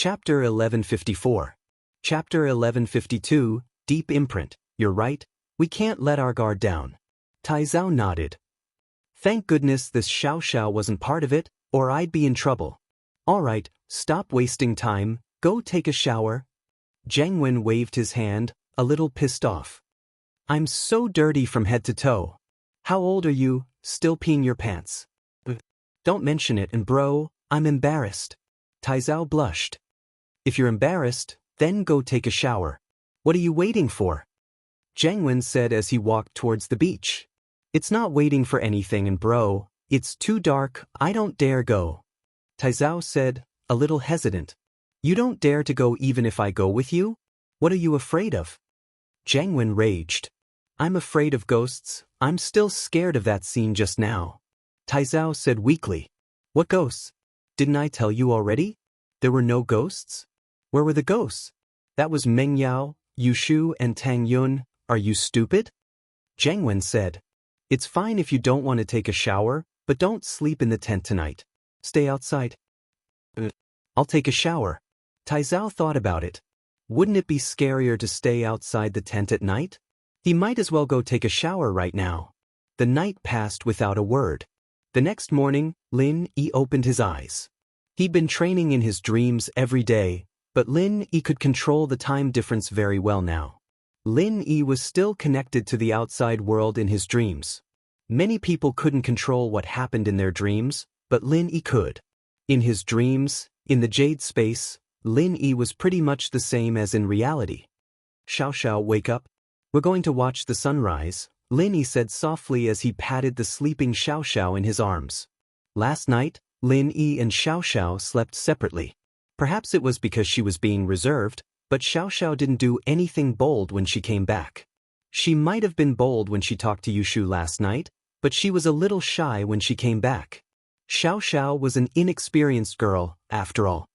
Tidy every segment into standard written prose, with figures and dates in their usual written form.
Chapter 1154. Chapter 1152, Deep Imprint. You're right, we can't let our guard down. Taizao nodded. Thank goodness this Xiao wasn't part of it, or I'd be in trouble. Alright, stop wasting time, go take a shower. Zhang Wen waved his hand, a little pissed off. I'm so dirty from head to toe. How old are you, still peeing your pants? Don't mention it, and bro, I'm embarrassed. Taizao blushed. If you're embarrassed, then go take a shower. What are you waiting for? Zhang Wen said as he walked towards the beach. It's not waiting for anything, and bro, it's too dark, I don't dare go. Taizao said, a little hesitant. You don't dare to go even if I go with you? What are you afraid of? Zhang Wen raged. I'm afraid of ghosts, I'm still scared of that scene just now. Taizao said weakly. What ghosts? Didn't I tell you already? There were no ghosts? Where were the ghosts? That was Meng Yao, Yushu and Tang Yun. Are you stupid? Zhang Wen said. It's fine if you don't want to take a shower, but don't sleep in the tent tonight. Stay outside. I'll take a shower. Taizao thought about it. Wouldn't it be scarier to stay outside the tent at night? He might as well go take a shower right now. The night passed without a word. The next morning, Lin Yi opened his eyes. He'd been training in his dreams every day, but Lin Yi could control the time difference very well now. Lin Yi was still connected to the outside world in his dreams. Many people couldn't control what happened in their dreams, but Lin Yi could. In his dreams, in the jade space, Lin Yi was pretty much the same as in reality. Xiao, wake up. We're going to watch the sunrise, Lin Yi said softly as he patted the sleeping Xiao in his arms. Last night, Lin Yi and Xiao slept separately. Perhaps it was because she was being reserved, but Xiao didn't do anything bold when she came back. She might have been bold when she talked to Yushu last night, but she was a little shy when she came back. Xiao was an inexperienced girl, after all.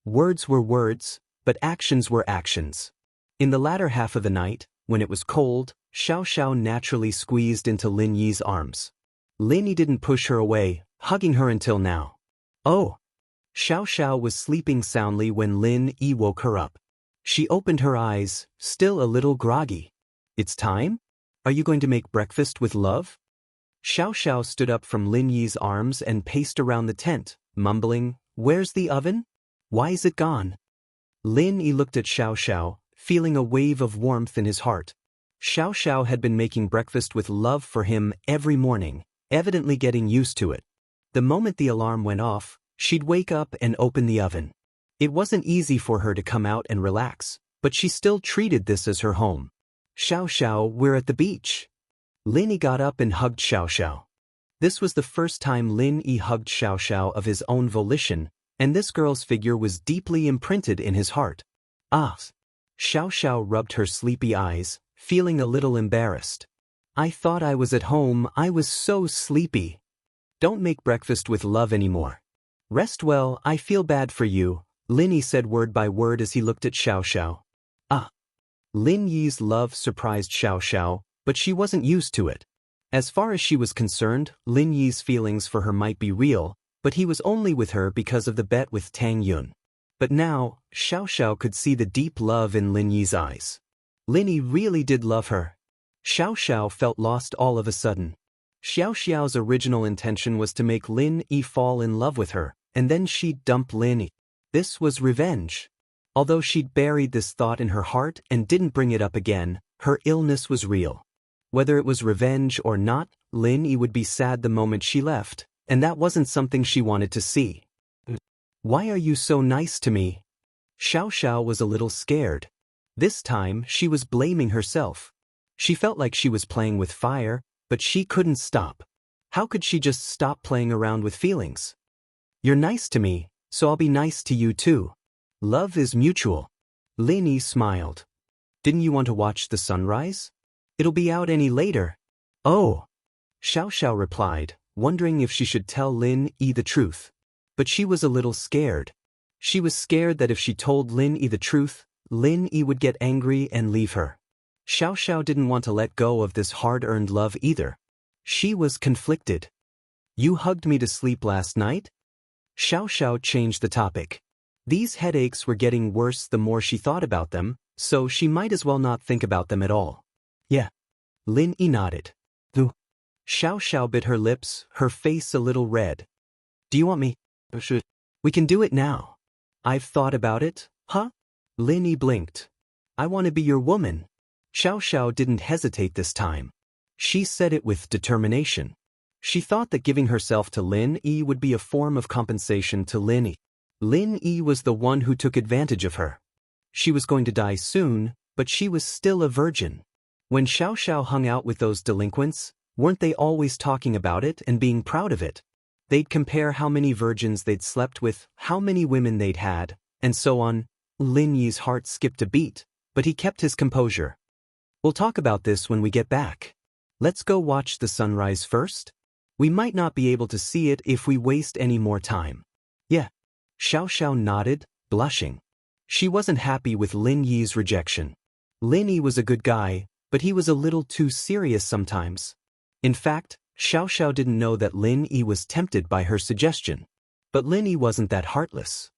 Words were words, but actions were actions. In the latter half of the night, when it was cold, Xiao naturally squeezed into Lin Yi's arms. Lin Yi didn't push her away, hugging her until now. Oh! Xiao was sleeping soundly when Lin Yi woke her up. She opened her eyes, still a little groggy. It's time? Are you going to make breakfast with love? Xiao stood up from Lin Yi's arms and paced around the tent, mumbling, Where's the oven? Why is it gone? Lin Yi looked at Xiao, feeling a wave of warmth in his heart. Xiao had been making breakfast with love for him every morning, evidently getting used to it. The moment the alarm went off, she'd wake up and open the oven. It wasn't easy for her to come out and relax, but she still treated this as her home. Xiao, we're at the beach. Lin Yi got up and hugged Xiao. This was the first time Lin Yi hugged Xiao of his own volition, and this girl's figure was deeply imprinted in his heart. Ah! Xiao rubbed her sleepy eyes, feeling a little embarrassed. I thought I was at home, I was so sleepy. Don't make breakfast with love anymore. Rest well, I feel bad for you, Lin Yi said word by word as he looked at Xiao. Ah! Lin Yi's love surprised Xiao, but she wasn't used to it. As far as she was concerned, Lin Yi's feelings for her might be real, but he was only with her because of the bet with Tang Yun. But now, Xiao could see the deep love in Lin Yi's eyes. Lin Yi really did love her. Xiao felt lost all of a sudden. Xiao's original intention was to make Lin Yi fall in love with her, and then she'd dump Lin Yi. This was revenge. Although she'd buried this thought in her heart and didn't bring it up again, her illness was real. Whether it was revenge or not, Lin Yi would be sad the moment she left, and that wasn't something she wanted to see. Why are you so nice to me? Xiao was a little scared. This time, she was blaming herself. She felt like she was playing with fire, but she couldn't stop. How could she just stop playing around with feelings? You're nice to me, so I'll be nice to you too. Love is mutual. Lin Yi smiled. Didn't you want to watch the sunrise? It'll be out any later. Oh! Xiao replied, wondering if she should tell Lin Yi the truth. But she was a little scared. She was scared that if she told Lin Yi the truth, Lin Yi would get angry and leave her. Xiao didn't want to let go of this hard-earned love either. She was conflicted. You hugged me to sleep last night? Xiao changed the topic. These headaches were getting worse the more she thought about them, so she might as well not think about them at all. Yeah. Lin Yi nodded. Xiao bit her lips, her face a little red. Do you want me? We can do it now. I've thought about it, huh? Lin Yi blinked. I want to be your woman. Xiao didn't hesitate this time. She said it with determination. She thought that giving herself to Lin Yi would be a form of compensation to Lin Yi. Lin Yi was the one who took advantage of her. She was going to die soon, but she was still a virgin. When Xiao hung out with those delinquents, weren't they always talking about it and being proud of it? They'd compare how many virgins they'd slept with, how many women they'd had, and so on. Lin Yi's heart skipped a beat, but he kept his composure. We'll talk about this when we get back. Let's go watch the sunrise first. We might not be able to see it if we waste any more time. Yeah. Xiao nodded, blushing. She wasn't happy with Lin Yi's rejection. Lin Yi was a good guy, but he was a little too serious sometimes. In fact, Xiao didn't know that Lin Yi was tempted by her suggestion. But Lin Yi wasn't that heartless.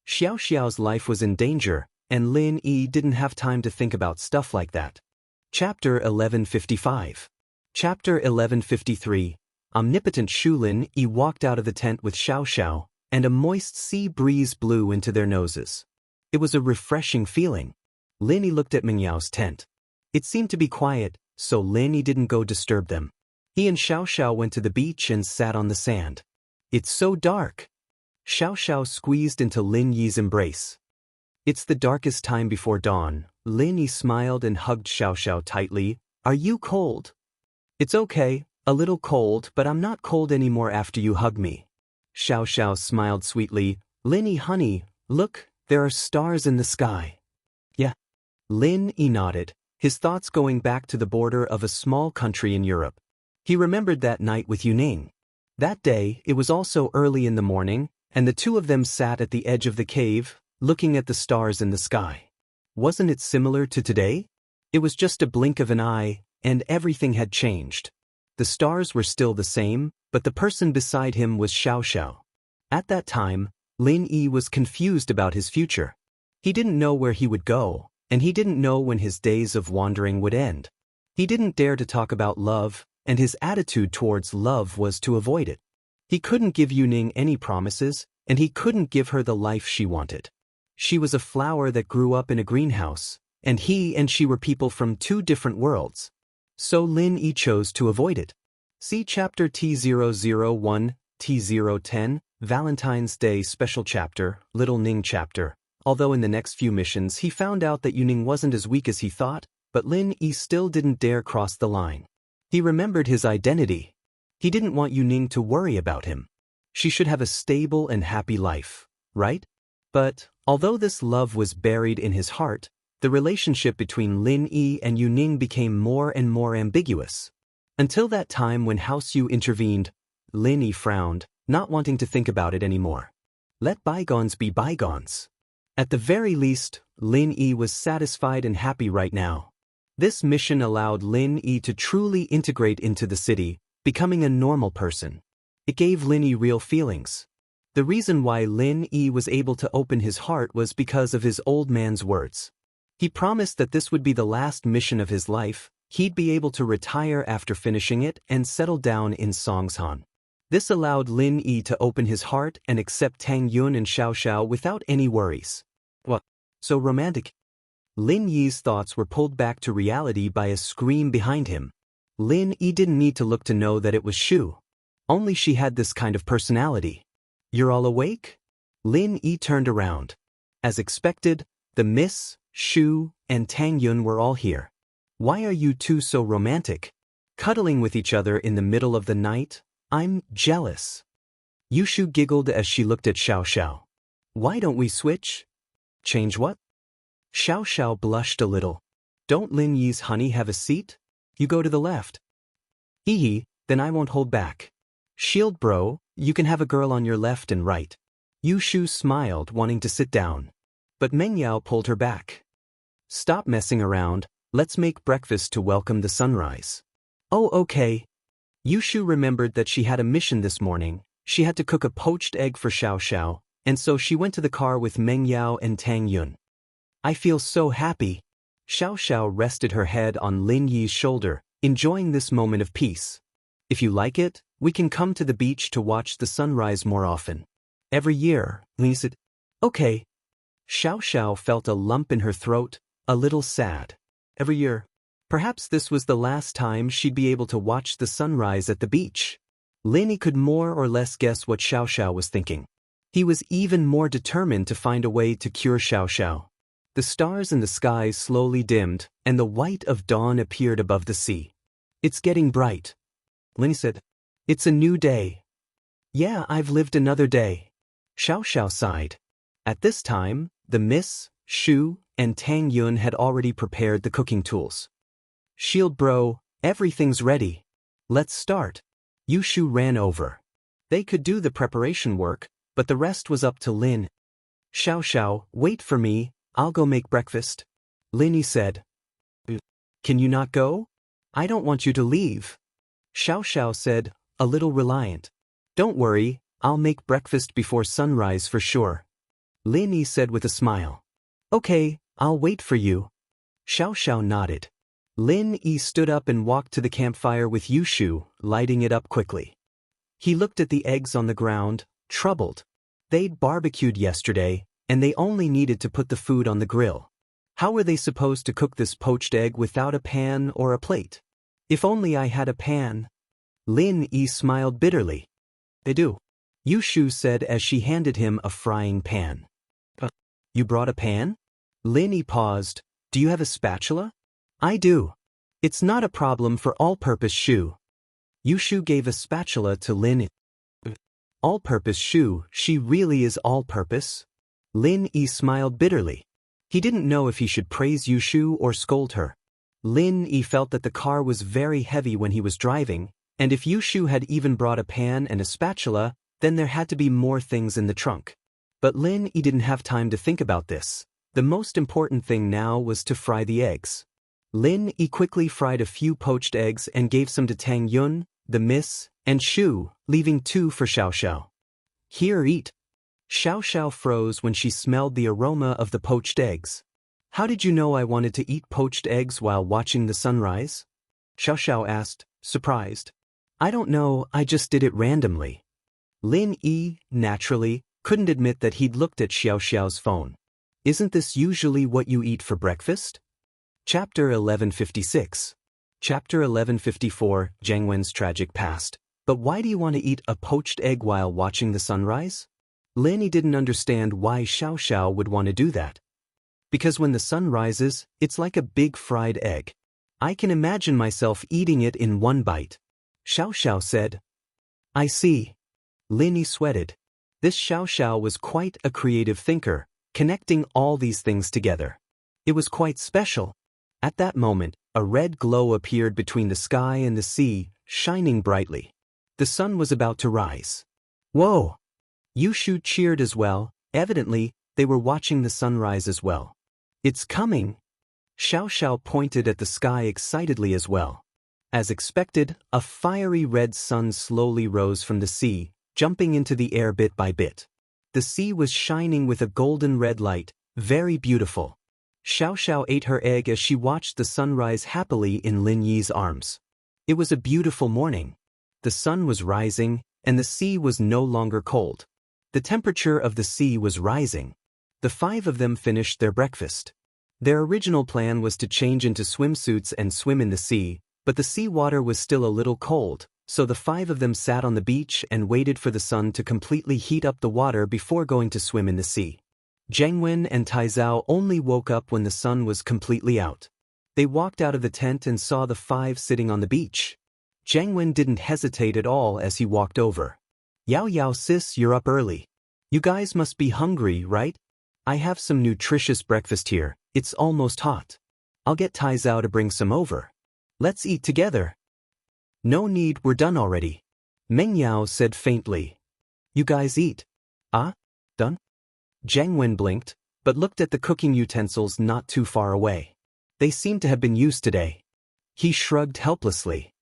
Xiao's life was in danger, and Lin Yi didn't have time to think about stuff like that. Chapter 1155. Chapter 1153. Omnipotent Lin Yi walked out of the tent with Xiao, and a moist sea breeze blew into their noses. It was a refreshing feeling. Lin Yi looked at Mengyao's tent. It seemed to be quiet, so Lin Yi didn't go disturb them. He and Xiao went to the beach and sat on the sand. It's so dark. Xiao squeezed into Lin Yi's embrace. It's the darkest time before dawn. Lin Yi smiled and hugged Xiao tightly. Are you cold? It's okay, a little cold, but I'm not cold anymore after you hug me. Xiao smiled sweetly. Lin Yi, honey, look, there are stars in the sky. Yeah. Lin Yi nodded, his thoughts going back to the border of a small country in Europe. He remembered that night with Yuning. That day, it was also early in the morning, and the two of them sat at the edge of the cave, looking at the stars in the sky. Wasn't it similar to today? It was just a blink of an eye, and everything had changed. The stars were still the same, but the person beside him was Xiao. At that time, Lin Yi was confused about his future. He didn't know where he would go, and he didn't know when his days of wandering would end. He didn't dare to talk about love, and his attitude towards love was to avoid it. He couldn't give Yuning any promises, and he couldn't give her the life she wanted. She was a flower that grew up in a greenhouse, and he and she were people from two different worlds. So Lin Yi chose to avoid it. See Chapter T001, T010, Valentine's Day Special Chapter, Little Ning Chapter. Although in the next few missions he found out that Yuning wasn't as weak as he thought, but Lin Yi still didn't dare cross the line. He remembered his identity. He didn't want Yuning to worry about him. She should have a stable and happy life, right? But, although this love was buried in his heart, the relationship between Lin Yi and Yuning became more and more ambiguous. Until that time when House Yu intervened, Lin Yi frowned, not wanting to think about it anymore. Let bygones be bygones. At the very least, Lin Yi was satisfied and happy right now. This mission allowed Lin Yi to truly integrate into the city, becoming a normal person. It gave Lin Yi real feelings. The reason why Lin Yi was able to open his heart was because of his old man's words. He promised that this would be the last mission of his life, he'd be able to retire after finishing it and settle down in Songshan. This allowed Lin Yi to open his heart and accept Tang Yun and Xiao without any worries. What? So romantic? Lin Yi's thoughts were pulled back to reality by a scream behind him. Lin Yi didn't need to look to know that it was Shu. Only she had this kind of personality. You're all awake? Lin Yi turned around. As expected, the Miss, Shu, and Tang Yun were all here. Why are you two so romantic? Cuddling with each other in the middle of the night? I'm jealous. Yushu giggled as she looked at Xiao. Why don't we switch? Change what? Xiao blushed a little. Don't Lin Yi's honey have a seat? You go to the left. Hee, then I won't hold back. Shield bro, you can have a girl on your left and right. Yushu smiled, wanting to sit down. But Mengyao pulled her back. Stop messing around, let's make breakfast to welcome the sunrise. Oh, okay. Yushu remembered that she had a mission this morning. She had to cook a poached egg for Xiao, and so she went to the car with Meng Yao and Tang Yun. I feel so happy. Xiao rested her head on Lin Yi's shoulder, enjoying this moment of peace. If you like it, we can come to the beach to watch the sunrise more often. Every year, Lin said. Okay. Xiao felt a lump in her throat, a little sad. Every year. Perhaps this was the last time she'd be able to watch the sunrise at the beach. Lin Yi could more or less guess what Xiao was thinking. He was even more determined to find a way to cure Xiao. The stars in the sky slowly dimmed, and the white of dawn appeared above the sea. It's getting bright. Lin Yi said. It's a new day. Yeah, I've lived another day. Xiao sighed. At this time, the Miss, Shu, and Tang Yun had already prepared the cooking tools. Shield bro, everything's ready. Let's start. Shu ran over. They could do the preparation work, but the rest was up to Lin. Xiao, wait for me, I'll go make breakfast. Lin Yi said. Can you not go? I don't want you to leave. Xiao said, a little reliant. Don't worry, I'll make breakfast before sunrise for sure. Lin Yi said with a smile. Okay, I'll wait for you. Xiao nodded. Lin Yi stood up and walked to the campfire with Shu, lighting it up quickly. He looked at the eggs on the ground, troubled. They'd barbecued yesterday, and they only needed to put the food on the grill. How were they supposed to cook this poached egg without a pan or a plate? If only I had a pan. Lin Yi smiled bitterly. They do. Shu said as she handed him a frying pan. You brought a pan? Lin Yi paused. Do you have a spatula? I do. It's not a problem for all-purpose Shu. Shu gave a spatula to Lin Yi. All-purpose Shu, she really is all-purpose? Lin Yi smiled bitterly. He didn't know if he should praise Shu or scold her. Lin Yi felt that the car was very heavy when he was driving, and if Shu had even brought a pan and a spatula, then there had to be more things in the trunk. But Lin Yi didn't have time to think about this. The most important thing now was to fry the eggs. Lin Yi quickly fried a few poached eggs and gave some to Tang Yun, the Miss, and Shu, leaving 2 for Xiao. Here, eat. Xiao froze when she smelled the aroma of the poached eggs. How did you know I wanted to eat poached eggs while watching the sunrise? Xiao asked, surprised. I don't know, I just did it randomly. Lin Yi, naturally, couldn't admit that he'd looked at Xiao's phone. Isn't this usually what you eat for breakfast? Chapter 1156. Chapter 1154, Jiang Wen's tragic past. But why do you want to eat a poached egg while watching the sunrise? Lin Yi didn't understand why Xiao would want to do that. Because when the sun rises, it's like a big fried egg. I can imagine myself eating it in one bite. Xiao said. I see. Lin Yi sweated. This Xiao was quite a creative thinker, connecting all these things together. It was quite special. At that moment, a red glow appeared between the sky and the sea, shining brightly. The sun was about to rise. Whoa! Shu cheered as well. Evidently, they were watching the sunrise as well. It's coming! Xiao pointed at the sky excitedly as well. As expected, a fiery red sun slowly rose from the sea, jumping into the air bit by bit. The sea was shining with a golden red light, very beautiful. Xiao ate her egg as she watched the sunrise happily in Lin Yi's arms. It was a beautiful morning. The sun was rising, and the sea was no longer cold. The temperature of the sea was rising. The 5 of them finished their breakfast. Their original plan was to change into swimsuits and swim in the sea, but the sea water was still a little cold, so the 5 of them sat on the beach and waited for the sun to completely heat up the water before going to swim in the sea. Jiang Wen and Taizao only woke up when the sun was completely out. They walked out of the tent and saw the 5 sitting on the beach. Jiang Wen didn't hesitate at all as he walked over. Yao sis, you're up early. You guys must be hungry, right? I have some nutritious breakfast here, it's almost hot. I'll get Taizao to bring some over. Let's eat together. No need, we're done already. Meng Yao said faintly. You guys eat. Ah? Done? Jiang Wen blinked, but looked at the cooking utensils not too far away. They seemed to have been used today. He shrugged helplessly.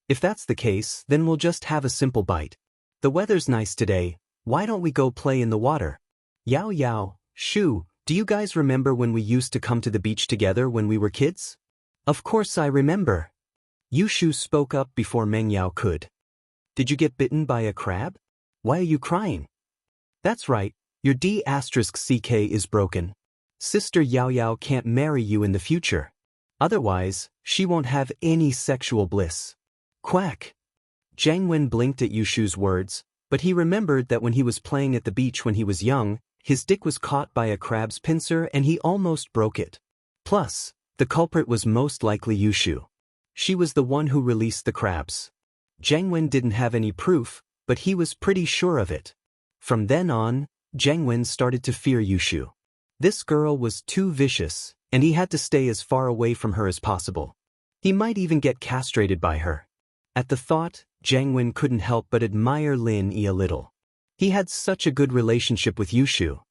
If that's the case, then we'll just have a simple bite. The weather's nice today, why don't we go play in the water? Yao Yao, Shu, do you guys remember when we used to come to the beach together when we were kids? Of course I remember. Yushu spoke up before Meng Yao could. Did you get bitten by a crab? Why are you crying? That's right, your D*CK is broken. Sister Yao Yao can't marry you in the future. Otherwise, she won't have any sexual bliss. Quack. Jiang Wen blinked at Yushu's words, but he remembered that when he was playing at the beach when he was young, his dick was caught by a crab's pincer and he almost broke it. Plus, the culprit was most likely Yushu. She was the one who released the crabs. Jiang Wen didn't have any proof, but he was pretty sure of it. From then on, Jiang Wen started to fear Yushu. This girl was too vicious, and he had to stay as far away from her as possible. He might even get castrated by her. At the thought, Jiang Wen couldn't help but admire Lin Yi a little. He had such a good relationship with Yushu.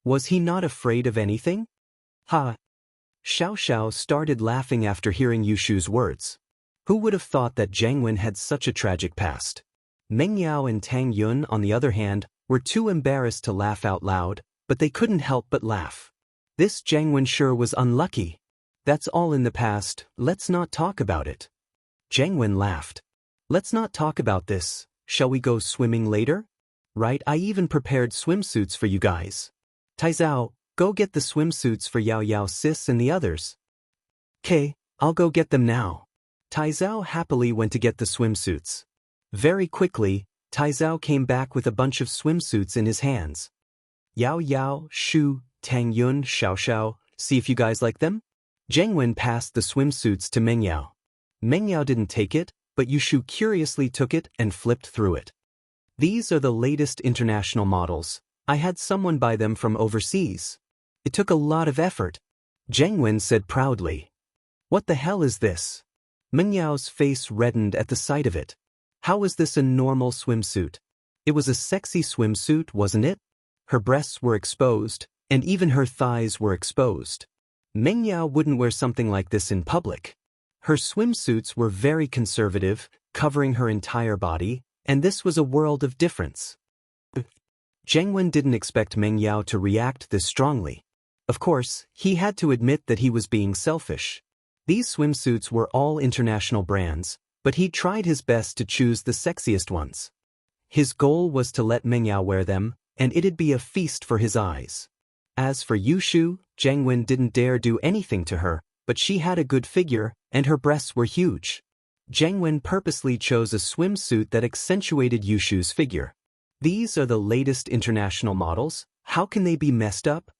Was he not afraid of anything? Ha! Xiao started laughing after hearing Yushu's words. Who would have thought that Jiang Wen had such a tragic past? Meng Yao and Tang Yun, on the other hand, were too embarrassed to laugh out loud, but they couldn't help but laugh. This Jiang Wen sure was unlucky. That's all in the past, let's not talk about it. Jiang Wen laughed. Let's not talk about this, shall we go swimming later? Right, I even prepared swimsuits for you guys. Taizao, go get the swimsuits for Yao Yao sis and the others. "'Kay, I'll go get them now." Taizao happily went to get the swimsuits. Very quickly, Taizao came back with a bunch of swimsuits in his hands. Yao Yao, Shu, Tang Yun, Xiao, see if you guys like them? Jiang Wen passed the swimsuits to Meng Yao. Meng Yao didn't take it, but Yushu curiously took it and flipped through it. These are the latest international models. I had someone buy them from overseas. It took a lot of effort. Jiang Wen said proudly. What the hell is this? Meng Yao's face reddened at the sight of it. How is this a normal swimsuit? It was a sexy swimsuit, wasn't it? Her breasts were exposed, and even her thighs were exposed. Meng Yao wouldn't wear something like this in public. Her swimsuits were very conservative, covering her entire body, and this was a world of difference. Jiang Wen didn't expect Meng Yao to react this strongly. Of course, he had to admit that he was being selfish. These swimsuits were all international brands, but he tried his best to choose the sexiest ones. His goal was to let Meng Yao wear them, and it'd be a feast for his eyes. As for Yushu, Jiang Wen didn't dare do anything to her, but she had a good figure, and her breasts were huge. Jiang Wen purposely chose a swimsuit that accentuated Yushu's figure. These are the latest international models, how can they be messed up?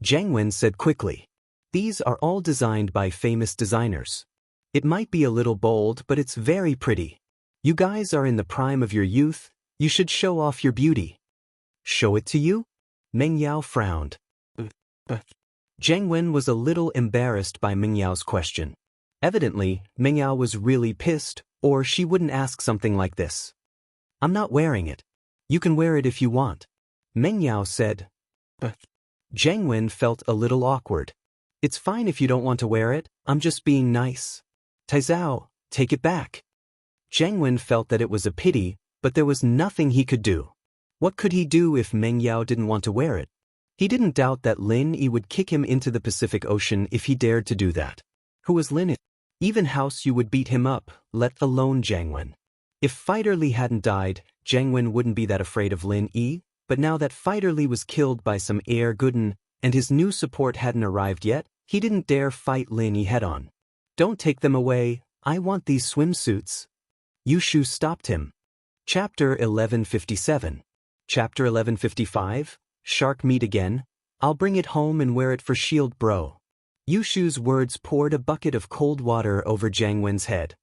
Jiang Wen said quickly. These are all designed by famous designers. It might be a little bold, but it's very pretty. You guys are in the prime of your youth, you should show off your beauty. Show it to you? Meng Yao frowned. Jiang Wen was a little embarrassed by Meng Yao's question. Evidently, Meng Yao was really pissed, or she wouldn't ask something like this. I'm not wearing it. You can wear it if you want. Meng Yao said. Jiang Wen felt a little awkward. It's fine if you don't want to wear it, I'm just being nice. Taizao, take it back. Jiang Wen felt that it was a pity, but there was nothing he could do. What could he do if Meng Yao didn't want to wear it? He didn't doubt that Lin Yi would kick him into the Pacific Ocean if he dared to do that. Who was Lin Yi? Even House Yu would beat him up, let alone Jiang Wen. If Fighter Li hadn't died, Jiang Wen wouldn't be that afraid of Lin Yi, but now that Fighter Li was killed by some air Guden, and his new support hadn't arrived yet, he didn't dare fight Lin Yi head-on. Don't take them away, I want these swimsuits. Yushu stopped him. Chapter 1157. Chapter 1155, Shark Meat Again, I'll bring it home and wear it for shield bro. Yushu's words poured a bucket of cold water over Jiang Wen's head.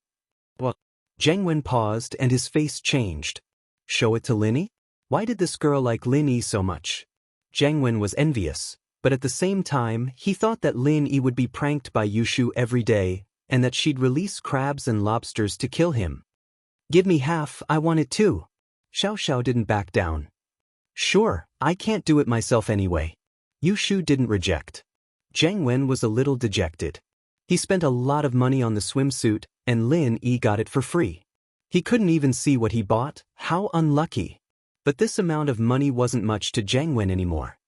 What? Jiang Wen paused and his face changed. Show it to Lin Yi? Why did this girl like Lin Yi so much? Jiang Wen was envious, but at the same time he thought that Lin Yi would be pranked by Yushu every day, and that she'd release crabs and lobsters to kill him. Give me half, I want it too. Xiao didn't back down. Sure, I can't do it myself anyway. Yushu didn't reject. Jiang Wen was a little dejected. He spent a lot of money on the swimsuit, and Lin Yi got it for free. He couldn't even see what he bought, how unlucky. But this amount of money wasn't much to Jiang Wen anymore.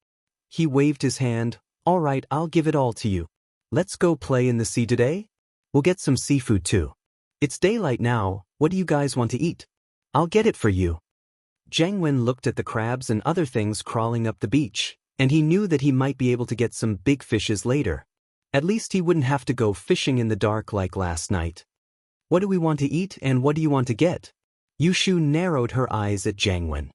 He waved his hand. All right, I'll give it all to you. Let's go play in the sea today? We'll get some seafood too. It's daylight now, what do you guys want to eat? I'll get it for you. Zhang Wen looked at the crabs and other things crawling up the beach, and he knew that he might be able to get some big fishes later. At least he wouldn't have to go fishing in the dark like last night. What do we want to eat and what do you want to get? Yushu narrowed her eyes at Zhang Wen.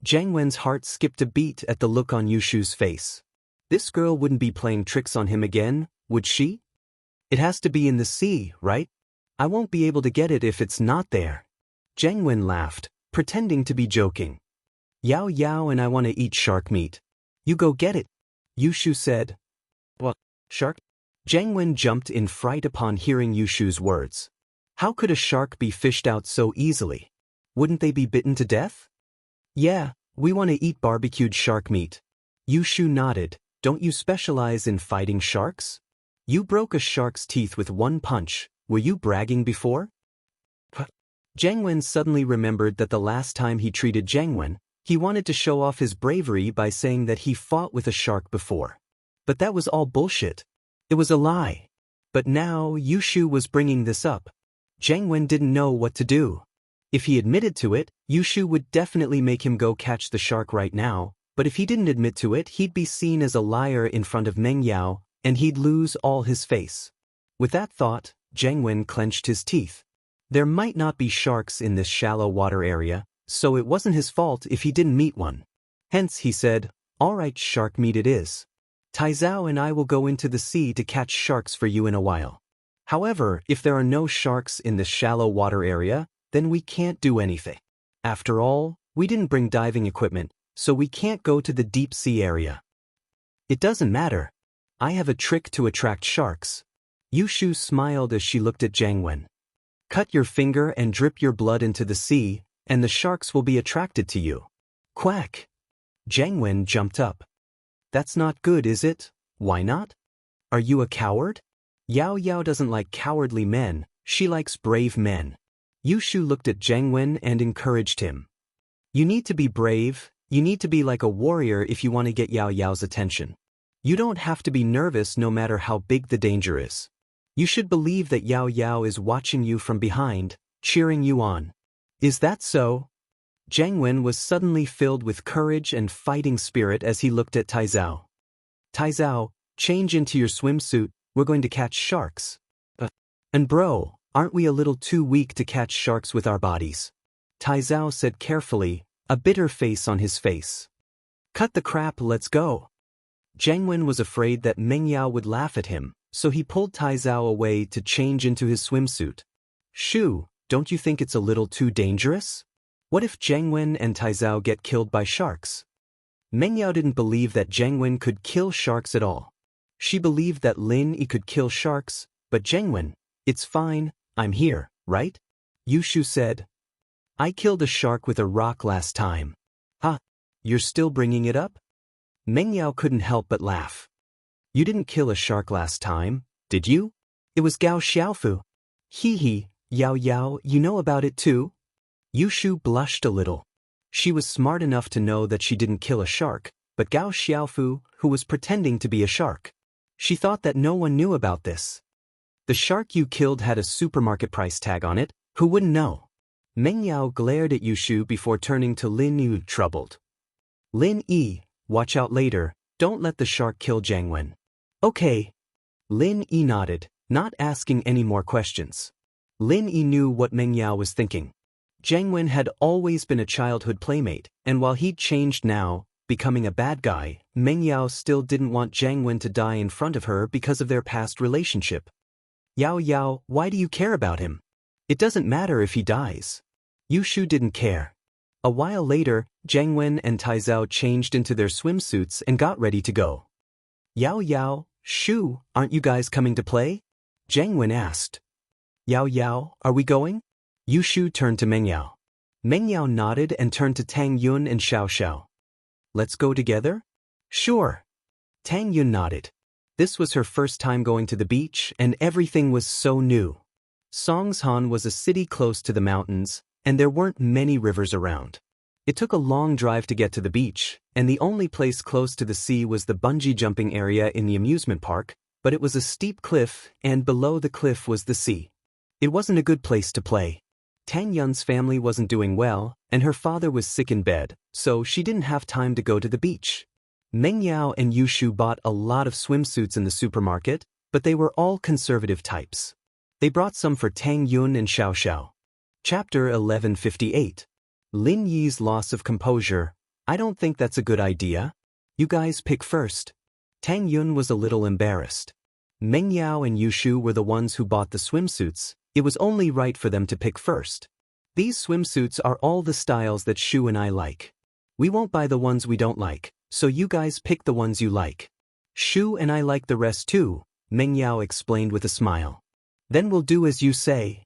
Zhang Wen's heart skipped a beat at the look on Yushu's face. This girl wouldn't be playing tricks on him again, would she? It has to be in the sea, right? I won't be able to get it if it's not there. Zhang Wen laughed, pretending to be joking. Yao Yao and I want to eat shark meat. You go get it. Yushu said. What? Shark? Zhang Wen jumped in fright upon hearing Yushu's words. How could a shark be fished out so easily? Wouldn't they be bitten to death? Yeah, we want to eat barbecued shark meat. Yushu nodded. Don't you specialize in fighting sharks? You broke a shark's teeth with one punch. Were you bragging before? Zhang Wen suddenly remembered that the last time he treated Zhang Wen, he wanted to show off his bravery by saying that he fought with a shark before. But that was all bullshit. It was a lie. But now Yushu was bringing this up. Zhang Wen didn't know what to do. If he admitted to it, Yushu would definitely make him go catch the shark right now, but if he didn't admit to it, he'd be seen as a liar in front of Meng Yao, and he'd lose all his face. With that thought, Zhang Wen clenched his teeth. There might not be sharks in this shallow water area, so it wasn't his fault if he didn't meet one. Hence, he said, all right, shark meat it is. Taizao and I will go into the sea to catch sharks for you in a while. However, if there are no sharks in this shallow water area, then we can't do anything. After all, we didn't bring diving equipment, so we can't go to the deep sea area. It doesn't matter. I have a trick to attract sharks. Yushu smiled as she looked at Zhang Wen. Cut your finger and drip your blood into the sea, and the sharks will be attracted to you. Quack! Zhang Wen jumped up. That's not good, is it? Why not? Are you a coward? Yao Yao doesn't like cowardly men, she likes brave men. Yushu looked at Zhang Wen and encouraged him. You need to be brave, you need to be like a warrior if you want to get Yao Yao's attention. You don't have to be nervous no matter how big the danger is. You should believe that Yao Yao is watching you from behind, cheering you on. Is that so? Zhang Wen was suddenly filled with courage and fighting spirit as he looked at Taizao. Taizao, change into your swimsuit, we're going to catch sharks. And bro, aren't we a little too weak to catch sharks with our bodies? Taizao said carefully, a bitter face on his face. Cut the crap, let's go. Zhang Wen was afraid that Meng Yao would laugh at him, so he pulled Taizao away to change into his swimsuit. Shoo, don't you think it's a little too dangerous? What if Zhang Wen and Taizao get killed by sharks? Meng Yao didn't believe that Zhang Wen could kill sharks at all. She believed that Lin Yi could kill sharks, but Zhang Wen, it's fine, I'm here, right? Yushu said. I killed a shark with a rock last time. Huh, you're still bringing it up? Meng Yao couldn't help but laugh. You didn't kill a shark last time, did you? It was Gao Xiaofu. Hee hee, Yao Yao, you know about it too? Yushu blushed a little. She was smart enough to know that she didn't kill a shark, but Gao Xiaofu, who was pretending to be a shark. She thought that no one knew about this. The shark you killed had a supermarket price tag on it, who wouldn't know? Meng Yao glared at Yushu before turning to Lin Yi, troubled. Lin Yi, watch out later, don't let the shark kill Zhang Wen. Okay. Lin Yi nodded, not asking any more questions. Lin Yi knew what Meng Yao was thinking. Zhang Wen had always been a childhood playmate, and while he'd changed now, becoming a bad guy, Meng Yao still didn't want Zhang Wen to die in front of her because of their past relationship. Yao Yao, why do you care about him? It doesn't matter if he dies. Yushu didn't care. A while later, Zhang Wen and Taizao changed into their swimsuits and got ready to go. Yao Yao, Shu, aren't you guys coming to play? Zhang Wen asked. Yao Yao, are we going? Yushu turned to Meng Yao. Meng Yao nodded and turned to Tang Yun and Xiao Xiao. Let's go together? Sure. Tang Yun nodded. This was her first time going to the beach, and everything was so new. Songshan was a city close to the mountains, and there weren't many rivers around. It took a long drive to get to the beach, and the only place close to the sea was the bungee jumping area in the amusement park, but it was a steep cliff, and below the cliff was the sea. It wasn't a good place to play. Tang Yun's family wasn't doing well, and her father was sick in bed, so she didn't have time to go to the beach. Meng Yao and Yushu bought a lot of swimsuits in the supermarket, but they were all conservative types. They brought some for Tang Yun and Xiaoxiao. Chapter 1158. Lin Yi's loss of composure. I don't think that's a good idea. You guys pick first. Tang Yun was a little embarrassed. Meng Yao and Yushu were the ones who bought the swimsuits. It was only right for them to pick first. These swimsuits are all the styles that Shu and I like. We won't buy the ones we don't like, so you guys pick the ones you like. Shu and I like the rest too, Meng Yao explained with a smile. Then we'll do as you say.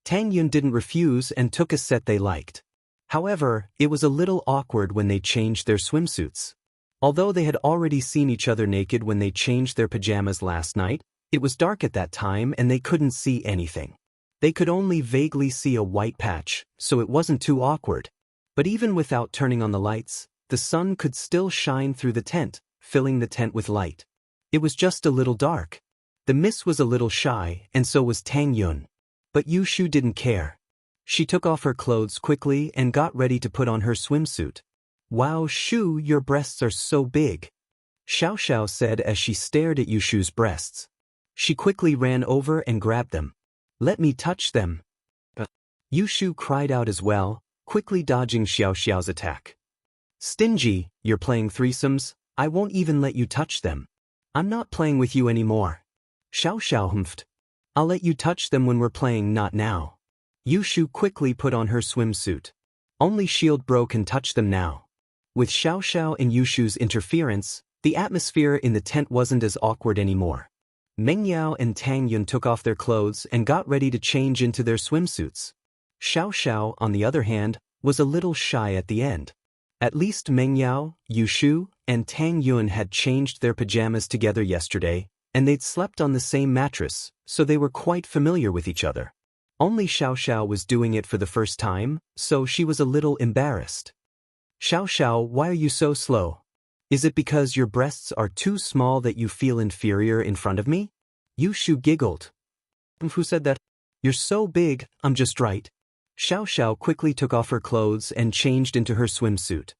Tang Yun didn't refuse and took a set they liked. However, it was a little awkward when they changed their swimsuits. Although they had already seen each other naked when they changed their pajamas last night, it was dark at that time and they couldn't see anything. They could only vaguely see a white patch, so it wasn't too awkward. But even without turning on the lights, the sun could still shine through the tent, filling the tent with light. It was just a little dark. The miss was a little shy, and so was Tang Yun. But Yushu didn't care. She took off her clothes quickly and got ready to put on her swimsuit. Wow, Shu, your breasts are so big, Xiaoxiao said as she stared at Yushu's breasts. She quickly ran over and grabbed them. Let me touch them. Yushu cried out as well, quickly dodging Xiaoxiao's attack. Stingy, you're playing threesomes, I won't even let you touch them. I'm not playing with you anymore. Xiaoxiao humphed. I'll let you touch them when we're playing, not now. Yushu quickly put on her swimsuit. Only Shield Bro can touch them now. With Xiaoxiao and Yushu's interference, the atmosphere in the tent wasn't as awkward anymore. Meng Yao and Tang Yun took off their clothes and got ready to change into their swimsuits. Xiaoxiao, on the other hand, was a little shy at the end. At least Meng Yao, Yushu, and Tang Yun had changed their pajamas together yesterday, and they'd slept on the same mattress, so they were quite familiar with each other. Only Xiaoxiao was doing it for the first time, so she was a little embarrassed. Xiaoxiao, why are you so slow? Is it because your breasts are too small that you feel inferior in front of me? Yushu giggled. Who said that? You're so big, I'm just right. Xiaoxiao quickly took off her clothes and changed into her swimsuit.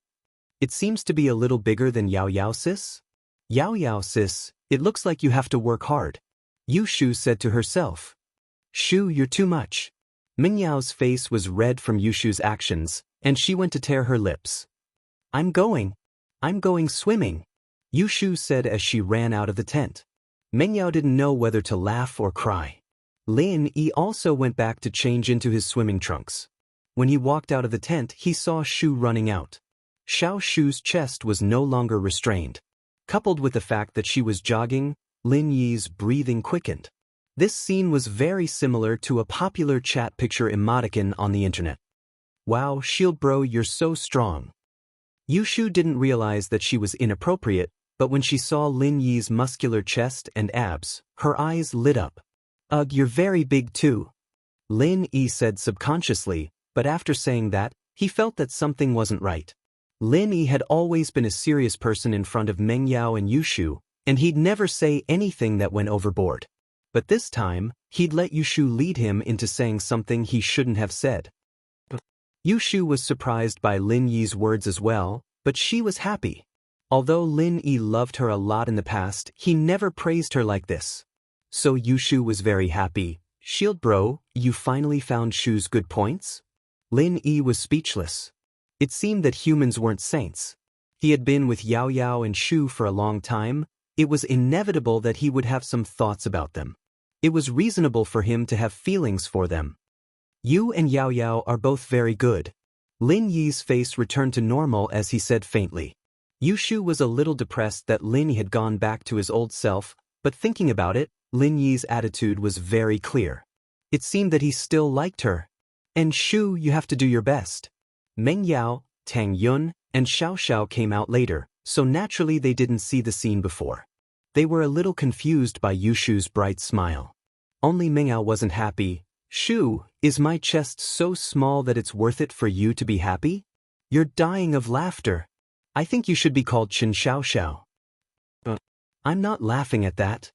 It seems to be a little bigger than Yao Yao sis? Yao Yao sis, it looks like you have to work hard. Yushu said to herself. Shu, you're too much. Meng Yao's face was red from Yushu's actions, and she went to tear her lips. I'm going swimming, Yushu said as she ran out of the tent. Meng Yao didn't know whether to laugh or cry. Lin Yi also went back to change into his swimming trunks. When he walked out of the tent, he saw Shu running out. Xiao Shu's chest was no longer restrained. Coupled with the fact that she was jogging, Lin Yi's breathing quickened. This scene was very similar to a popular chat picture emoticon on the internet. Wow, Shield Bro, you're so strong. Yushu didn't realize that she was inappropriate, but when she saw Lin Yi's muscular chest and abs, her eyes lit up. Ugh, you're very big too. Lin Yi said subconsciously, but after saying that, he felt that something wasn't right. Lin Yi had always been a serious person in front of Meng Yao and Yushu, and he'd never say anything that went overboard. But this time, he'd let Yushu lead him into saying something he shouldn't have said. Yushu was surprised by Lin Yi's words as well, but she was happy. Although Lin Yi loved her a lot in the past, he never praised her like this. So Yushu was very happy. Shield Bro, you finally found Shu's good points? Lin Yi was speechless. It seemed that humans weren't saints. He had been with Yao Yao and Shu for a long time. It was inevitable that he would have some thoughts about them. It was reasonable for him to have feelings for them. You and Yao Yao are both very good. Lin Yi's face returned to normal as he said faintly. Yushu was a little depressed that Lin Yi had gone back to his old self, but thinking about it, Lin Yi's attitude was very clear. It seemed that he still liked her. And Shu, you have to do your best. Meng Yao, Tang Yun, and Xiaoxiao came out later, so naturally they didn't see the scene before. They were a little confused by Yushu's bright smile. Only Meng Yao wasn't happy. Shu, is my chest so small that it's worth it for you to be happy? You're dying of laughter. I think you should be called Xianxia. I'm not laughing at that.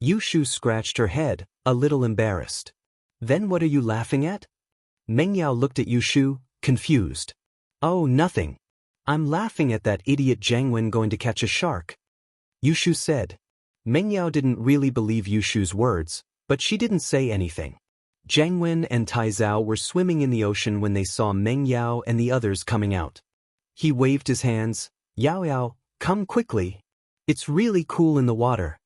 Yushu scratched her head, a little embarrassed. Then what are you laughing at? Mengyao looked at Yushu, confused. Oh, nothing. I'm laughing at that idiot Jiangwen going to catch a shark. Yushu said. Mengyao didn't really believe Yushu's words, but she didn't say anything. Jiangwen and Taizao were swimming in the ocean when they saw Mengyao and the others coming out. He waved his hands. Yao Yao, come quickly. It's really cool in the water.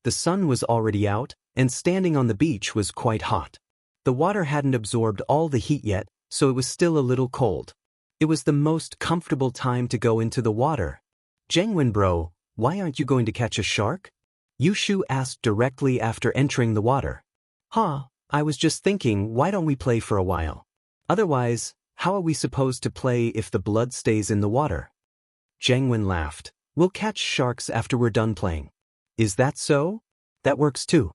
The sun was already out, and standing on the beach was quite hot. The water hadn't absorbed all the heat yet, so it was still a little cold. It was the most comfortable time to go into the water. Jiangwen bro, why aren't you going to catch a shark? Yushu asked directly after entering the water. I was just thinking, why don't we play for a while? Otherwise, how are we supposed to play if the blood stays in the water? Jiangwen laughed. We'll catch sharks after we're done playing. Is that so? That works too.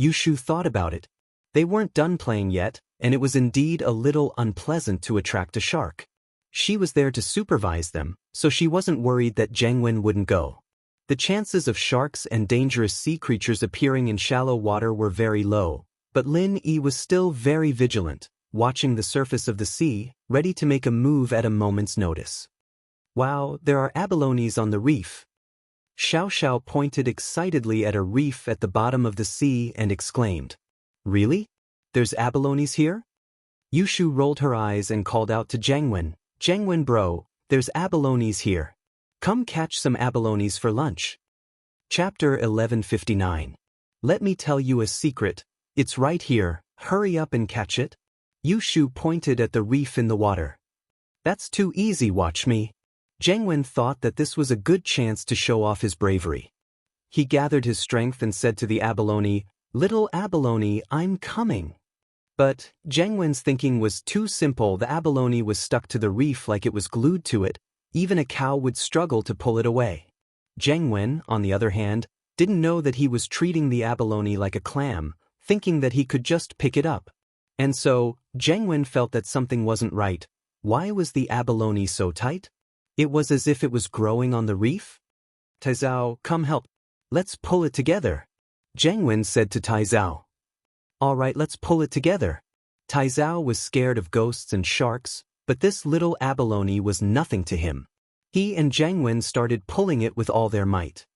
Yushu thought about it. They weren't done playing yet, and it was indeed a little unpleasant to attract a shark. She was there to supervise them, so she wasn't worried that Jiangwen wouldn't go. The chances of sharks and dangerous sea creatures appearing in shallow water were very low, but Lin Yi was still very vigilant, watching the surface of the sea, ready to make a move at a moment's notice. Wow, there are abalones on the reef. Xiao pointed excitedly at a reef at the bottom of the sea and exclaimed, Really? There's abalones here? Yushu rolled her eyes and called out to Jiangwen, Jiangwen bro, there's abalones here. Come catch some abalones for lunch. Chapter 1159. Let me tell you a secret. It's right here, hurry up and catch it. Yushu pointed at the reef in the water. That's too easy, watch me. Jiangwen thought that this was a good chance to show off his bravery. He gathered his strength and said to the abalone, Little abalone, I'm coming. But Jiangwen's thinking was too simple. The abalone was stuck to the reef like it was glued to it. Even a cow would struggle to pull it away. Jiangwen, on the other hand, didn't know that he was treating the abalone like a clam, thinking that he could just pick it up. And so, Jiangwen felt that something wasn't right. Why was the abalone so tight? It was as if it was growing on the reef? Taizao, come help. Let's pull it together. Jiangwen said to Taizao. All right, let's pull it together. Taizao was scared of ghosts and sharks, but this little abalone was nothing to him. He and Jiangwen started pulling it with all their might.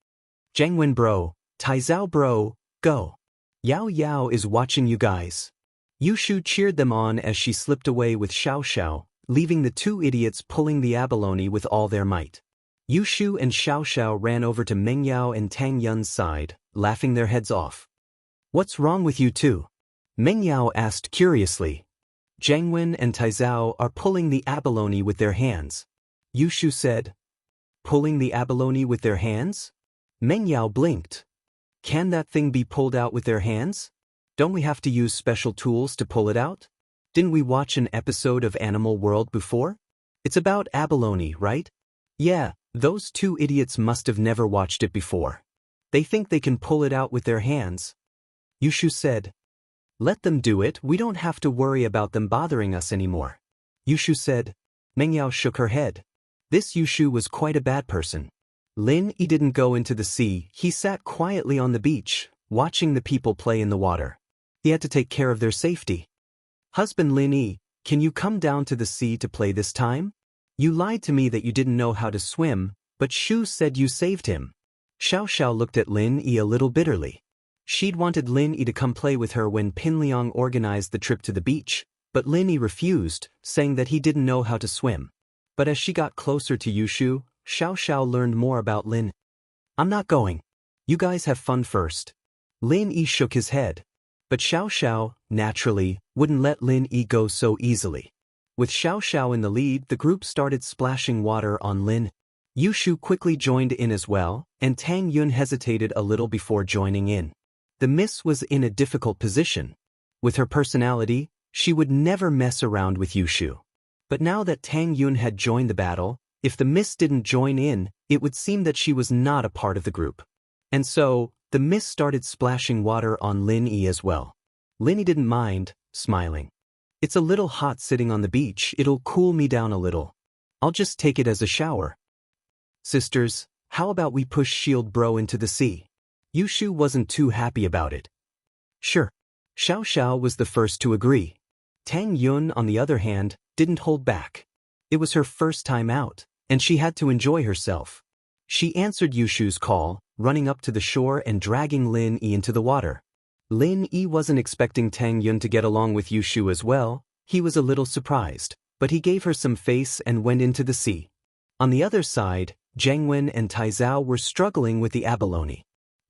Jiangwen bro, Taizao bro, go. Yao Yao is watching you guys. Yushu cheered them on as she slipped away with Xiao, leaving the two idiots pulling the abalone with all their might. Yushu and Xiao ran over to Mengyao and Tang Yun's side, laughing their heads off. What's wrong with you two? Mengyao asked curiously. Jiangwen and Taizao are pulling the abalone with their hands. Yushu said. Pulling the abalone with their hands? Mengyao blinked. Can that thing be pulled out with their hands? Don't we have to use special tools to pull it out? Didn't we watch an episode of Animal World before? It's about abalone, right? Yeah, those two idiots must have never watched it before. They think they can pull it out with their hands. Yushu said. Let them do it, we don't have to worry about them bothering us anymore. Yushu said. Mengyao shook her head. This Yushu was quite a bad person. Lin Yi didn't go into the sea, he sat quietly on the beach, watching the people play in the water. He had to take care of their safety. Husband Lin Yi, can you come down to the sea to play this time? You lied to me that you didn't know how to swim, but Shu said you saved him. Xiao looked at Lin Yi a little bitterly. She'd wanted Lin Yi to come play with her when Pinliang organized the trip to the beach, but Lin Yi refused, saying that he didn't know how to swim. But as she got closer to Yushu, Xiao learned more about Lin. I'm not going. You guys have fun first. Lin Yi shook his head. But Xiao, naturally, wouldn't let Lin Yi go so easily. With Xiao in the lead, the group started splashing water on Lin. Yushu quickly joined in as well, and Tang Yun hesitated a little before joining in. The miss was in a difficult position. With her personality, she would never mess around with Yushu. But now that Tang Yun had joined the battle, if the miss didn't join in, it would seem that she was not a part of the group. And so, the miss started splashing water on Lin Yi as well. Lin Yi didn't mind, smiling. It's a little hot sitting on the beach, it'll cool me down a little. I'll just take it as a shower. Sisters, how about we push Shield Bro into the sea? Yushu wasn't too happy about it. Sure. Xiao was the first to agree. Tang Yun, on the other hand, didn't hold back. It was her first time out, and she had to enjoy herself. She answered Yushu's call, running up to the shore and dragging Lin Yi into the water. Lin Yi wasn't expecting Tang Yun to get along with Yushu as well. He was a little surprised, but he gave her some face and went into the sea. On the other side, Zhengwen and Taizao were struggling with the abalone.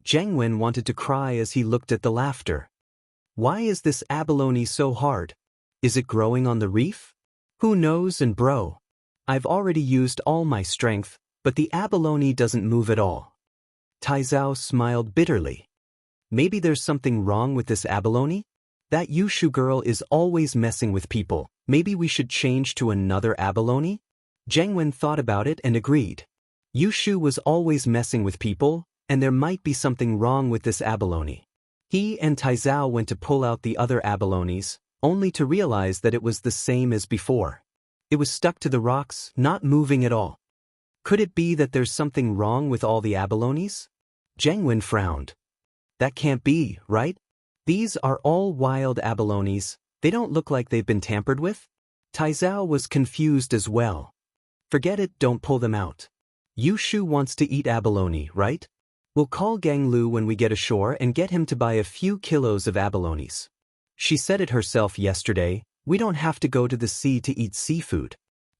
Zhengwen wanted to cry as he looked at the laughter. Why is this abalone so hard? Is it growing on the reef? Who knows, and bro? I've already used all my strength, but the abalone doesn't move at all. Taizao smiled bitterly. Maybe there's something wrong with this abalone? That Yushu girl is always messing with people. Maybe we should change to another abalone? Zhengwen thought about it and agreed. Yushu was always messing with people, and there might be something wrong with this abalone. He and Taizao went to pull out the other abalones, only to realize that it was the same as before. It was stuck to the rocks, not moving at all. Could it be that there's something wrong with all the abalones? Zhengwen frowned. That can't be, right? These are all wild abalones. They don't look like they've been tampered with. Taizao was confused as well. Forget it, don't pull them out. Yushu wants to eat abalone, right? We'll call Gang Lu when we get ashore and get him to buy a few kilos of abalones. She said it herself yesterday, we don't have to go to the sea to eat seafood.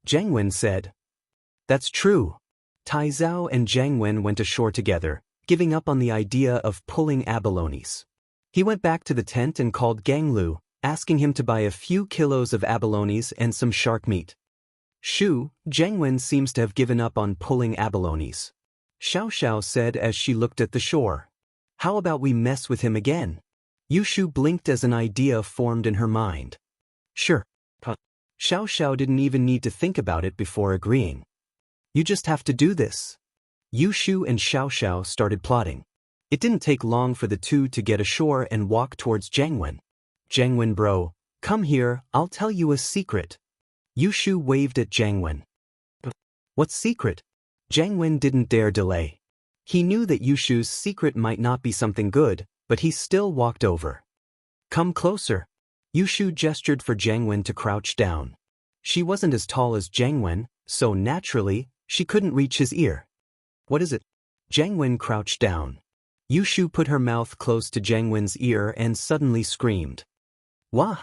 Zhengwen said. That's true. Taizao and Zhengwen went ashore together, giving up on the idea of pulling abalones. He went back to the tent and called Gang Lu, asking him to buy a few kilos of abalones and some shark meat. Zhengwen seems to have given up on pulling abalones. Xiao said as she looked at the shore. How about we mess with him again? Yushu blinked as an idea formed in her mind. Sure. Xiao didn't even need to think about it before agreeing. You just have to do this. Yushu and Xiao started plotting. It didn't take long for the two to get ashore and walk towards Zhengwen. Zhengwen bro, come here, I'll tell you a secret. Yushu waved at Zhengwen. What secret? Zhengwen didn't dare delay. He knew that Yushu's secret might not be something good, but he still walked over. Come closer. Yushu gestured for Zhengwen to crouch down. She wasn't as tall as Zhengwen, so naturally, she couldn't reach his ear. What is it? Zhengwen crouched down. Yushu put her mouth close to Zhengwen's ear and suddenly screamed. Wah!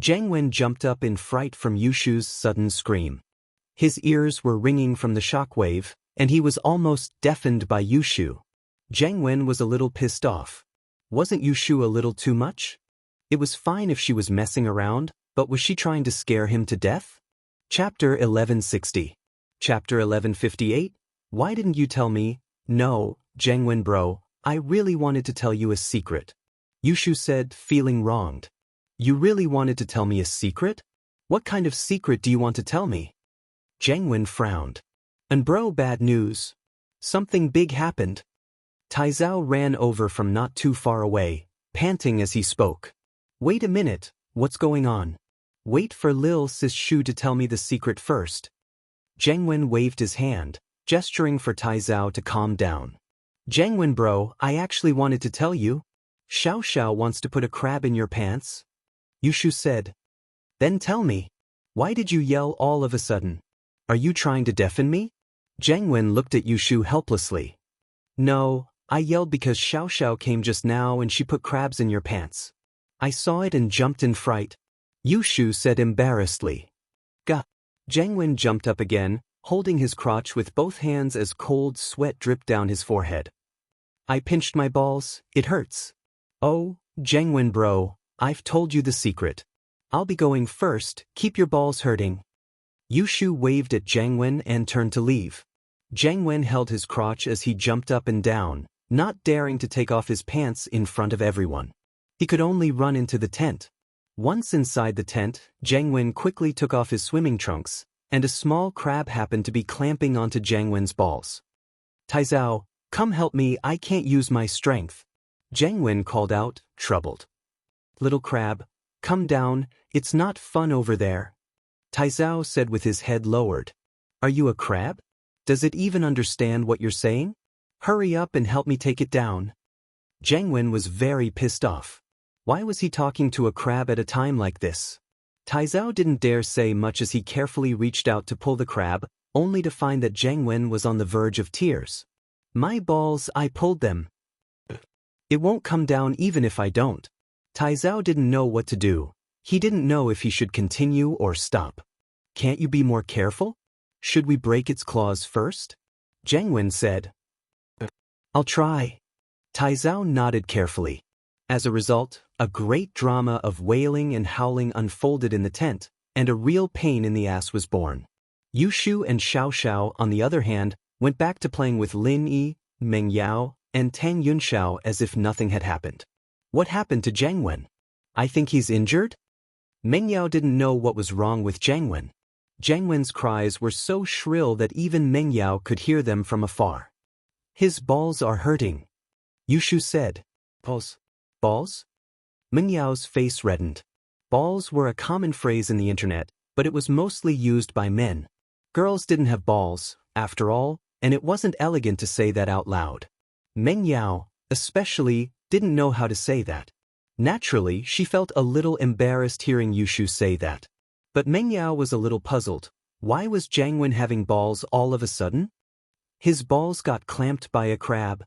Zhengwen jumped up in fright from Yushu's sudden scream. His ears were ringing from the shockwave, and he was almost deafened by Yushu. Zhengwen was a little pissed off. Wasn't Yushu a little too much? It was fine if she was messing around, but was she trying to scare him to death? Chapter 1160. Chapter 1158. Why didn't you tell me? No, Zhengwen bro, I really wanted to tell you a secret. Yushu said, feeling wronged. You really wanted to tell me a secret? What kind of secret do you want to tell me? Zhengwen frowned. And bro, bad news. Something big happened. Taizao ran over from not too far away, panting as he spoke. Wait a minute, what's going on? Wait for Lil Sis Shu to tell me the secret first. Zhengwen waved his hand, gesturing for Taizao to calm down. Zhengwen bro, I actually wanted to tell you. Xiao wants to put a crab in your pants. Yushu said. Then tell me. Why did you yell all of a sudden? Are you trying to deafen me? Zhengwen looked at Yushu helplessly. No, I yelled because Xiao came just now and she put crabs in your pants. I saw it and jumped in fright. Yushu said embarrassedly. Gah. Zhengwen jumped up again, holding his crotch with both hands as cold sweat dripped down his forehead. I pinched my balls, it hurts. Oh, Zhengwen bro, I've told you the secret. I'll be going first, keep your balls hurting. Yushu waved at Zhengwen and turned to leave. Zhengwen held his crotch as he jumped up and down, not daring to take off his pants in front of everyone. He could only run into the tent. Once inside the tent, Zhengwen quickly took off his swimming trunks, and a small crab happened to be clamping onto Zhengwen's balls. Taizao, come help me, I can't use my strength. Zhengwen called out, troubled. Little crab, come down, it's not fun over there. Taizao said with his head lowered. Are you a crab? Does it even understand what you're saying? Hurry up and help me take it down. Zhang Wen was very pissed off. Why was he talking to a crab at a time like this? Taizao didn't dare say much as he carefully reached out to pull the crab, only to find that Zhang Wen was on the verge of tears. My balls, I pulled them. It won't come down even if I don't. Taizao didn't know what to do. He didn't know if he should continue or stop. Can't you be more careful? Should we break its claws first? Zhang Wen said. I'll try. Taizao nodded carefully. As a result, a great drama of wailing and howling unfolded in the tent, and a real pain in the ass was born. Wuxia and Xianxia, on the other hand, went back to playing with Lin Yi, Meng Yao, and Tang Yunxiao as if nothing had happened. What happened to Zhang Wen? I think he's injured? Meng Yao didn't know what was wrong with Zhang Wen. Zhang Wen's cries were so shrill that even Meng Yao could hear them from afar. His balls are hurting. Wuxia said. Balls? Balls? Meng Yao's face reddened. Balls were a common phrase in the internet, but it was mostly used by men. Girls didn't have balls, after all, and it wasn't elegant to say that out loud. Meng Yao, especially, didn't know how to say that. Naturally, she felt a little embarrassed hearing Wuxia say that. But Meng Yao was a little puzzled. Why was Zhang Wen having balls all of a sudden? His balls got clamped by a crab.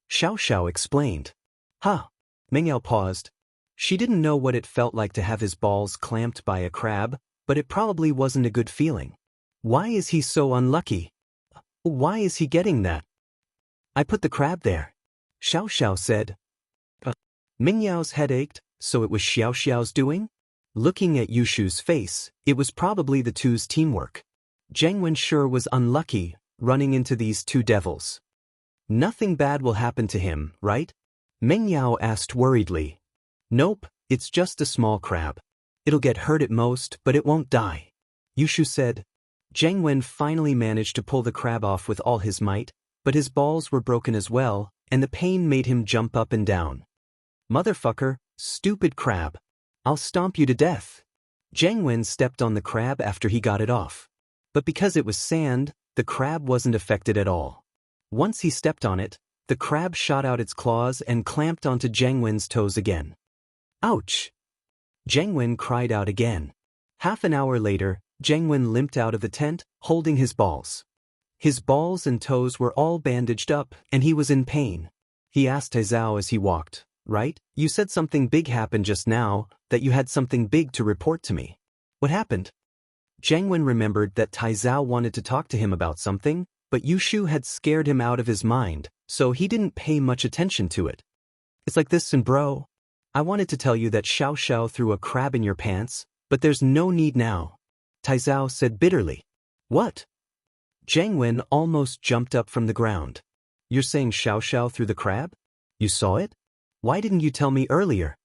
Xiao explained. Huh. Meng Yao paused. She didn't know what it felt like to have his balls clamped by a crab, but it probably wasn't a good feeling. Why is he so unlucky? Why is he getting that? I put the crab there. Xiao said. Meng Yao's head ached, so it was Xiao's doing? Looking at Wuxia's face, it was probably the two's teamwork. Zhang Wen sure was unlucky, running into these two devils. Nothing bad will happen to him, right? Meng Yao asked worriedly. Nope, it's just a small crab. It'll get hurt at most, but it won't die. Wuxia said. Zhang Wen finally managed to pull the crab off with all his might, but his balls were broken as well, and the pain made him jump up and down. Motherfucker, stupid crab. I'll stomp you to death. Zhang Wen stepped on the crab after he got it off. But because it was sand, the crab wasn't affected at all. Once he stepped on it, the crab shot out its claws and clamped onto Zhang Wen's toes again. Ouch! Zhang Wen cried out again. Half an hour later, Zhang Wen limped out of the tent, holding his balls. His balls and toes were all bandaged up, and he was in pain. He asked Taizao as he walked, right? You said something big happened just now, that you had something big to report to me. What happened? Zhang Wen remembered that Taizao wanted to talk to him about something, but Wuxia had scared him out of his mind, so he didn't pay much attention to it. It's like this, and bro. I wanted to tell you that Xiao threw a crab in your pants, but there's no need now. Taizao said bitterly. What? Zhang Wen almost jumped up from the ground. You're saying Xiao threw the crab? You saw it? Why didn't you tell me earlier?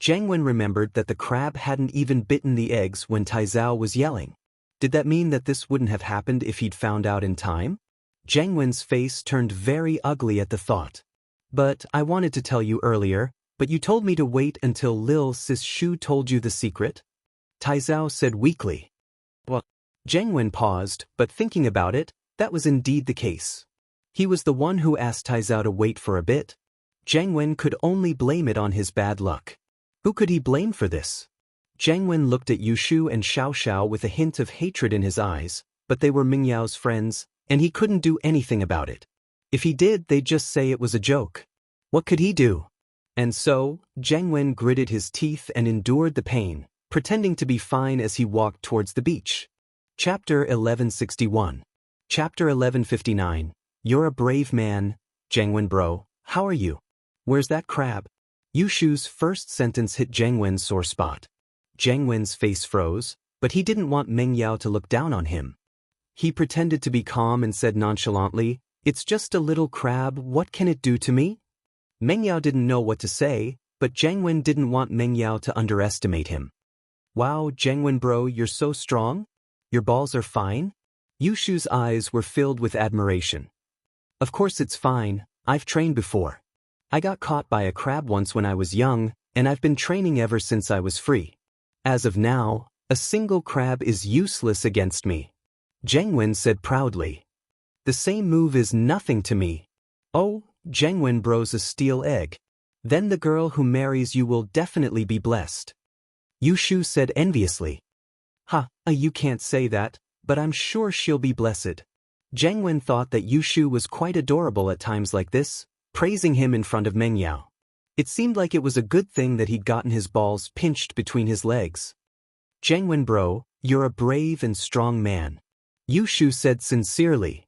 Zhang Wen remembered that the crab hadn't even bitten the eggs when Taizao was yelling. Did that mean that this wouldn't have happened if he'd found out in time? Zhang Wen's face turned very ugly at the thought. But I wanted to tell you earlier, but you told me to wait until Lil Sis Shu told you the secret? Taizao said weakly. Well, Zhang Wen paused, but thinking about it, that was indeed the case. He was the one who asked Taizao to wait for a bit. Zhang Wen could only blame it on his bad luck. Who could he blame for this? Zhang Wen looked at Wuxia and Xiao with a hint of hatred in his eyes, but they were Meng Yao's friends, and he couldn't do anything about it. If he did, they'd just say it was a joke. What could he do? And so, Zhang Wen gritted his teeth and endured the pain, pretending to be fine as he walked towards the beach. Chapter 1161. Chapter 1159. You're a brave man, Zhang Wen bro, how are you? Where's that crab? Wuxia's first sentence hit Zhang Wen's sore spot. Zhang Wen's face froze, but he didn't want Meng Yao to look down on him. He pretended to be calm and said nonchalantly, It's just a little crab, what can it do to me? Meng Yao didn't know what to say, but Zhang Wen didn't want Meng Yao to underestimate him. Wow, Zhang Wen bro, you're so strong? Your balls are fine? Wuxia's eyes were filled with admiration. Of course it's fine, I've trained before. I got caught by a crab once when I was young, and I've been training ever since I was free. As of now, a single crab is useless against me. Zheng Wen said proudly. The same move is nothing to me. Oh, Zheng Wen bros a steel egg. Then the girl who marries you will definitely be blessed. Yushu said enviously. You can't say that, but I'm sure she'll be blessed. Zheng Wen thought that Yushu was quite adorable at times like this, praising him in front of Meng Yao. It seemed like it was a good thing that he'd gotten his balls pinched between his legs. Zheng Wen bro, you're a brave and strong man. Yushu said sincerely.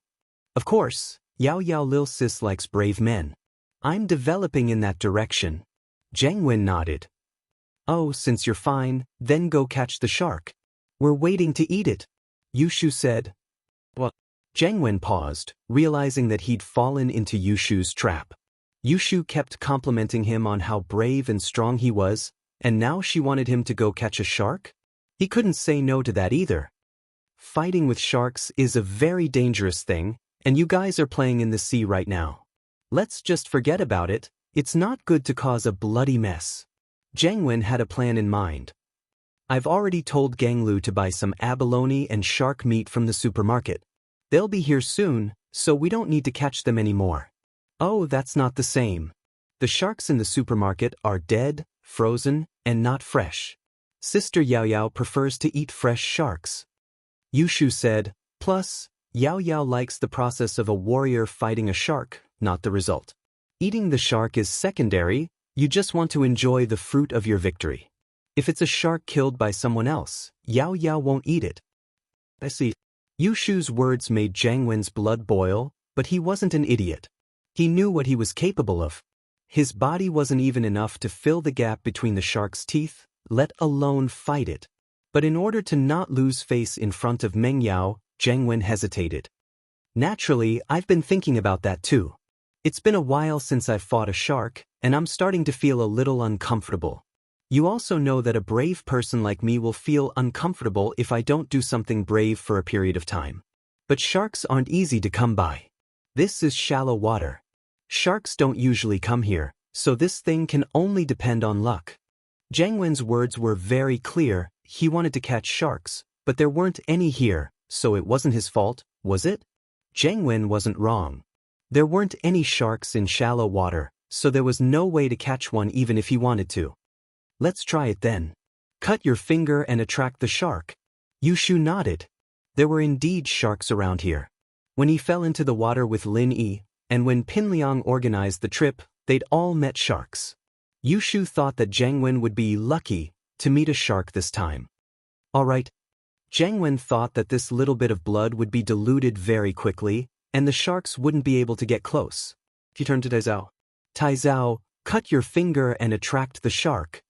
Of course, Yao Yao Lil Sis likes brave men. I'm developing in that direction. Zheng Wen nodded. Oh, since you're fine, then go catch the shark. We're waiting to eat it. Yushu said. What? Zheng Wen paused, realizing that he'd fallen into Yushu's trap. Yushu kept complimenting him on how brave and strong he was, and now she wanted him to go catch a shark? He couldn't say no to that either. Fighting with sharks is a very dangerous thing, and you guys are playing in the sea right now. Let's just forget about it. It's not good to cause a bloody mess. Zheng Wen had a plan in mind. I've already told Gang Lu to buy some abalone and shark meat from the supermarket. They'll be here soon, so we don't need to catch them anymore. Oh, that's not the same. The sharks in the supermarket are dead, frozen, and not fresh. Sister Yao Yao prefers to eat fresh sharks. Yushu said, plus, Yao Yao likes the process of a warrior fighting a shark, not the result. Eating the shark is secondary, you just want to enjoy the fruit of your victory. If it's a shark killed by someone else, Yao Yao won't eat it. I see. Yushu's words made Zheng Wen's blood boil, but he wasn't an idiot. He knew what he was capable of. His body wasn't even enough to fill the gap between the shark's teeth, let alone fight it. But in order to not lose face in front of Meng Yao, Zheng Wen hesitated. Naturally, I've been thinking about that too. It's been a while since I've fought a shark, and I'm starting to feel a little uncomfortable. You also know that a brave person like me will feel uncomfortable if I don't do something brave for a period of time. But sharks aren't easy to come by. This is shallow water. Sharks don't usually come here, so this thing can only depend on luck. Zheng Wen's words were very clear. He wanted to catch sharks, but there weren't any here, so it wasn't his fault, was it? Zheng Wen wasn't wrong. There weren't any sharks in shallow water, so there was no way to catch one even if he wanted to. Let's try it then. Cut your finger and attract the shark. Yushu nodded. There were indeed sharks around here. When he fell into the water with Lin Yi, and when Pinliang organized the trip, they'd all met sharks. Yushu thought that Zheng Wen would be lucky to meet a shark this time. Alright. Zheng Wen thought that this little bit of blood would be diluted very quickly, and the sharks wouldn't be able to get close. He turned to Taizao. Taizao, cut your finger and attract the shark.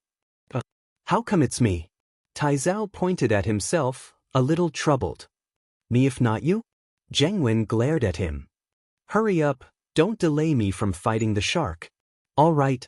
How come it's me? Taizao pointed at himself, a little troubled. Me if not you? Zheng Wen glared at him. Hurry up, don't delay me from fighting the shark. All right.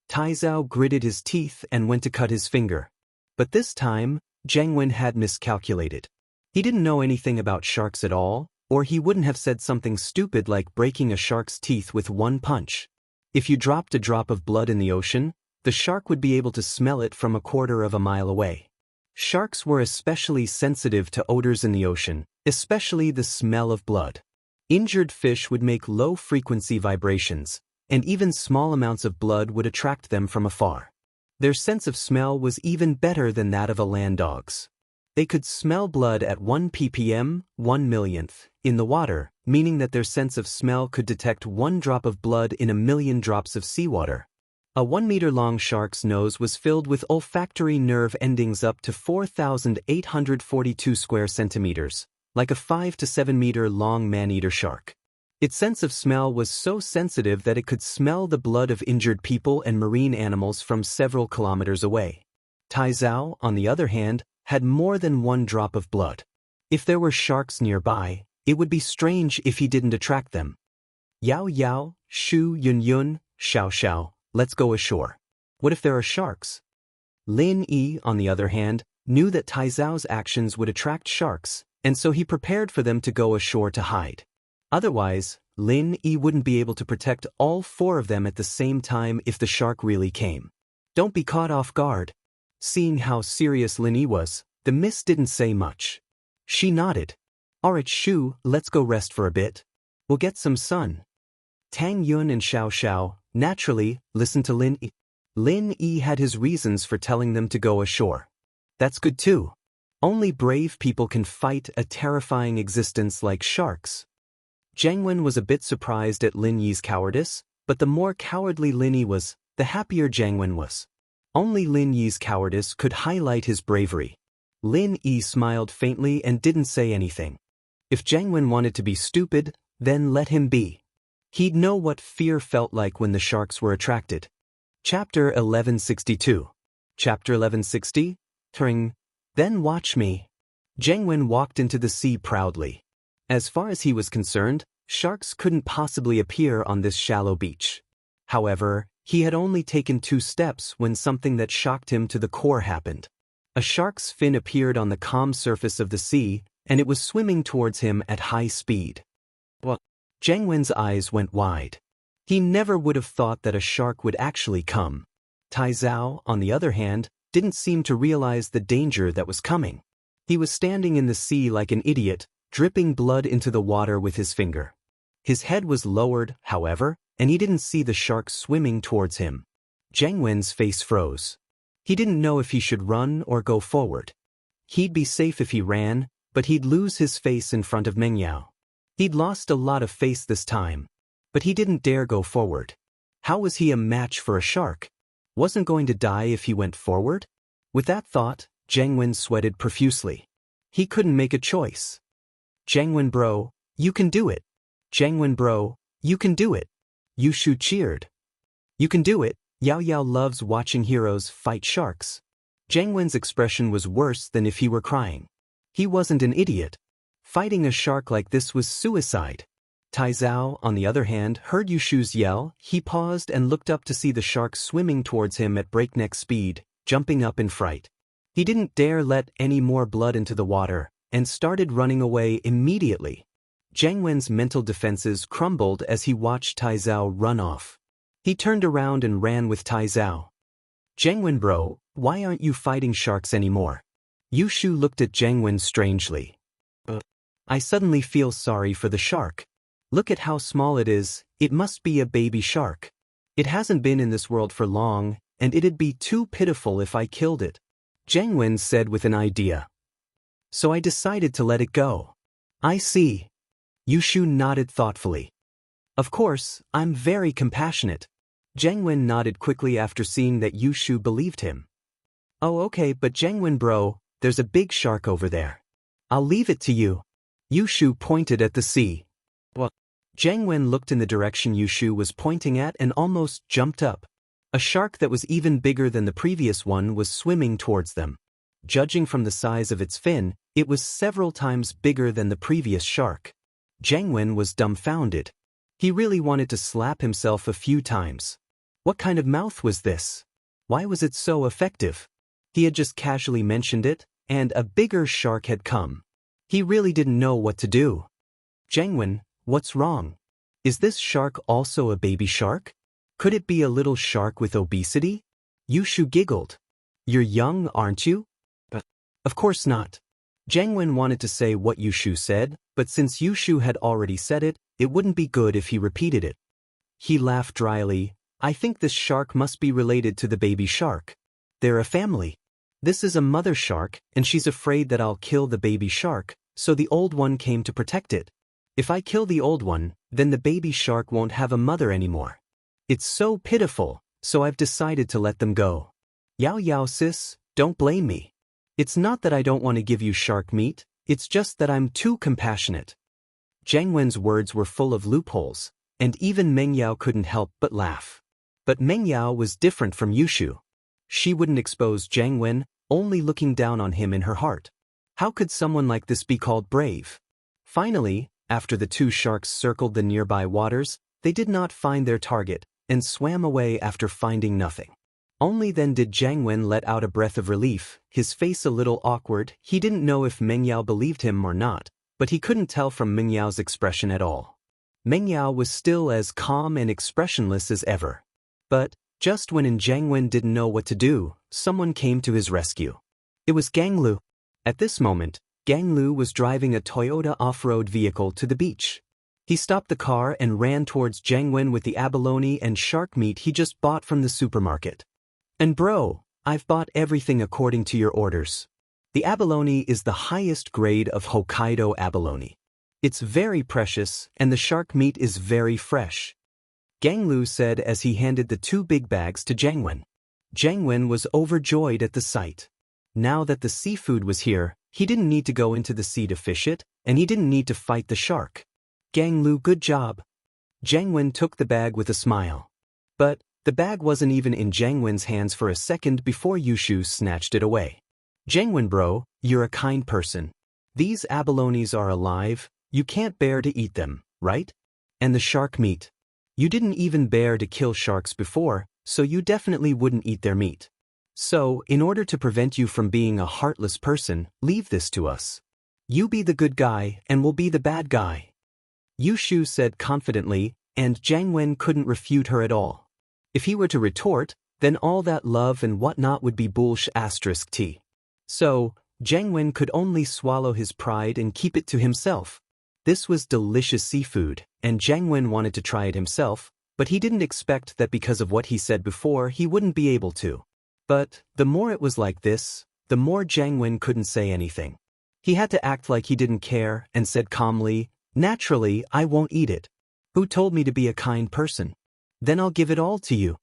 Taizao gritted his teeth and went to cut his finger. But this time, Zheng Wen had miscalculated. He didn't know anything about sharks at all, or he wouldn't have said something stupid like breaking a shark's teeth with one punch. If you dropped a drop of blood in the ocean, the shark would be able to smell it from 1/4 mile away. Sharks were especially sensitive to odors in the ocean, especially the smell of blood. Injured fish would make low-frequency vibrations, and even small amounts of blood would attract them from afar. Their sense of smell was even better than that of a land dog's. They could smell blood at 1 ppm, 1 millionth, in the water, meaning that their sense of smell could detect 1 drop of blood in 1,000,000 drops of seawater. A 1-meter-long shark's nose was filled with olfactory nerve endings up to 4,842 square centimeters, like a 5 to 7 meter long man-eater shark. Its sense of smell was so sensitive that it could smell the blood of injured people and marine animals from several kilometers away. Taizao, on the other hand, had more than 1 drop of blood. If there were sharks nearby, it would be strange if he didn't attract them. Yao Yao, Shu Yun Yun, Xiao Xiao, let's go ashore. What if there are sharks? Lin Yi, on the other hand, knew that Taizao's actions would attract sharks, and so he prepared for them to go ashore to hide. Otherwise, Lin Yi wouldn't be able to protect all 4 of them at the same time if the shark really came. Don't be caught off guard. Seeing how serious Lin Yi was, the miss didn't say much. She nodded. Alright Shu, let's go rest for a bit. We'll get some sun. Tang Yun and Xiao Xiao, naturally, listened to Lin Yi. Lin Yi had his reasons for telling them to go ashore. That's good too. Only brave people can fight a terrifying existence like sharks. Zhang Wen was a bit surprised at Lin Yi's cowardice, but the more cowardly Lin Yi was, the happier Zhang Wen was. Only Lin Yi's cowardice could highlight his bravery. Lin Yi smiled faintly and didn't say anything. If Zhang Wen wanted to be stupid, then let him be. He'd know what fear felt like when the sharks were attracted. Chapter 1162. Chapter 1160? Tring. Then watch me. Zhang Wen walked into the sea proudly. As far as he was concerned, sharks couldn't possibly appear on this shallow beach. However, he had only taken 2 steps when something that shocked him to the core happened. A shark's fin appeared on the calm surface of the sea, and it was swimming towards him at high speed. What? Zhang Wen's eyes went wide. He never would have thought that a shark would actually come. Tai Zhao, on the other hand, didn't seem to realize the danger that was coming. He was standing in the sea like an idiot, dripping blood into the water with his finger. His head was lowered, however, and he didn't see the shark swimming towards him. Zhang Wen's face froze. He didn't know if he should run or go forward. He'd be safe if he ran, but he'd lose his face in front of Meng Yao. He'd lost a lot of face this time, but he didn't dare go forward. How was he a match for a shark? Wasn't going to die if he went forward? With that thought, Zhang Wen sweated profusely. He couldn't make a choice. Zhang Wen bro, you can do it. Zhang Wen bro, you can do it. Yu Shu cheered. You can do it. Yao Yao loves watching heroes fight sharks. Zhang Wen's expression was worse than if he were crying. He wasn't an idiot. Fighting a shark like this was suicide. Tai Zhao, on the other hand, heard Yu Shu's yell. He paused and looked up to see the shark swimming towards him at breakneck speed, jumping up in fright. He didn't dare let any more blood into the water, and started running away immediately. Zhang Wen's mental defenses crumbled as he watched Tai Zhao run off. He turned around and ran with Tai Zhao. Zhang Wen bro, why aren't you fighting sharks anymore? Yu Shu looked at Zhang Wen strangely. I suddenly feel sorry for the shark. Look at how small it is, it must be a baby shark. It hasn't been in this world for long, and it'd be too pitiful if I killed it. Zhang Wen said with an idea. So I decided to let it go. I see. Yu Shu nodded thoughtfully. Of course, I'm very compassionate. Zhang Wen nodded quickly after seeing that Yu Shu believed him. Oh okay, but Zhang Wen bro, there's a big shark over there. I'll leave it to you. Yu Shu pointed at the sea. What? Zhang Wen looked in the direction Yu Shu was pointing at and almost jumped up. A shark that was even bigger than the previous one was swimming towards them. Judging from the size of its fin, it was several times bigger than the previous shark. Zhang Wen was dumbfounded. He really wanted to slap himself a few times. What kind of mouth was this? Why was it so effective? He had just casually mentioned it, and a bigger shark had come. He really didn't know what to do. Zhang Wen, what's wrong? Is this shark also a baby shark? Could it be a little shark with obesity? Yu Shu giggled. You're young, aren't you? Of course not. Zhang Wen wanted to say what Yu Shu said, but since Yu Shu had already said it, it wouldn't be good if he repeated it. He laughed dryly. I think this shark must be related to the baby shark. They're a family. This is a mother shark, and she's afraid that I'll kill the baby shark, so the old one came to protect it. If I kill the old one, then the baby shark won't have a mother anymore. It's so pitiful, so I've decided to let them go. Yao Yao sis, don't blame me. It's not that I don't want to give you shark meat, it's just that I'm too compassionate. Zhang Wen's words were full of loopholes, and even Meng Yao couldn't help but laugh. But Meng Yao was different from Yu Shu. She wouldn't expose Zhang Wen, only looking down on him in her heart. How could someone like this be called brave? Finally, after the 2 sharks circled the nearby waters, they did not find their target, and swam away after finding nothing. Only then did Zhang Wen let out a breath of relief, his face a little awkward. He didn't know if Meng Yao believed him or not, but he couldn't tell from Meng Yao's expression at all. Meng Yao was still as calm and expressionless as ever. But, just when Zhang Wen didn't know what to do, someone came to his rescue. It was Gang Lu. At this moment, Gang Lu was driving a Toyota off-road vehicle to the beach. He stopped the car and ran towards Jiang Wen with the abalone and shark meat he just bought from the supermarket. And bro, I've bought everything according to your orders. The abalone is the highest grade of Hokkaido abalone. It's very precious, and the shark meat is very fresh. Gang Lu said as he handed the 2 big bags to Jiang Wen. Jiang Wen was overjoyed at the sight. Now that the seafood was here, he didn't need to go into the sea to fish it, and he didn't need to fight the shark. Gang Lu, good job. Jiang Wen took the bag with a smile. But the bag wasn't even in Jiang Wen's hands for a second before Yushu snatched it away. Jiang Wen bro, you're a kind person. These abalones are alive, you can't bear to eat them, right? And the shark meat. You didn't even bear to kill sharks before, so you definitely wouldn't eat their meat. So, in order to prevent you from being a heartless person, leave this to us. You be the good guy and we'll be the bad guy. Yushu said confidently, and Jiang Wen couldn't refute her at all. If he were to retort, then all that love and whatnot would be bullsh*t. So, Jiang Wen could only swallow his pride and keep it to himself. This was delicious seafood, and Jiang Wen wanted to try it himself, but he didn't expect that because of what he said before he wouldn't be able to. But the more it was like this, the more Jiang Wen couldn't say anything. He had to act like he didn't care and said calmly, "Naturally, I won't eat it. Who told me to be a kind person? Then I'll give it all to you."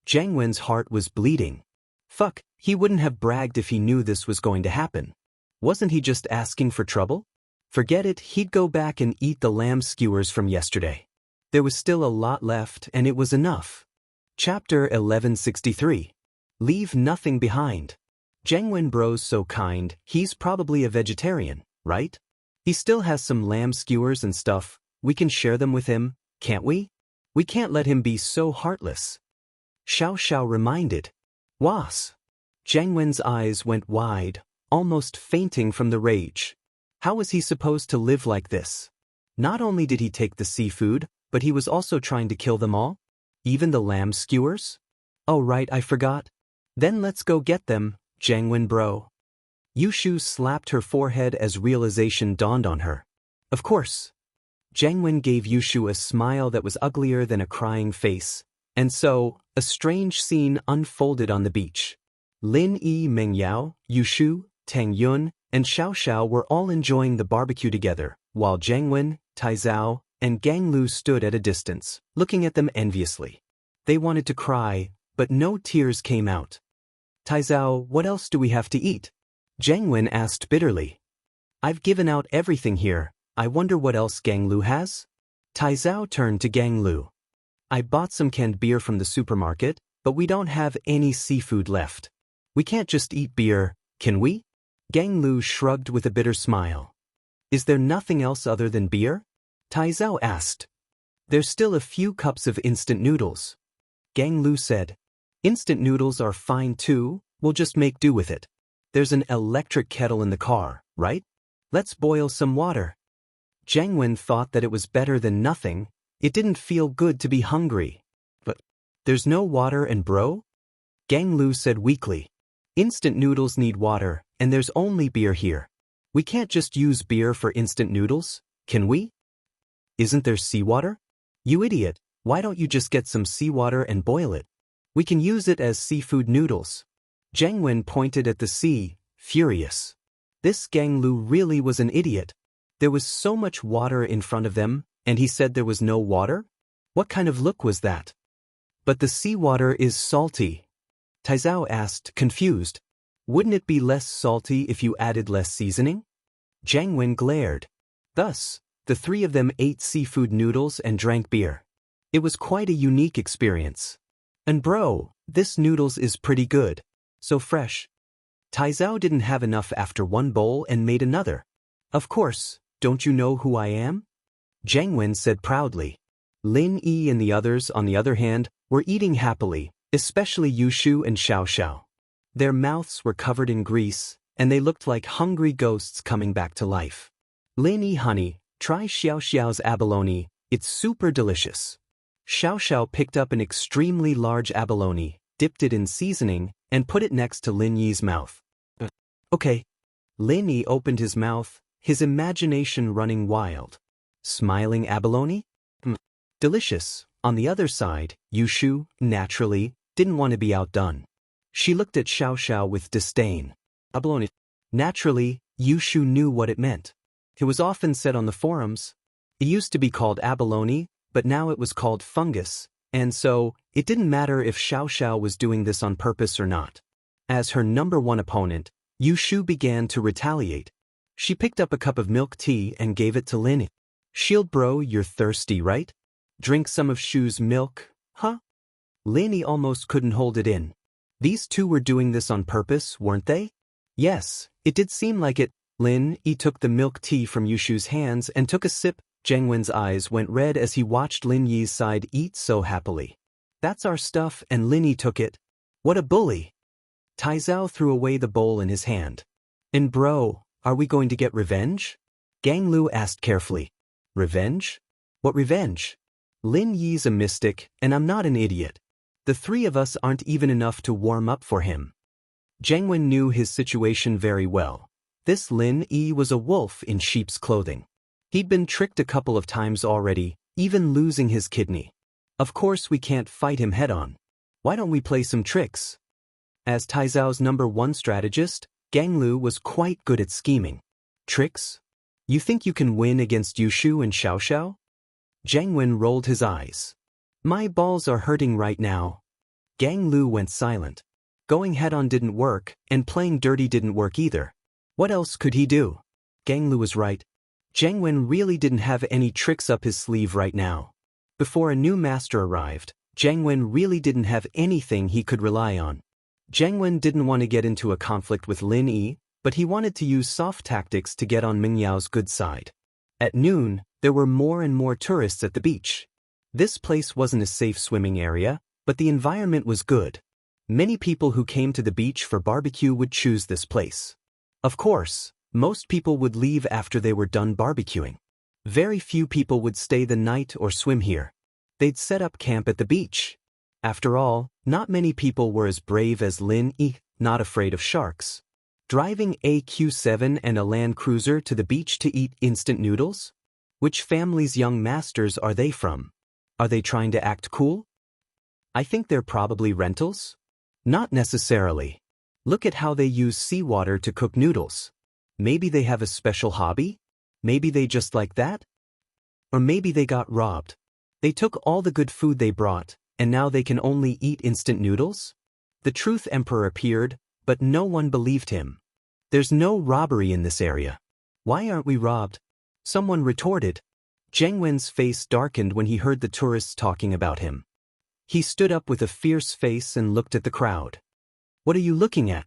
Jiang Wen's heart was bleeding. Fuck, he wouldn't have bragged if he knew this was going to happen. Wasn't he just asking for trouble? Forget it, he'd go back and eat the lamb skewers from yesterday. There was still a lot left and it was enough. Chapter 1163. Leave nothing behind. Jiang Wen bro's so kind, he's probably a vegetarian, right? He still has some lamb skewers and stuff, we can share them with him, can't we? We can't let him be so heartless. Xiao reminded. Was. Jiang Wen's eyes went wide, almost fainting from the rage. How was he supposed to live like this? Not only did he take the seafood, but he was also trying to kill them all? Even the lamb skewers? Oh right, I forgot. Then let's go get them, Jiang Wen bro. Yushu slapped her forehead as realization dawned on her. Of course. Jiang Wen gave Yushu a smile that was uglier than a crying face, and so, a strange scene unfolded on the beach. Lin Yi Mengyao, Yushu, Tang Yun, and Xiao were all enjoying the barbecue together, while Jiang Wen, Taizao, and Gang Lu stood at a distance, looking at them enviously. They wanted to cry, but no tears came out. Taizao, what else do we have to eat? Jiang Wen asked bitterly. I've given out everything here, I wonder what else Gang Lu has? Taizao turned to Gang Lu. I bought some canned beer from the supermarket, but we don't have any seafood left. We can't just eat beer, can we? Gang Lu shrugged with a bitter smile. Is there nothing else other than beer? Taizao asked. There's still a few cups of instant noodles. Gang Lu said. Instant noodles are fine too, we'll just make do with it. There's an electric kettle in the car, right? Let's boil some water. Jiang Wen thought that it was better than nothing, it didn't feel good to be hungry. But there's no water and bro? Gang Lu said weakly. Instant noodles need water, and there's only beer here. We can't just use beer for instant noodles, can we? Isn't there seawater? You idiot, why don't you just get some seawater and boil it? We can use it as seafood noodles. Jiang Wen pointed at the sea, furious. This Gang Lu really was an idiot. There was so much water in front of them, and he said there was no water? What kind of look was that? But the seawater is salty. Taizao asked, confused. Wouldn't it be less salty if you added less seasoning? Jiang Wen glared. Thus, the three of them ate seafood noodles and drank beer. It was quite a unique experience. And bro, this noodles is pretty good. So fresh. Taizao didn't have enough after one bowl and made another. Of course, don't you know who I am? Jiang Wen said proudly. Lin Yi and the others, on the other hand, were eating happily, especially Yushu and Xiao. Their mouths were covered in grease, and they looked like hungry ghosts coming back to life. Lin Yi, honey, try Xiao's abalone, it's super delicious. Xiao picked up an extremely large abalone, dipped it in seasoning, and put it next to Lin Yi's mouth. Okay. Lin Yi opened his mouth, his imagination running wild. Smiling abalone? Delicious. On the other side, Yushu, naturally, didn't want to be outdone. She looked at Xiaoxiao with disdain. Abalone. Naturally, Yushu knew what it meant. It was often said on the forums. It used to be called abalone, but now it was called fungus, and so, it didn't matter if Xiaoxiao was doing this on purpose or not. As her number one opponent, Yushu began to retaliate. She picked up a cup of milk tea and gave it to Lin Yi. Shield bro, you're thirsty, right? Drink some of Shu's milk, huh? Lin Yi almost couldn't hold it in. These two were doing this on purpose, weren't they? Yes, it did seem like it. Lin Yi took the milk tea from Yushu's hands and took a sip. Zheng Wen's eyes went red as he watched Lin Yi's side eat so happily. That's our stuff, and Lin Yi took it. What a bully! Taizao threw away the bowl in his hand. And bro, are we going to get revenge? Gang Lu asked carefully. Revenge? What revenge? Lin Yi's a mystic, and I'm not an idiot. The three of us aren't even enough to warm up for him. Zheng Wen knew his situation very well. This Lin Yi was a wolf in sheep's clothing. He'd been tricked a couple of times already, even losing his kidney. Of course we can't fight him head-on. Why don't we play some tricks? As Taizao's number one strategist, Gang Lu was quite good at scheming. Tricks? You think you can win against Yushu and Xiaoxiao? Zheng Wen rolled his eyes. My balls are hurting right now. Gang Lu went silent. Going head-on didn't work, and playing dirty didn't work either. What else could he do? Gang Lu was right. Zheng Wen really didn't have any tricks up his sleeve right now. Before a new master arrived, Zheng Wen really didn't have anything he could rely on. Zheng Wen didn't want to get into a conflict with Lin Yi, but he wanted to use soft tactics to get on Mingyao's good side. At noon, there were more and more tourists at the beach. This place wasn't a safe swimming area, but the environment was good. Many people who came to the beach for barbecue would choose this place. Of course, most people would leave after they were done barbecuing. Very few people would stay the night or swim here. They'd set up camp at the beach. After all, not many people were as brave as Lin Yi, not afraid of sharks. Driving a Q7 and a Land Cruiser to the beach to eat instant noodles? Which family's young masters are they from? Are they trying to act cool? I think they're probably rentals. Not necessarily. Look at how they use seawater to cook noodles. Maybe they have a special hobby? Maybe they just like that? Or maybe they got robbed. They took all the good food they brought, and now they can only eat instant noodles? The Truth Emperor appeared, but no one believed him. There's no robbery in this area. Why aren't we robbed? Someone retorted. Zheng Wen's face darkened when he heard the tourists talking about him. He stood up with a fierce face and looked at the crowd. What are you looking at?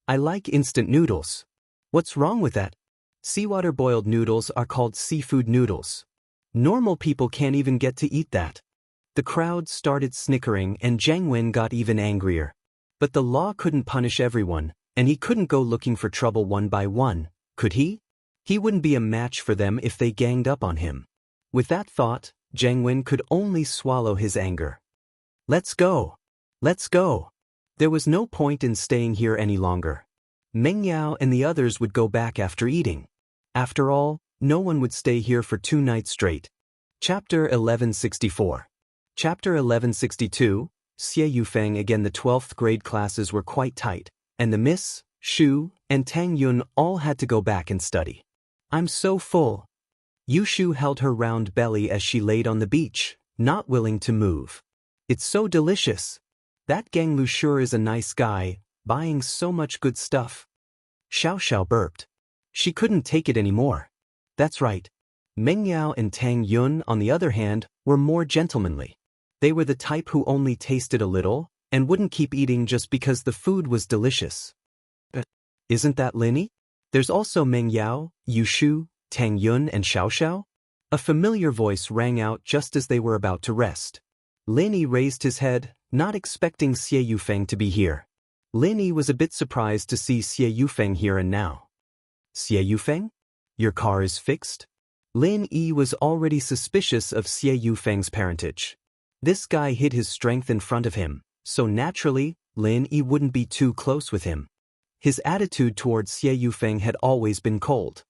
I like instant noodles. What's wrong with that? Seawater boiled noodles are called seafood noodles. Normal people can't even get to eat that. The crowd started snickering and Zheng Wen got even angrier. But the law couldn't punish everyone, and he couldn't go looking for trouble one by one, could he? He wouldn't be a match for them if they ganged up on him. With that thought, Zheng Wen could only swallow his anger. Let's go. Let's go. There was no point in staying here any longer. Meng Yao and the others would go back after eating. After all, no one would stay here for 2 nights straight. Chapter 1164. Chapter 1162, Xie Yufeng. Again, the 12th grade classes were quite tight, and the Miss, Shu, and Tang Yun all had to go back and study. I'm so full. Yushu held her round belly as she laid on the beach, not willing to move. It's so delicious. That Gang Lu sure is a nice guy, buying so much good stuff. Xiaoxiao burped. She couldn't take it anymore. That's right. Meng Yao and Tang Yun, on the other hand, were more gentlemanly. They were the type who only tasted a little, and wouldn't keep eating just because the food was delicious. But isn't that Lin Yi? There's also Meng Yao, Yushu, Tang Yun and Xiaoxiao? A familiar voice rang out just as they were about to rest. Lin Yi raised his head, not expecting Xie Yufeng to be here. Lin Yi was a bit surprised to see Xie Yufeng here and now. Xie Yufeng? Your car is fixed? Lin Yi was already suspicious of Xie Yufeng's parentage. This guy hid his strength in front of him, so naturally, Lin Yi wouldn't be too close with him. his attitude towards Xie Yufeng had always been cold.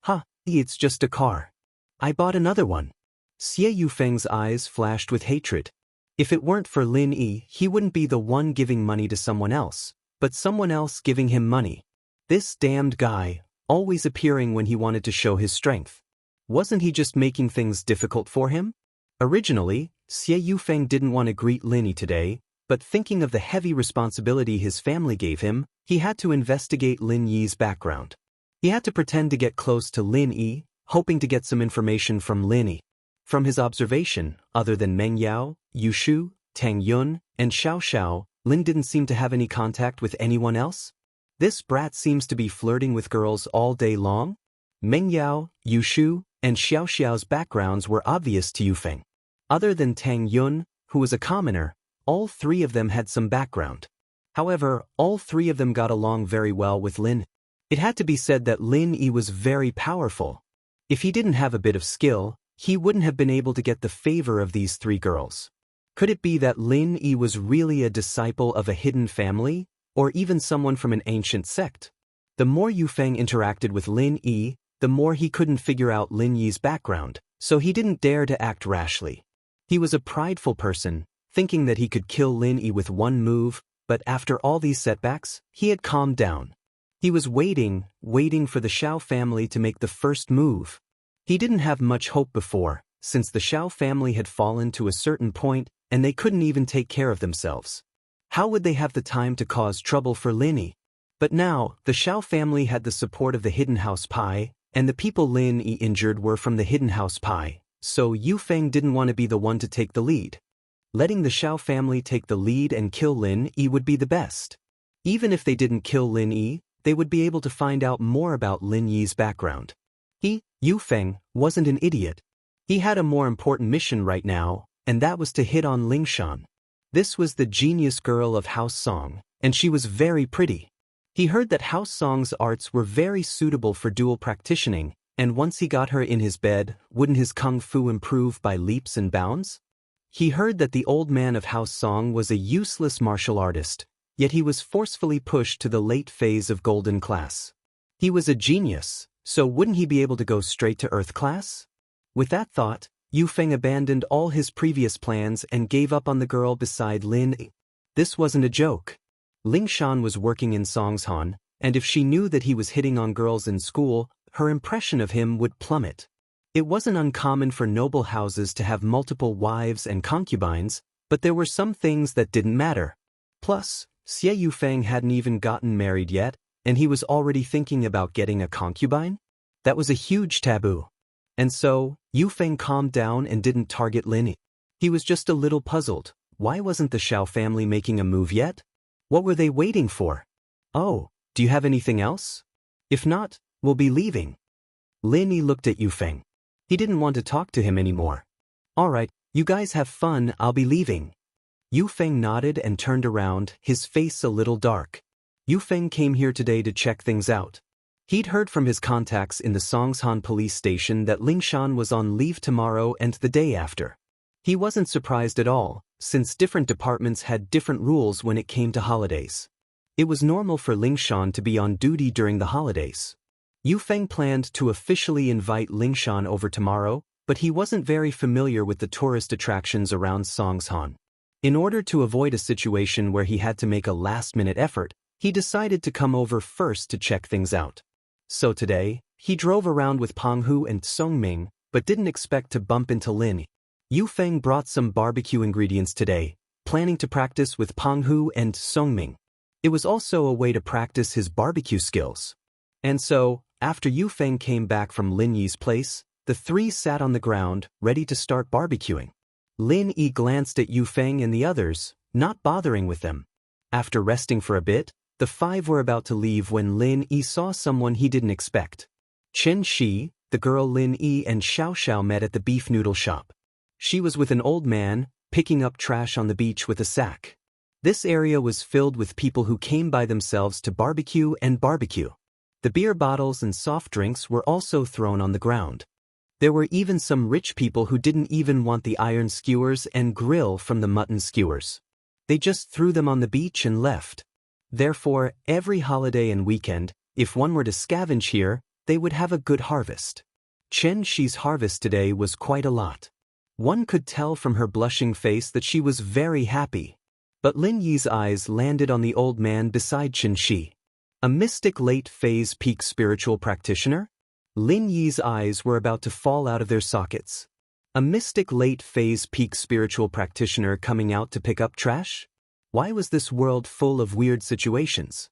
"Ha, it's just a car. I bought another one." Xie Yufeng's eyes flashed with hatred. If it weren't for Lin Yi, he wouldn't be the one giving money to someone else, but someone else giving him money. This damned guy, always appearing when he wanted to show his strength. Wasn't he just making things difficult for him? Originally, Xie Yufeng didn't want to greet Lin Yi today, but thinking of the heavy responsibility his family gave him, he had to investigate Lin Yi's background. He had to pretend to get close to Lin Yi, hoping to get some information from Lin Yi. From his observation, other than Meng Yao, Yu Shu, Tang Yun, and Xiao Xiao, Lin didn't seem to have any contact with anyone else. This brat seems to be flirting with girls all day long. Meng Yao, Yu Shu, and Xiao Xiao's backgrounds were obvious to Yufeng. Other than Tang Yun, who was a commoner, all three of them had some background. However, all three of them got along very well with Lin. It had to be said that Lin Yi was very powerful. If he didn't have a bit of skill, he wouldn't have been able to get the favor of these three girls. Could it be that Lin Yi was really a disciple of a hidden family, or even someone from an ancient sect? The more Yufeng interacted with Lin Yi, the more he couldn't figure out Lin Yi's background, so he didn't dare to act rashly. He was a prideful person, thinking that he could kill Lin Yi with one move, but after all these setbacks, he had calmed down. He was waiting for the Xiao family to make the first move. He didn't have much hope before, since the Xiao family had fallen to a certain point and they couldn't even take care of themselves. How would they have the time to cause trouble for Lin Yi? But now, the Xiao family had the support of the Hidden House Pai, and the people Lin Yi injured were from the Hidden House Pai, so Yufeng didn't want to be the one to take the lead. Letting the Xiao family take the lead and kill Lin Yi would be the best. Even if they didn't kill Lin Yi, they would be able to find out more about Lin Yi's background. Yufeng, wasn't an idiot. He had a more important mission right now, and that was to hit on Lingshan. This was the genius girl of House Song, and she was very pretty. He heard that House Song's arts were very suitable for dual practicing, and once he got her in his bed, wouldn't his kung fu improve by leaps and bounds? He heard that the old man of House Song was a useless martial artist, yet he was forcefully pushed to the late phase of Golden Class. He was a genius, so wouldn't he be able to go straight to Earth Class? With that thought, Yufeng abandoned all his previous plans and gave up on the girl beside Lin Yi. This wasn't a joke. Lingshan was working in Songshan, and if she knew that he was hitting on girls in school, her impression of him would plummet. It wasn't uncommon for noble houses to have multiple wives and concubines, but there were some things that didn't matter. Plus, Xie Yufeng hadn't even gotten married yet, and he was already thinking about getting a concubine? That was a huge taboo. And so, Yufeng calmed down and didn't target Lin Yi. He was just a little puzzled. Why wasn't the Xiao family making a move yet? What were they waiting for? Oh, do you have anything else? If not, we'll be leaving. Lin Yi looked at Yufeng. He didn't want to talk to him anymore. All right, you guys have fun, I'll be leaving. Yufeng nodded and turned around, his face a little dark. Yufeng came here today to check things out. He'd heard from his contacts in the Songshan police station that Lingshan was on leave tomorrow and the day after. He wasn't surprised at all, since different departments had different rules when it came to holidays. It was normal for Lingshan to be on duty during the holidays. Yufeng planned to officially invite Lingshan over tomorrow, but he wasn't very familiar with the tourist attractions around Songshan. In order to avoid a situation where he had to make a last-minute effort, he decided to come over first to check things out. So today, he drove around with Penghu and Songming, but didn't expect to bump into Lin Yi. Yufeng brought some barbecue ingredients today, planning to practice with Penghu and Songming. It was also a way to practice his barbecue skills. And so, after Yufeng came back from Lin Yi's place, the three sat on the ground, ready to start barbecuing. Lin Yi glanced at Yufeng and the others, not bothering with them. After resting for a bit, the five were about to leave when Lin Yi saw someone he didn't expect. Chen Shi, the girl Lin Yi and Xiao Xiao met at the beef noodle shop. She was with an old man, picking up trash on the beach with a sack. This area was filled with people who came by themselves to barbecue and barbecue. The beer bottles and soft drinks were also thrown on the ground. There were even some rich people who didn't even want the iron skewers and grill from the mutton skewers. They just threw them on the beach and left. Therefore, every holiday and weekend, if one were to scavenge here, they would have a good harvest. Xianxia's harvest today was quite a lot. One could tell from her blushing face that she was very happy. But Lin Yi's eyes landed on the old man beside Xianxia. A mystic late-phase peak spiritual practitioner? Lin Yi's eyes were about to fall out of their sockets. A mystic late-phase peak spiritual practitioner coming out to pick up trash? Why was this world full of weird situations?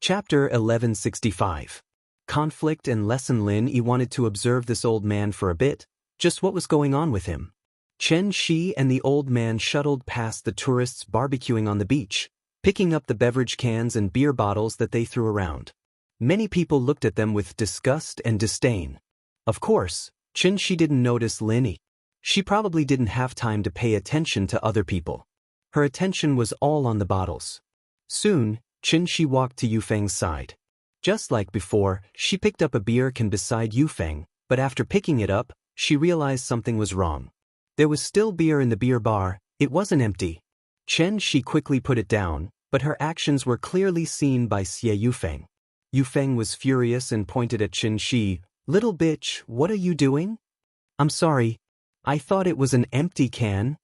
Chapter 1165. Conflict and lesson. Lin Yi wanted to observe this old man for a bit, just what was going on with him. Xianxia and the old man shuttled past the tourists barbecuing on the beach, picking up the beverage cans and beer bottles that they threw around. Many people looked at them with disgust and disdain. Of course, Xianxia didn't notice Lin Yi. She probably didn't have time to pay attention to other people. Her attention was all on the bottles. Soon, Xianxia walked to Yufeng's side. Just like before, she picked up a beer can beside Yufeng, but after picking it up, she realized something was wrong. There was still beer in the beer bar, it wasn't empty. Xianxia quickly put it down, but her actions were clearly seen by Xie Yufeng. Yufeng was furious and pointed at Xianxia. "Little bitch, what are you doing?" "I'm sorry. I thought it was an empty can."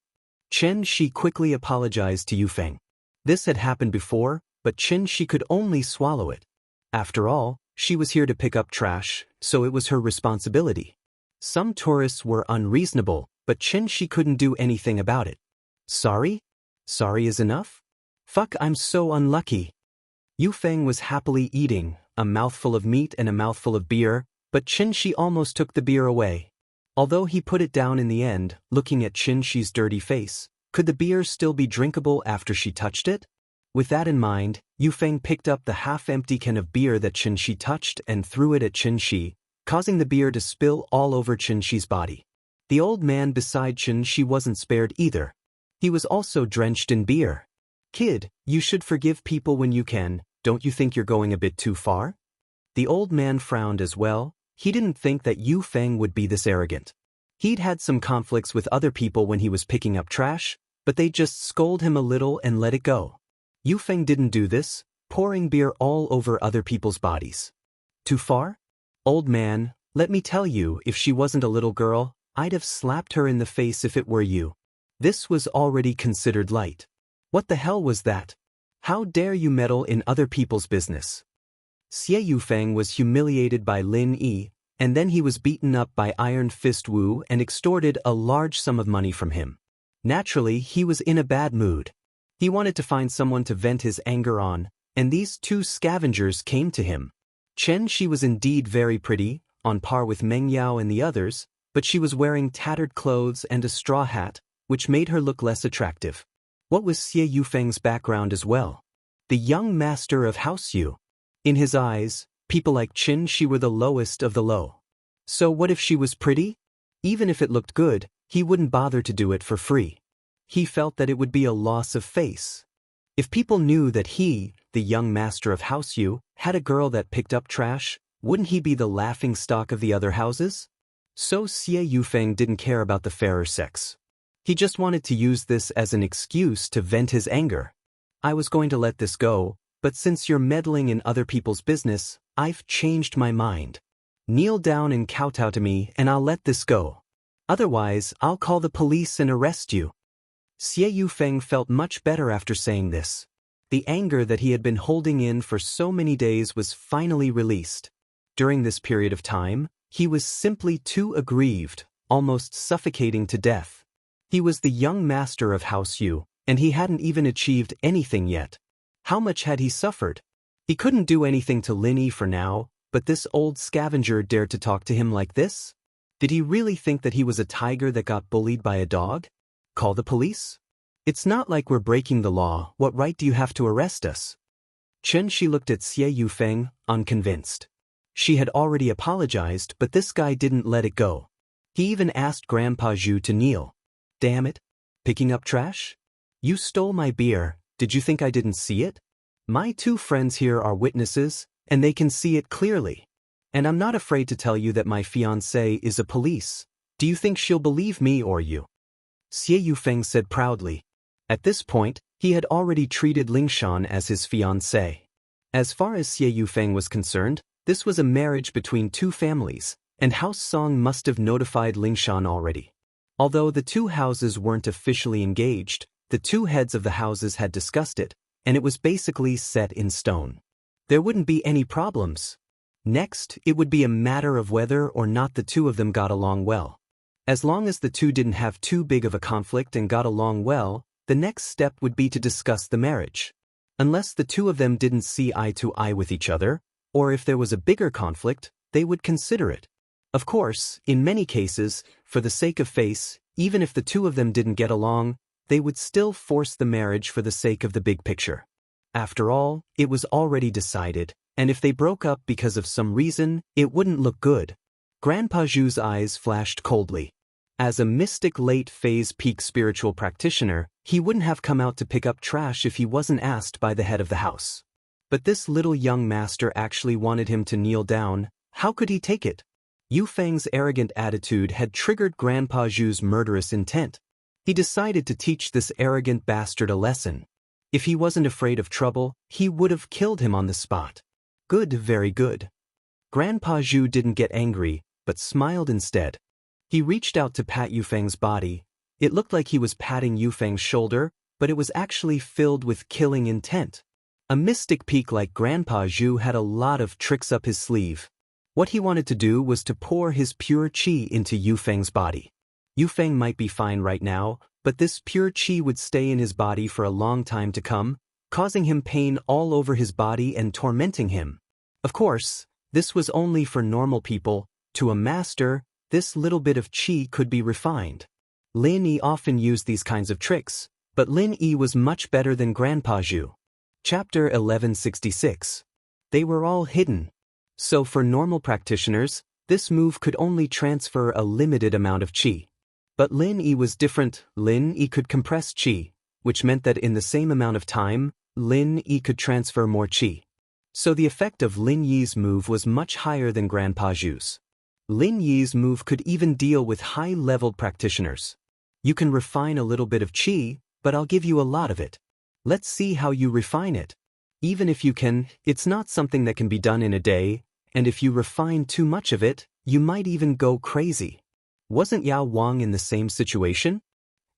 Xianxia quickly apologized to Yufeng. This had happened before, but Xianxia could only swallow it. After all, she was here to pick up trash, so it was her responsibility. Some tourists were unreasonable, but Xianxia couldn't do anything about it. "Sorry? Sorry is enough? Fuck, I'm so unlucky." Yufeng was happily eating, a mouthful of meat and a mouthful of beer, but Xianxia almost took the beer away. Although he put it down in the end, looking at Xianxia's dirty face, could the beer still be drinkable after she touched it? With that in mind, Yufeng picked up the half-empty can of beer that Xianxia touched and threw it at Xianxia, causing the beer to spill all over Xianxia's body. The old man beside Xianxia wasn't spared either. He was also drenched in beer. "Kid, you should forgive people when you can, don't you think you're going a bit too far?" The old man frowned as well. He didn't think that Yufeng would be this arrogant. He'd had some conflicts with other people when he was picking up trash, but they just scold him a little and let it go. Yufeng didn't do this, pouring beer all over other people's bodies. "Too far? Old man, let me tell you, if she wasn't a little girl, I'd have slapped her in the face if it were you." This was already considered light. What the hell was that? How dare you meddle in other people's business? Xie Yufeng was humiliated by Lin Yi, and then he was beaten up by Iron Fist Wu and extorted a large sum of money from him. Naturally, he was in a bad mood. He wanted to find someone to vent his anger on, and these two scavengers came to him. Xianxia was indeed very pretty, on par with Meng Yao and the others, but she was wearing tattered clothes and a straw hat, which made her look less attractive. What was Xie Yufeng's background as well? The young master of House Yu. In his eyes, people like Xianxia were the lowest of the low. So what if she was pretty? Even if it looked good, he wouldn't bother to do it for free. He felt that it would be a loss of face. If people knew that he, the young master of House Yu, had a girl that picked up trash, wouldn't he be the laughingstock of the other houses? So Xie Yufeng didn't care about the fairer sex. He just wanted to use this as an excuse to vent his anger. "I was going to let this go, but since you're meddling in other people's business, I've changed my mind. Kneel down and kowtow to me and I'll let this go. Otherwise, I'll call the police and arrest you." Xie Yufeng felt much better after saying this. The anger that he had been holding in for so many days was finally released. During this period of time, he was simply too aggrieved, almost suffocating to death. He was the young master of House Yu, and he hadn't even achieved anything yet. How much had he suffered? He couldn't do anything to Lin Yi for now, but this old scavenger dared to talk to him like this? Did he really think that he was a tiger that got bullied by a dog? Call the police? "It's not like we're breaking the law, what right do you have to arrest us?" Xianxia looked at Xie Yufeng, unconvinced. She had already apologized, but this guy didn't let it go. He even asked Grandpa Zhu to kneel. "Damn it. Picking up trash? You stole my beer, did you think I didn't see it? My two friends here are witnesses, and they can see it clearly. And I'm not afraid to tell you that my fiancée is a police. Do you think she'll believe me or you?" Xie Yufeng said proudly. At this point, he had already treated Lingshan as his fiancée. As far as Xie Yufeng was concerned, this was a marriage between two families, and House Song must have notified Lingshan already. Although the two houses weren't officially engaged, the two heads of the houses had discussed it, and it was basically set in stone. There wouldn't be any problems. Next, it would be a matter of whether or not the two of them got along well. As long as the two didn't have too big of a conflict and got along well, the next step would be to discuss the marriage. Unless the two of them didn't see eye to eye with each other, or if there was a bigger conflict, they would consider it. Of course, in many cases, for the sake of face, even if the two of them didn't get along, they would still force the marriage for the sake of the big picture. After all, it was already decided, and if they broke up because of some reason, it wouldn't look good. Grandpa Zhu's eyes flashed coldly. As a mystic late-phase peak spiritual practitioner, he wouldn't have come out to pick up trash if he wasn't asked by the head of the house. But this little young master actually wanted him to kneel down. How could he take it? Yufeng's arrogant attitude had triggered Grandpa Zhu's murderous intent. He decided to teach this arrogant bastard a lesson. If he wasn't afraid of trouble, he would have killed him on the spot. Good, very good. Grandpa Zhu didn't get angry, but smiled instead. He reached out to pat Yufeng's body. It looked like he was patting Yufeng's shoulder, but it was actually filled with killing intent. A mystic peak like Grandpa Zhu had a lot of tricks up his sleeve. What he wanted to do was to pour his pure qi into Yufeng's body. Yufeng might be fine right now, but this pure qi would stay in his body for a long time to come, causing him pain all over his body and tormenting him. Of course, this was only for normal people. To a master, this little bit of qi could be refined. Lin Yi often used these kinds of tricks, but Lin Yi was much better than Grandpa Zhu. Chapter 1166. They were all hidden. So for normal practitioners, this move could only transfer a limited amount of qi. But Lin Yi was different. Lin Yi could compress qi, which meant that in the same amount of time, Lin Yi could transfer more qi. So the effect of Lin Yi's move was much higher than Grandpa Zhu's. Lin Yi's move could even deal with high-leveled practitioners. You can refine a little bit of qi, but I'll give you a lot of it. Let's see how you refine it. Even if you can, it's not something that can be done in a day, and if you refine too much of it, you might even go crazy. Wasn't Yao Wang in the same situation?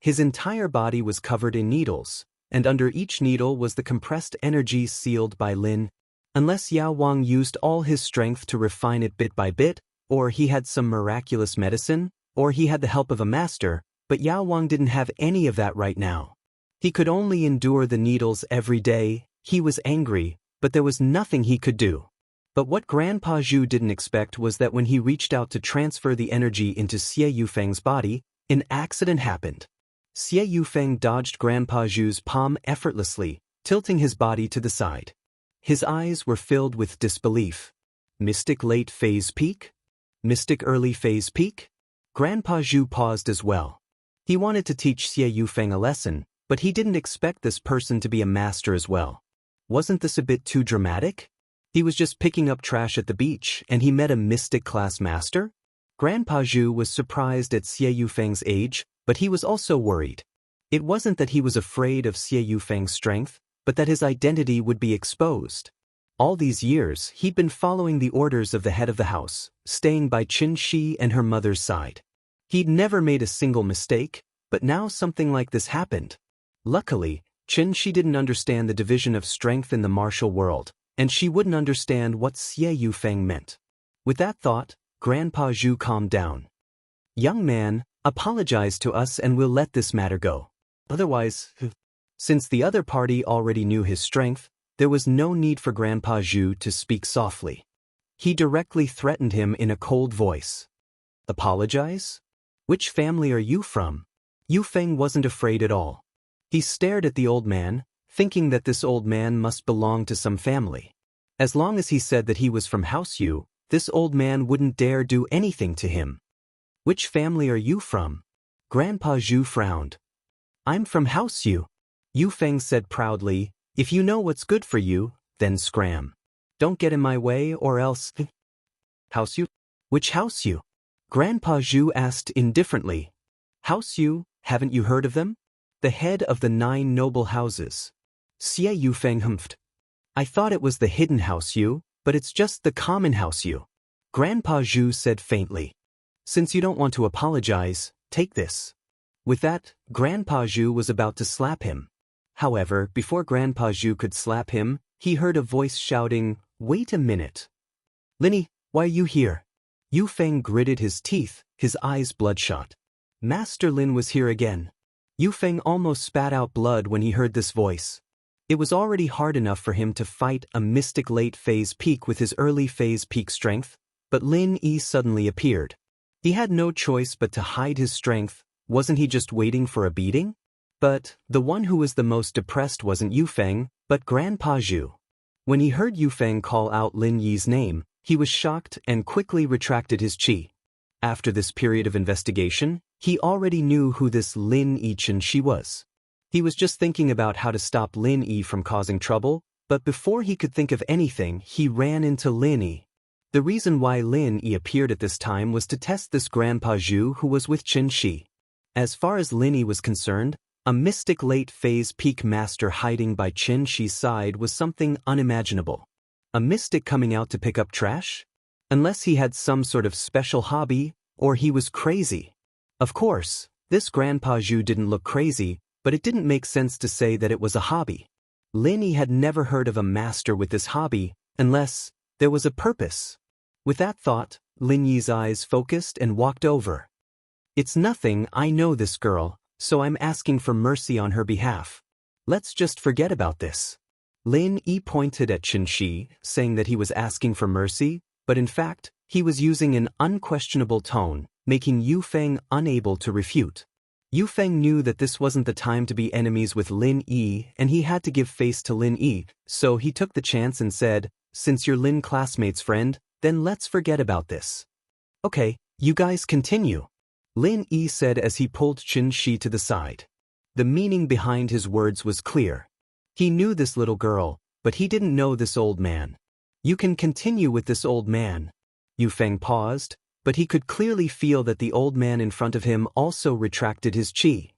His entire body was covered in needles, and under each needle was the compressed energy sealed by Lin. Unless Yao Wang used all his strength to refine it bit by bit, or he had some miraculous medicine, or he had the help of a master, but Yao Wang didn't have any of that right now. He could only endure the needles every day. He was angry, but there was nothing he could do. But what Grandpa Zhu didn't expect was that when he reached out to transfer the energy into Xie Yufeng's body, an accident happened. Xie Yufeng dodged Grandpa Zhu's palm effortlessly, tilting his body to the side. His eyes were filled with disbelief. Mystic late phase peak? Mystic early phase peak? Grandpa Zhu paused as well. He wanted to teach Xie Yufeng a lesson, but he didn't expect this person to be a master as well. Wasn't this a bit too dramatic? He was just picking up trash at the beach, and he met a mystic class master? Grandpa Zhu was surprised at Xie Yufeng's age, but he was also worried. It wasn't that he was afraid of Xie Yufeng's strength, but that his identity would be exposed. All these years, he'd been following the orders of the head of the house, staying by Qin Shi and her mother's side. He'd never made a single mistake, but now something like this happened. Luckily, Qin Shi didn't understand the division of strength in the martial world, and she wouldn't understand what Xie Yufeng meant. With that thought, Grandpa Zhu calmed down. Young man, apologize to us and we'll let this matter go. Otherwise, since the other party already knew his strength, there was no need for Grandpa Zhu to speak softly. He directly threatened him in a cold voice. Apologize? Which family are you from? Yufeng wasn't afraid at all. He stared at the old man, thinking that this old man must belong to some family. As long as he said that he was from House Yu, this old man wouldn't dare do anything to him. Which family are you from? Grandpa Zhu frowned. I'm from House Yu. Yufeng said proudly, if you know what's good for you, then scram. Don't get in my way or else... House Yu? Which House Yu? Grandpa Zhu asked indifferently. House Yu, haven't you heard of them? the head of the 9 noble houses. Xie Yufeng humphed. I thought it was the hidden house Yu, but it's just the common house Yu. Grandpa Zhu said faintly. Since you don't want to apologize, take this. With that, Grandpa Zhu was about to slap him. However, before Grandpa Zhu could slap him, he heard a voice shouting, Wait a minute. Linny, why are you here? Yufeng gritted his teeth, his eyes bloodshot. Master Lin was here again. Yufeng almost spat out blood when he heard this voice. It was already hard enough for him to fight a mystic late-phase peak with his early-phase peak strength, but Lin Yi suddenly appeared. He had no choice but to hide his strength. Wasn't he just waiting for a beating? But the one who was the most depressed wasn't Yufeng, but Grandpa Zhu. When he heard Yufeng call out Lin Yi's name, he was shocked and quickly retracted his qi. After this period of investigation, he already knew who this Lin Yi Xianxia was. He was just thinking about how to stop Lin Yi from causing trouble, but before he could think of anything, he ran into Lin Yi. The reason why Lin Yi appeared at this time was to test this Grandpa Zhu who was with Xianxia. As far as Lin Yi was concerned, a mystic late-phase peak master hiding by Xianxia's side was something unimaginable. A mystic coming out to pick up trash? Unless he had some sort of special hobby, or he was crazy. Of course, this Grandpa Zhu didn't look crazy, but it didn't make sense to say that it was a hobby. Lin Yi had never heard of a master with this hobby, unless there was a purpose. With that thought, Lin Yi's eyes focused and walked over. It's nothing, I know this girl, so I'm asking for mercy on her behalf. Let's just forget about this. Lin Yi pointed at Xianxia, saying that he was asking for mercy, but in fact, he was using an unquestionable tone, making Yufeng unable to refute. Yufeng knew that this wasn't the time to be enemies with Lin Yi, and he had to give face to Lin Yi, so he took the chance and said, Since you're Lin classmate's friend, then let's forget about this. Okay, you guys continue. Lin Yi said as he pulled Xianxia to the side. The meaning behind his words was clear. He knew this little girl, but he didn't know this old man. You can continue with this old man. Yufeng paused, but he could clearly feel that the old man in front of him also retracted his qi.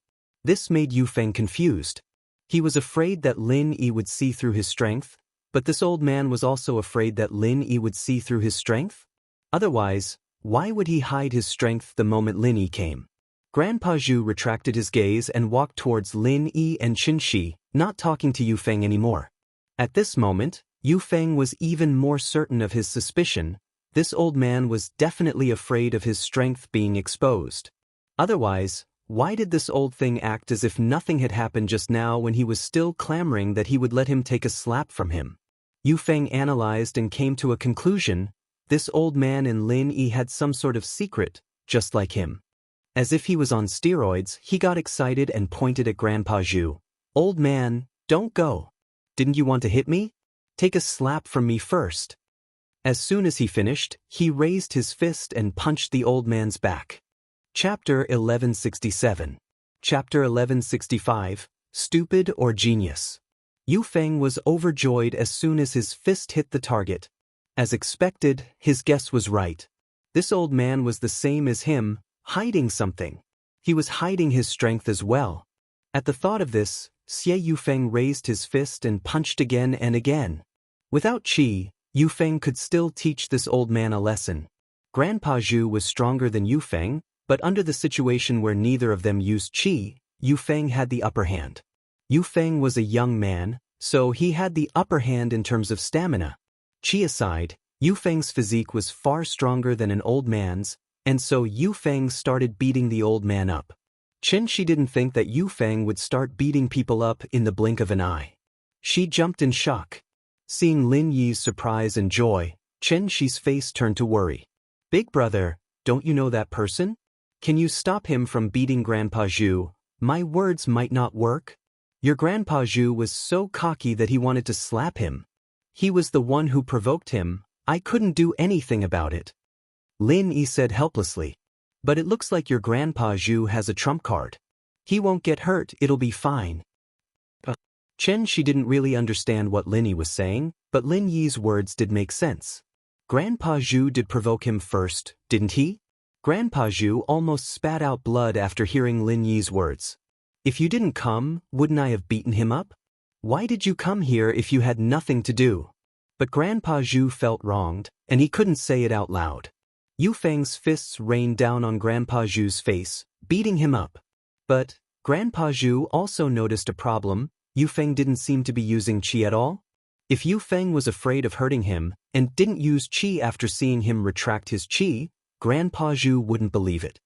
This made Yufeng confused. He was afraid that Lin Yi would see through his strength, but this old man was also afraid that Lin Yi would see through his strength? Otherwise, why would he hide his strength the moment Lin Yi came? Grandpa Zhu retracted his gaze and walked towards Lin Yi and Xianxia, not talking to Yufeng anymore. At this moment, Yufeng was even more certain of his suspicion. This old man was definitely afraid of his strength being exposed. Otherwise, why did this old thing act as if nothing had happened just now when he was still clamoring that he would let him take a slap from him? Yufeng analyzed and came to a conclusion. This old man and Lin Yi had some sort of secret, just like him. As if he was on steroids, he got excited and pointed at Grandpa Zhu. Old man, don't go. Didn't you want to hit me? Take a slap from me first. As soon as he finished, he raised his fist and punched the old man's back. Chapter 1167. Chapter 1165, Stupid or Genius. Yufeng was overjoyed as soon as his fist hit the target. As expected, his guess was right. This old man was the same as him, hiding something. He was hiding his strength as well. At the thought of this, Xie Yufeng raised his fist and punched again and again. Without qi, Yufeng could still teach this old man a lesson. Grandpa Zhu was stronger than Yufeng, but under the situation where neither of them used qi, Yufeng had the upper hand. Yufeng was a young man, so he had the upper hand in terms of stamina. Qi aside, Yufeng's physique was far stronger than an old man's, and so Yufeng started beating the old man up. Xianxia didn't think that Yufeng would start beating people up in the blink of an eye. She jumped in shock. Seeing Lin Yi's surprise and joy, Xianxia's face turned to worry. Big brother, don't you know that person? Can you stop him from beating Grandpa Zhu? My words might not work. Your Grandpa Zhu was so cocky that he wanted to slap him. He was the one who provoked him. I couldn't do anything about it. Lin Yi said helplessly. But it looks like your Grandpa Zhu has a trump card. He won't get hurt, it'll be fine. Xianxia didn't really understand what Lin Yi was saying, but Lin Yi's words did make sense. Grandpa Zhu did provoke him first, didn't he? Grandpa Zhu almost spat out blood after hearing Lin Yi's words. If you didn't come, wouldn't I have beaten him up? Why did you come here if you had nothing to do? But Grandpa Zhu felt wronged, and he couldn't say it out loud. Yufeng's fists rained down on Grandpa Zhu's face, beating him up. But Grandpa Zhu also noticed a problem. Yufeng didn't seem to be using qi at all. If Yufeng was afraid of hurting him and didn't use qi after seeing him retract his qi, Grandpa Zhu wouldn't believe it.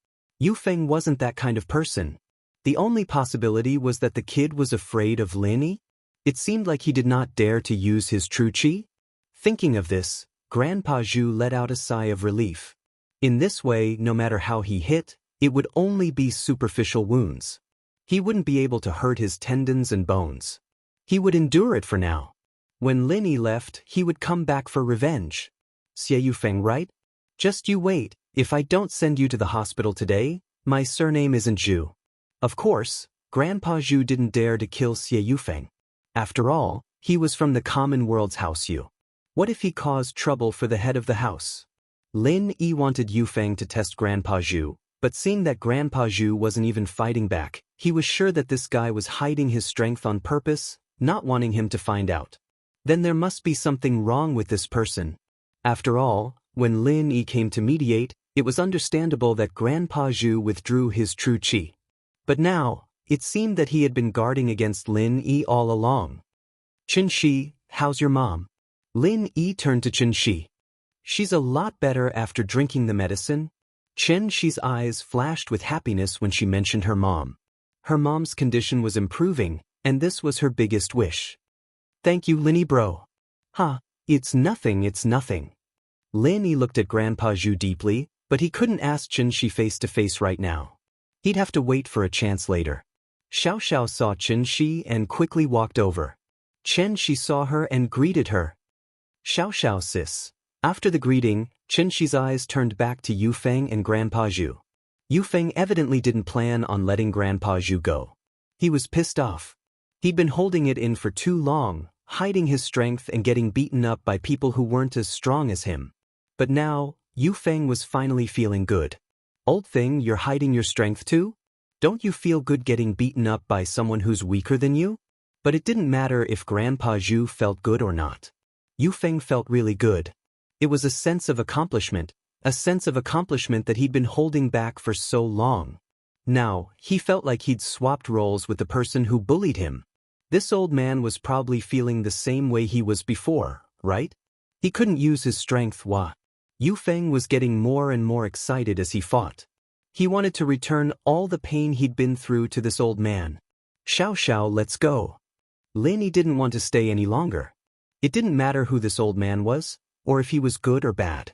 Yufeng wasn't that kind of person. The only possibility was that the kid was afraid of Lin. It seemed like he did not dare to use his true qi. Thinking of this, Grandpa Zhu let out a sigh of relief. In this way, no matter how he hit, it would only be superficial wounds. He wouldn't be able to hurt his tendons and bones. He would endure it for now. When Lin left, he would come back for revenge. Xie Yufeng, right? Just you wait. If I don't send you to the hospital today, my surname isn't Zhu. Of course, Grandpa Zhu didn't dare to kill Xie Yufeng. After all, he was from the common world's house Yu. What if he caused trouble for the head of the house? Lin Yi wanted Yufeng to test Grandpa Zhu, but seeing that Grandpa Zhu wasn't even fighting back, he was sure that this guy was hiding his strength on purpose, not wanting him to find out. Then there must be something wrong with this person. After all, when Lin Yi came to mediate, it was understandable that Grandpa Zhu withdrew his true qi. But now, it seemed that he had been guarding against Lin Yi all along. Xianxia, how's your mom? Lin Yi turned to Xianxia. She's a lot better after drinking the medicine. Xianxia's eyes flashed with happiness when she mentioned her mom. Her mom's condition was improving, and this was her biggest wish. Thank you, Lin Yi bro. It's nothing, it's nothing. Lin Yi looked at Grandpa Zhu deeply, but he couldn't ask Xianxia face to face right now. He'd have to wait for a chance later. Xiaoxiao saw Xianxia and quickly walked over. Xianxia saw her and greeted her. Xiaoxiao sis. After the greeting, Xianxia's eyes turned back to Yufeng and Grandpa Zhu. Yufeng evidently didn't plan on letting Grandpa Zhu go. He was pissed off. He'd been holding it in for too long, hiding his strength and getting beaten up by people who weren't as strong as him. But now, Yufeng was finally feeling good. Old thing, you're hiding your strength too? Don't you feel good getting beaten up by someone who's weaker than you? But it didn't matter if Grandpa Zhu felt good or not. Yufeng felt really good. It was a sense of accomplishment that he'd been holding back for so long. Now, he felt like he'd swapped roles with the person who bullied him. This old man was probably feeling the same way he was before, right? He couldn't use his strength. Yufeng was getting more and more excited as he fought. He wanted to return all the pain he'd been through to this old man. Xiaoxiao, let's go. Lin Yi didn't want to stay any longer. It didn't matter who this old man was, or if he was good or bad.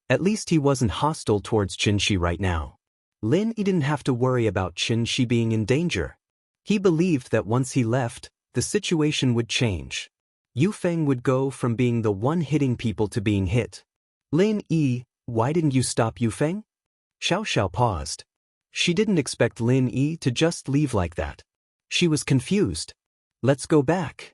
At least he wasn't hostile towards Xianxia right now. Lin Yi didn't have to worry about Xianxia being in danger. He believed that once he left, the situation would change. Yufeng would go from being the one hitting people to being hit. Lin Yi, why didn't you stop Yufeng? Xiaoxiao paused. She didn't expect Lin Yi to just leave like that. She was confused. Let's go back.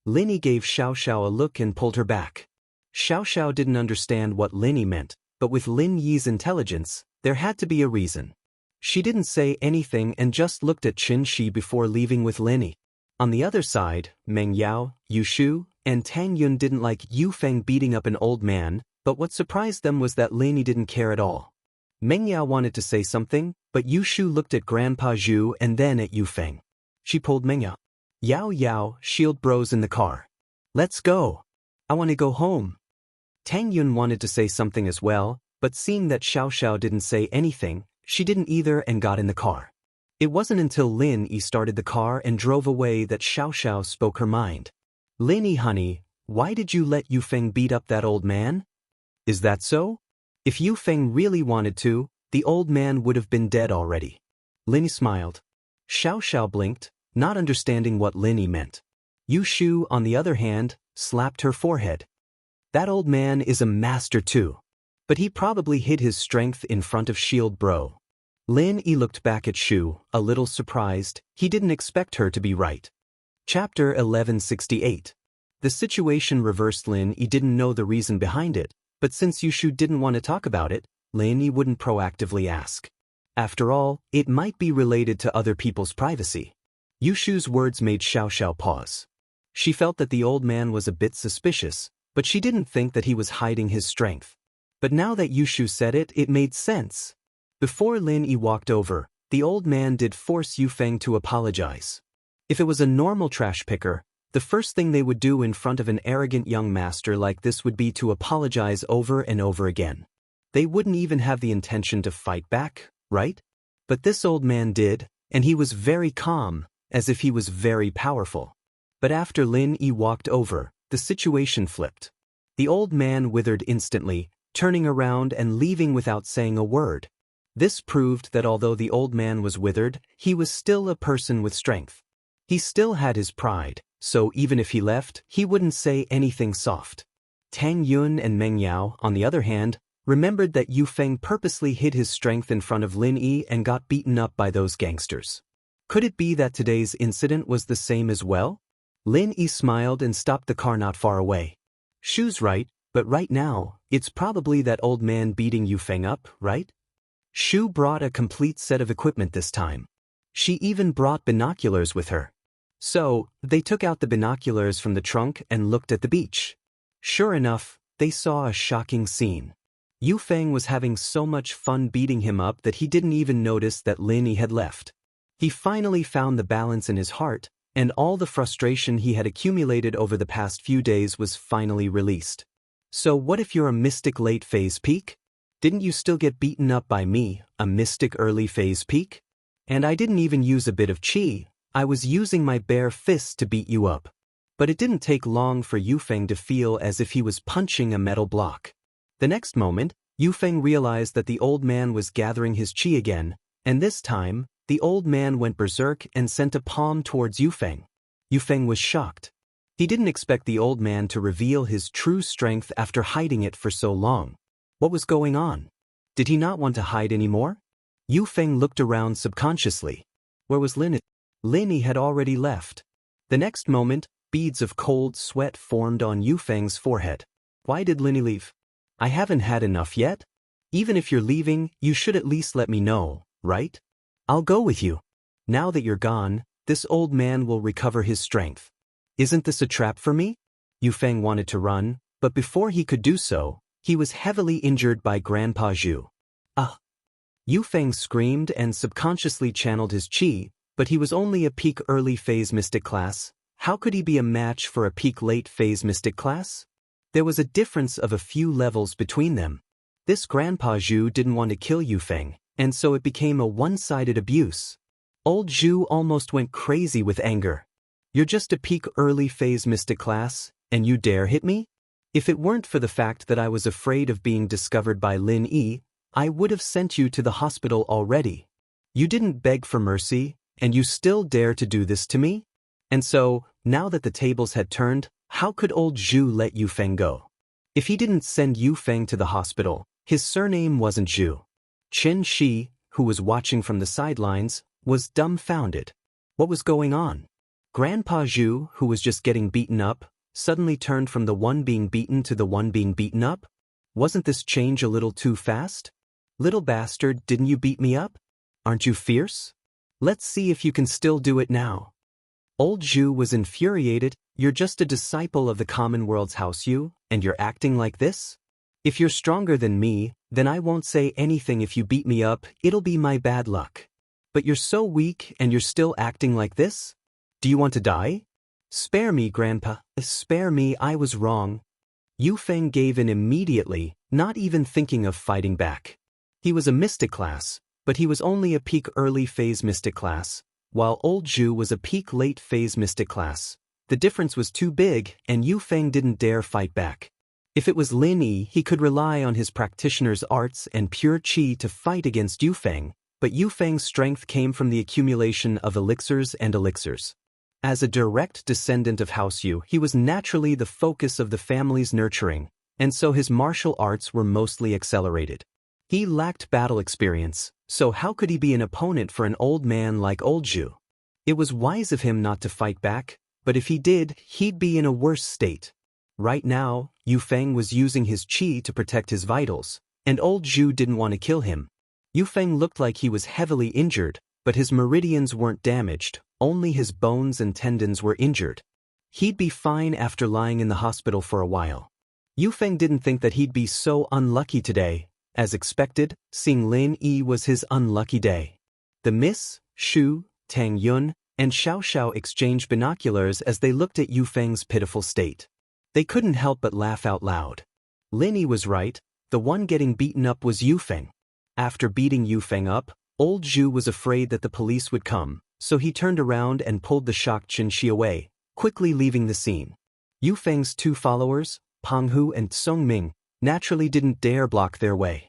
Lin Yi gave Xiaoxiao a look and pulled her back. Xiaoxiao didn't understand what Lin Yi meant, but with Lin Yi's intelligence, there had to be a reason. She didn't say anything and just looked at Xianxia before leaving with Lin Yi. On the other side, Meng Yao, Yu Shu, and Tang Yun didn't like Yufeng beating up an old man, but what surprised them was that Lin Yi didn't care at all. Meng Yao wanted to say something, but Yu Shu looked at Grandpa Zhu and then at Yufeng. She pulled Meng Yao. Yao, shield bros in the car. Let's go. I want to go home. Tang Yun wanted to say something as well, but seeing that Xiaoxiao didn't say anything, she didn't either and got in the car. It wasn't until Lin Yi started the car and drove away that Xiaoxiao spoke her mind. Lin Yi, honey, why did you let Yufeng beat up that old man? Is that so? If Yufeng really wanted to, the old man would have been dead already. Lin Yi smiled. Xiaoxiao blinked, not understanding what Lin Yi meant. Yu Shu, on the other hand, slapped her forehead. That old man is a master too. But he probably hid his strength in front of Shield Bro. Lin Yi looked back at Shu, a little surprised. He didn't expect her to be right. Chapter 1168. The situation reversed. Lin Yi didn't know the reason behind it, but since Yu Shu didn't want to talk about it, Lin Yi wouldn't proactively ask. After all, it might be related to other people's privacy. Yushu's words made Xiaoxiao pause. She felt that the old man was a bit suspicious, but she didn't think that he was hiding his strength. But now that Yushu said it, it made sense. Before Lin Yi walked over, the old man did force Yufeng to apologize. If it was a normal trash picker, the first thing they would do in front of an arrogant young master like this would be to apologize over and over again. They wouldn't even have the intention to fight back, right? But this old man did, and he was very calm, as if he was very powerful. But after Lin Yi walked over, the situation flipped. The old man withered instantly, turning around and leaving without saying a word. This proved that although the old man was withered, he was still a person with strength. He still had his pride, so even if he left, he wouldn't say anything soft. Tang Yun and Meng Yao, on the other hand, remembered that Yufeng purposely hid his strength in front of Lin Yi and got beaten up by those gangsters. Could it be that today's incident was the same as well? Lin Yi smiled and stopped the car not far away. Shu's right, but right now, it's probably that old man beating Yufeng up, right? Shu brought a complete set of equipment this time. She even brought binoculars with her. So, they took out the binoculars from the trunk and looked at the beach. Sure enough, they saw a shocking scene. Yufeng was having so much fun beating him up that he didn't even notice that Lin Yi had left. He finally found the balance in his heart, and all the frustration he had accumulated over the past few days was finally released. So what if you're a mystic late phase peak? Didn't you still get beaten up by me, a mystic early phase peak? And I didn't even use a bit of chi, I was using my bare fists to beat you up. But it didn't take long for Yufeng to feel as if he was punching a metal block. The next moment, Yufeng realized that the old man was gathering his chi again, and this time, the old man went berserk and sent a palm towards Yufeng. Yufeng was shocked. He didn't expect the old man to reveal his true strength after hiding it for so long. What was going on? Did he not want to hide anymore? Yufeng looked around subconsciously. Where was Lin Yi? Lin Yi had already left. The next moment, beads of cold sweat formed on Yufeng's forehead. Why did Lin Yi leave? I haven't had enough yet. Even if you're leaving, you should at least let me know, right? I'll go with you. Now that you're gone, this old man will recover his strength. Isn't this a trap for me? Yufeng wanted to run, but before he could do so, he was heavily injured by Grandpa Zhu. Ah! Yufeng screamed and subconsciously channeled his chi, but he was only a peak early phase mystic class. How could he be a match for a peak late phase mystic class? There was a difference of a few levels between them. This Grandpa Zhu didn't want to kill Yufeng, and so it became a one-sided abuse. Old Zhu almost went crazy with anger. You're just a peak early phase mystic class, and you dare hit me? If it weren't for the fact that I was afraid of being discovered by Lin Yi, I would have sent you to the hospital already. You didn't beg for mercy, and you still dare to do this to me? And so, now that the tables had turned, how could old Zhu let Yufeng go? If he didn't send Yufeng to the hospital, his surname wasn't Zhu. Chen Shi, who was watching from the sidelines, was dumbfounded. What was going on? Grandpa Zhu, who was just getting beaten up, suddenly turned from the one being beaten to the one being beaten up? Wasn't this change a little too fast? Little bastard, didn't you beat me up? Aren't you fierce? Let's see if you can still do it now. Old Zhu was infuriated. You're just a disciple of the common world's house you, and you're acting like this? If you're stronger than me, then I won't say anything. If you beat me up, it'll be my bad luck. But you're so weak and you're still acting like this? Do you want to die? Spare me, Grandpa. Spare me, I was wrong. Yufeng gave in immediately, not even thinking of fighting back. He was a mystic class, but he was only a peak early phase mystic class, while old Zhu was a peak late phase mystic class. The difference was too big, and Yufeng didn't dare fight back. If it was Lin Yi, he could rely on his practitioner's arts and pure chi to fight against Yufeng, but Yufeng's strength came from the accumulation of elixirs and elixirs. As a direct descendant of House Yu, he was naturally the focus of the family's nurturing, and so his martial arts were mostly accelerated. He lacked battle experience, so how could he be an opponent for an old man like old Zhu? It was wise of him not to fight back, but if he did, he'd be in a worse state. Right now, Yufeng was using his chi to protect his vitals, and old Zhu didn't want to kill him. Yufeng looked like he was heavily injured, but his meridians weren't damaged, only his bones and tendons were injured. He'd be fine after lying in the hospital for a while. Yufeng didn't think that he'd be so unlucky today. As expected, seeing Lin Yi was his unlucky day. The Miss, Shu, Tang Yun, and Xiaoxiao exchanged binoculars as they looked at Yufeng's pitiful state. They couldn't help but laugh out loud. Lin Yi was right, the one getting beaten up was Yufeng. After beating Yufeng up, old Zhu was afraid that the police would come, so he turned around and pulled the shocked Xianxia away, quickly leaving the scene. Yufeng's two followers, Penghu and Songming, naturally didn't dare block their way.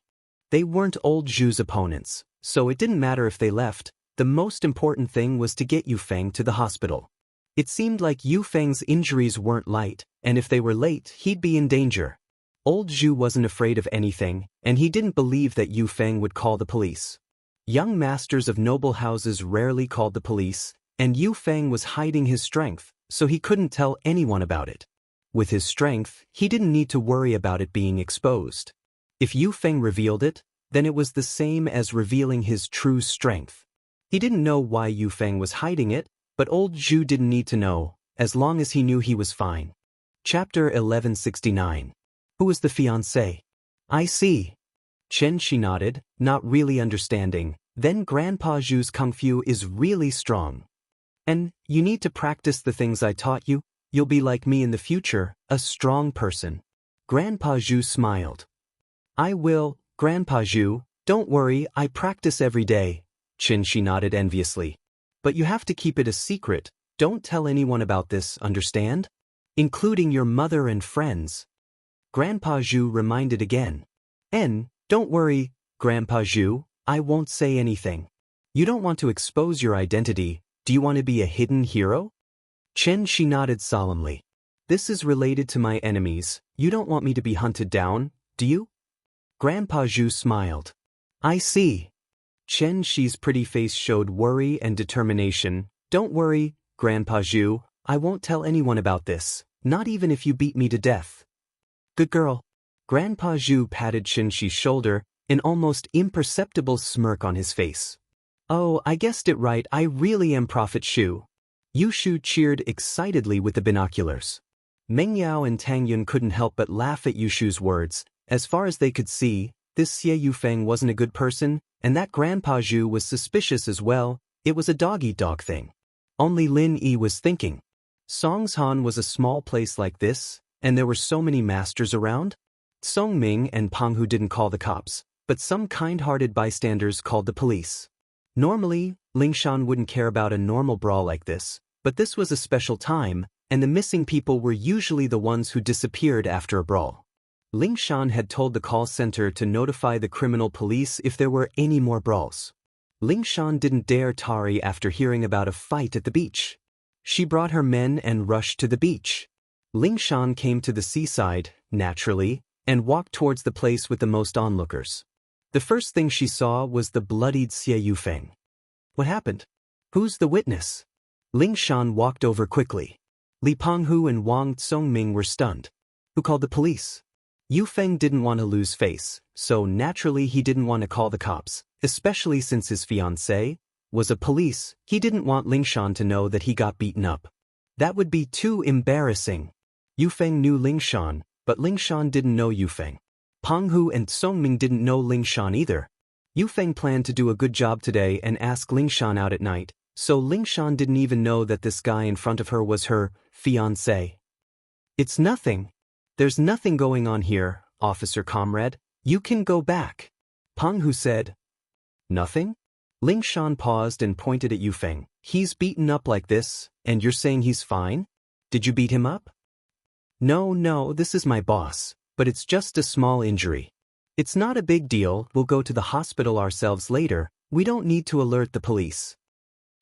They weren't old Zhu's opponents, so it didn't matter if they left. The most important thing was to get Yufeng to the hospital. It seemed like Yufeng's injuries weren't light, and if they were late, he'd be in danger. Old Zhu wasn't afraid of anything, and he didn't believe that Yufeng would call the police. Young masters of noble houses rarely called the police, and Yufeng was hiding his strength, so he couldn't tell anyone about it. With his strength, he didn't need to worry about it being exposed. If Yufeng revealed it, then it was the same as revealing his true strength. He didn't know why Yufeng was hiding it, but old Zhu didn't need to know, as long as he knew he was fine. Chapter 1169. Who was the fiancé? I see. Xianxia nodded, not really understanding. Then Grandpa Zhu's kung fu is really strong. And you need to practice the things I taught you. You'll be like me in the future, a strong person. Grandpa Zhu smiled. I will, Grandpa Zhu, don't worry, I practice every day. Xianxia nodded enviously. But you have to keep it a secret, don't tell anyone about this, understand? Including your mother and friends. Grandpa Zhu reminded again. Don't worry, Grandpa Zhu, I won't say anything. You don't want to expose your identity, do you want to be a hidden hero? Xianxia nodded solemnly. This is related to my enemies, you don't want me to be hunted down, do you? Grandpa Zhu smiled. I see. Xianxia's pretty face showed worry and determination. Don't worry, Grandpa Zhu, I won't tell anyone about this, not even if you beat me to death. Good girl. Grandpa Zhu patted Xianxia's shoulder, an almost imperceptible smirk on his face. Oh, I guessed it right, I really am Prophet Shu. Yushu cheered excitedly with the binoculars. Meng Yao and Tang Yun couldn't help but laugh at Yushu's words. As far as they could see, this Xie Yufeng wasn't a good person, and that Grandpa Zhu was suspicious as well. It was a dog-eat-dog thing. Only Lin Yi was thinking. Songshan was a small place like this, and there were so many masters around. Songming and Penghu didn't call the cops, but some kind-hearted bystanders called the police. Normally, Lingshan wouldn't care about a normal brawl like this, but this was a special time, and the missing people were usually the ones who disappeared after a brawl. Lingshan had told the call center to notify the criminal police if there were any more brawls. Lingshan didn't dare tarry after hearing about a fight at the beach. She brought her men and rushed to the beach. Lingshan came to the seaside, naturally, and walked towards the place with the most onlookers. The first thing she saw was the bloodied Xie Yufeng. What happened? Who's the witness? Lingshan walked over quickly. Li Penghu and Wang Tsongming were stunned. Who called the police? Yufeng didn't want to lose face, so naturally he didn't want to call the cops, especially since his fiancée was a police. He didn't want Lingshan to know that he got beaten up. That would be too embarrassing. Yufeng knew Lingshan, but Lingshan didn't know Yufeng. Penghu and Songming didn't know Lingshan either. Yufeng planned to do a good job today and ask Lingshan out at night, so Lingshan didn't even know that this guy in front of her was her fiancé. It's nothing. There's nothing going on here, officer comrade. You can go back. Penghu said. Nothing? Lingshan paused and pointed at Yufeng. He's beaten up like this, and you're saying he's fine? Did you beat him up? No, this is my boss, but it's just a small injury. It's not a big deal, we'll go to the hospital ourselves later, we don't need to alert the police.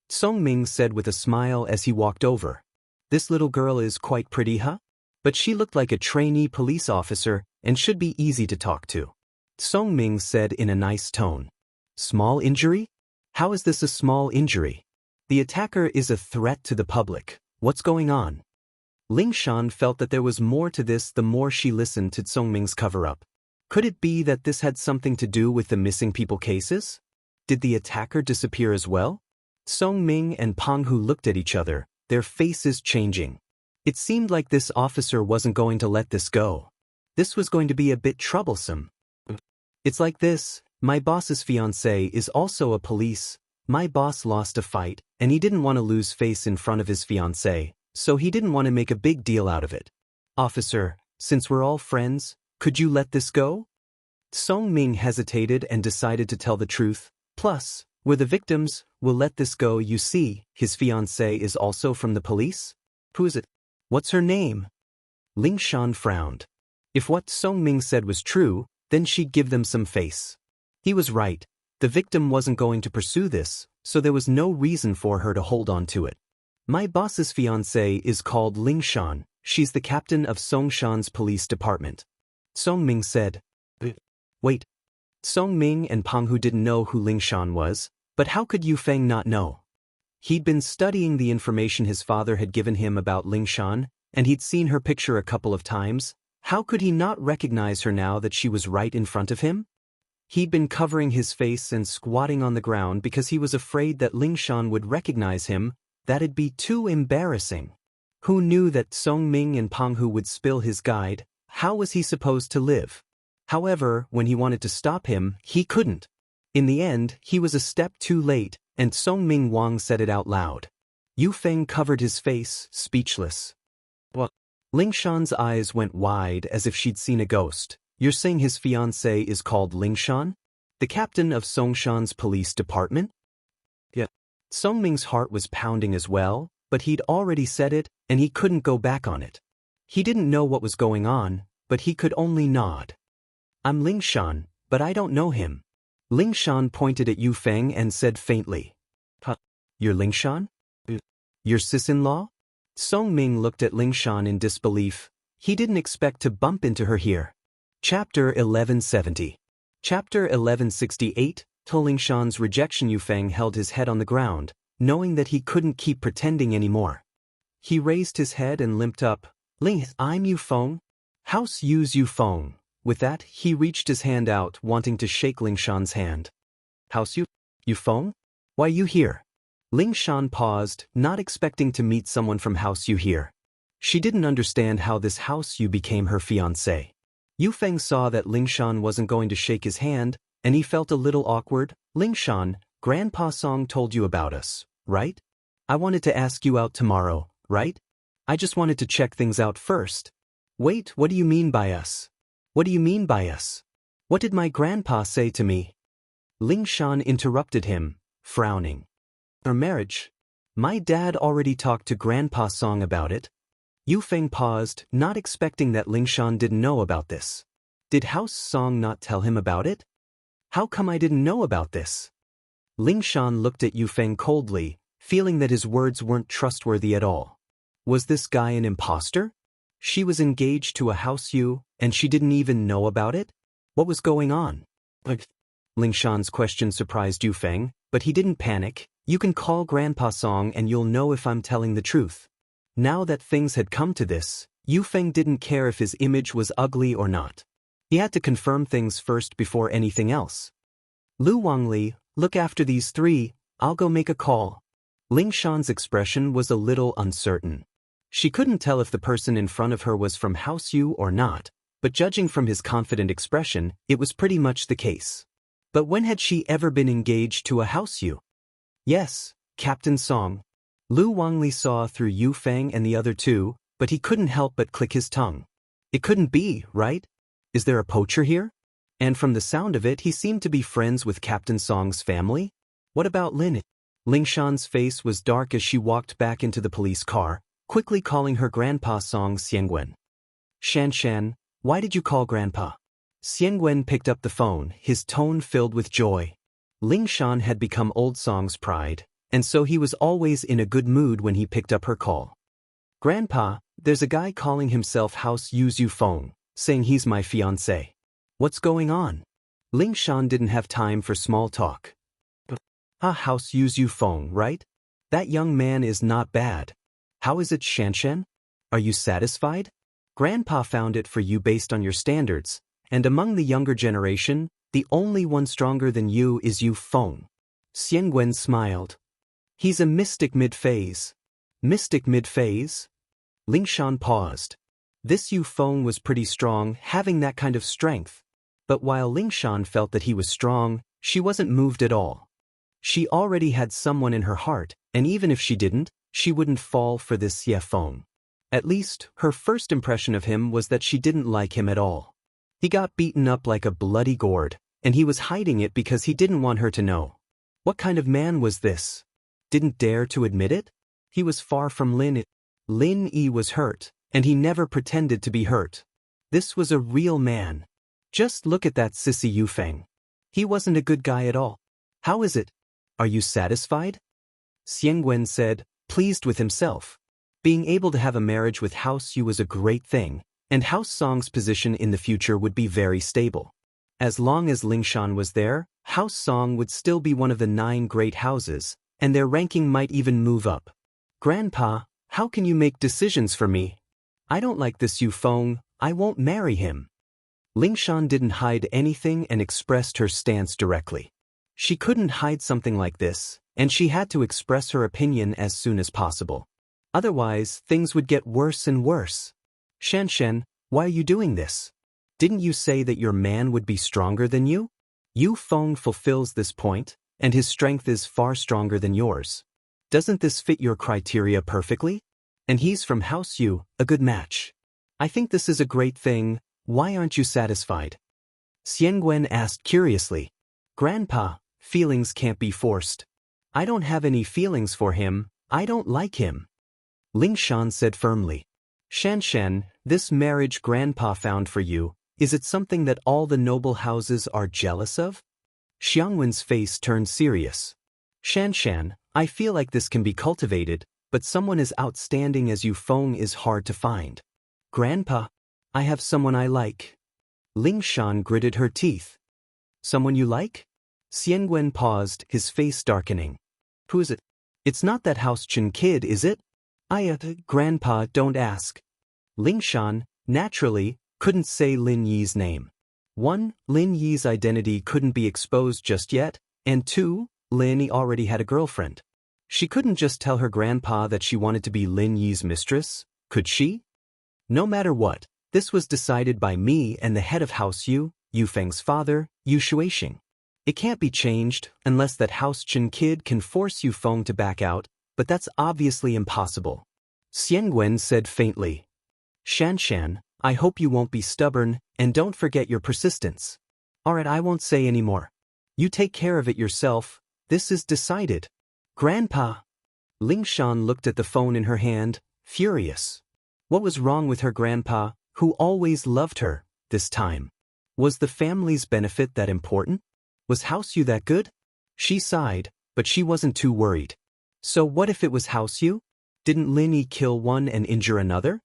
Songming said with a smile as he walked over. This little girl is quite pretty, huh? But she looked like a trainee police officer and should be easy to talk to. Songming said in a nice tone. Small injury? How is this a small injury? The attacker is a threat to the public. What's going on? Lingshan felt that there was more to this the more she listened to Songming's cover-up. Could it be that this had something to do with the missing people cases? Did the attacker disappear as well? Song Ming and Pang Hu looked at each other, their faces changing. It seemed like this officer wasn't going to let this go. This was going to be a bit troublesome. It's like this, my boss's fiancé is also a police. My boss lost a fight, and he didn't want to lose face in front of his fiancé, so he didn't want to make a big deal out of it. Officer, since we're all friends, could you let this go? Song Ming hesitated and decided to tell the truth. Plus, we're the victims, we'll let this go. You see, his fiancée is also from the police? Who is it? What's her name? Ling Shan frowned. If what Song Ming said was true, then she'd give them some face. He was right. The victim wasn't going to pursue this, so there was no reason for her to hold on to it. My boss's fiancée is called Ling Shan. She's the captain of Songshan's police department. Song Ming said. Wait. Song Ming and Pang Hu didn't know who Ling Shan was, but how could Yu Feng not know? He'd been studying the information his father had given him about Ling Shan, and he'd seen her picture a couple of times. How could he not recognize her now that she was right in front of him? He'd been covering his face and squatting on the ground because he was afraid that Ling Shan would recognize him. That'd be too embarrassing. Who knew that Song Ming and Pang Hu would spill his guide? How was he supposed to live? However, when he wanted to stop him, he couldn't. In the end, he was a step too late, and Song Ming Wang said it out loud. Yu Feng covered his face, speechless. What? Ling Shan's eyes went wide as if she'd seen a ghost. You're saying his fiancée is called Ling Shan? The captain of Songshan's police department? Yeah. Song Ming's heart was pounding as well, but he'd already said it, and he couldn't go back on it. He didn't know what was going on, but he could only nod. I'm Ling Shan, but I don't know him. Ling Shan pointed at Yu Feng and said faintly. Huh? You're Ling Shan? Your sis-in-law? Song Ming looked at Ling Shan in disbelief. He didn't expect to bump into her here. Chapter 1170. Chapter 1168, to Ling Shan's rejection. Yu Feng held his head on the ground, knowing that he couldn't keep pretending anymore. He raised his head and limped up. Ling, I'm Yu Feng. House Yu's Yu Feng. With that, he reached his hand out, wanting to shake Ling Shan's hand. House Yu Feng? Why you here? Ling Shan paused, not expecting to meet someone from House Yu here. She didn't understand how this House Yu became her fiancé. Yu Feng saw that Ling Shan wasn't going to shake his hand, and he felt a little awkward. Ling Shan, Grandpa Song told you about us, right? I wanted to ask you out tomorrow, right? I just wanted to check things out first. Wait, what do you mean by us? What do you mean by us? What did my grandpa say to me? Ling Shan interrupted him, frowning. Our marriage? My dad already talked to Grandpa Song about it. Yu Feng paused, not expecting that Ling Shan didn't know about this. Did House Song not tell him about it? How come I didn't know about this? Ling Shan looked at Yu Feng coldly, feeling that his words weren't trustworthy at all. Was this guy an imposter? She was engaged to a House Yu, and she didn't even know about it? What was going on? Ling Shan's question surprised Yu Feng, but he didn't panic. You can call Grandpa Song and you'll know if I'm telling the truth. Now that things had come to this, Yu Feng didn't care if his image was ugly or not. He had to confirm things first before anything else. Wang Lin, look after these three, I'll go make a call. Ling Shan's expression was a little uncertain. She couldn't tell if the person in front of her was from House Yu or not, but judging from his confident expression, it was pretty much the case. But when had she ever been engaged to a House Yu? Yes, Captain Song. Wang Lin saw through Yu Feng and the other two, but he couldn't help but click his tongue. It couldn't be, right? Is there a poacher here? And from the sound of it, he seemed to be friends with Captain Song's family? What about Lin? Ling Shan's face was dark as she walked back into the police car, quickly calling her Grandpa Song Xianxia. Shan, why did you call Grandpa? Xianxia picked up the phone, his tone filled with joy. Ling Shan had become old Song's pride, and so he was always in a good mood when he picked up her call. Grandpa, there's a guy calling himself House Yu's Yu Feng, saying he's my fiancé. What's going on? Ling Shan didn't have time for small talk. House Yu's Yu Feng, right? That young man is not bad. How is it, Xianxia? Are you satisfied? Grandpa found it for you based on your standards, and among the younger generation, the only one stronger than you is Yu Feng. Xianxia smiled. He's a mystic mid-phase. Mystic mid-phase? Lingshan paused. This Yu Feng was pretty strong, having that kind of strength. But while Lingshan felt that he was strong, she wasn't moved at all. She already had someone in her heart, and even if she didn't, she wouldn't fall for this Ye Feng. At least, her first impression of him was that she didn't like him at all. He got beaten up like a bloody gourd, and he was hiding it because he didn't want her to know. What kind of man was this? Didn't dare to admit it? He was far from Lin. Lin Yi was hurt, and he never pretended to be hurt. This was a real man. Just look at that sissy Yu Feng. He wasn't a good guy at all. How is it? Are you satisfied? Xiangwen said, pleased with himself. Being able to have a marriage with House Yu was a great thing, and House Song's position in the future would be very stable. As long as Lingshan was there, House Song would still be one of the 9 great houses, and their ranking might even move up. Grandpa, how can you make decisions for me? I don't like this Yu Feng, I won't marry him. Lingshan didn't hide anything and expressed her stance directly. She couldn't hide something like this, and she had to express her opinion as soon as possible. Otherwise, things would get worse and worse. Xianxia, why are you doing this? Didn't you say that your man would be stronger than you? Yu Feng fulfills this point, and his strength is far stronger than yours. Doesn't this fit your criteria perfectly? And he's from House Yu, a good match. I think this is a great thing, why aren't you satisfied? Xiangwen asked curiously. Grandpa, feelings can't be forced. I don't have any feelings for him, I don't like him. Lingshan said firmly. Xianxia, this marriage Grandpa found for you, is it something that all the noble houses are jealous of? Xiangwen's face turned serious. Xianxia, I feel like this can be cultivated, but someone as outstanding as Yu Feng is hard to find. Grandpa, I have someone I like. Lingshan gritted her teeth. Someone you like? Xiangwen paused, his face darkening. Who is it? It's not that House Chen kid, is it? Grandpa, don't ask. Lingshan, naturally, couldn't say Lin Yi's name. 1. Lin Yi's identity couldn't be exposed just yet, and 2. Lin Yi already had a girlfriend. She couldn't just tell her grandpa that she wanted to be Lin Yi's mistress, could she? No matter what, this was decided by me and the head of House Yu, Yu Feng's father, Yu Shuixing. It can't be changed unless that House Chen kid can force Yu Feng to back out, but that's obviously impossible. Xiangwen said faintly. Xianxia, I hope you won't be stubborn, and don't forget your persistence. Alright, I won't say any more. You take care of it yourself, this is decided. Grandpa! Lingshan looked at the phone in her hand, furious. What was wrong with her grandpa, who always loved her, this time? Was the family's benefit that important? Was House Yu that good? She sighed, but she wasn't too worried. So what if it was House Yu? Didn't Lin Yi kill one and injure another?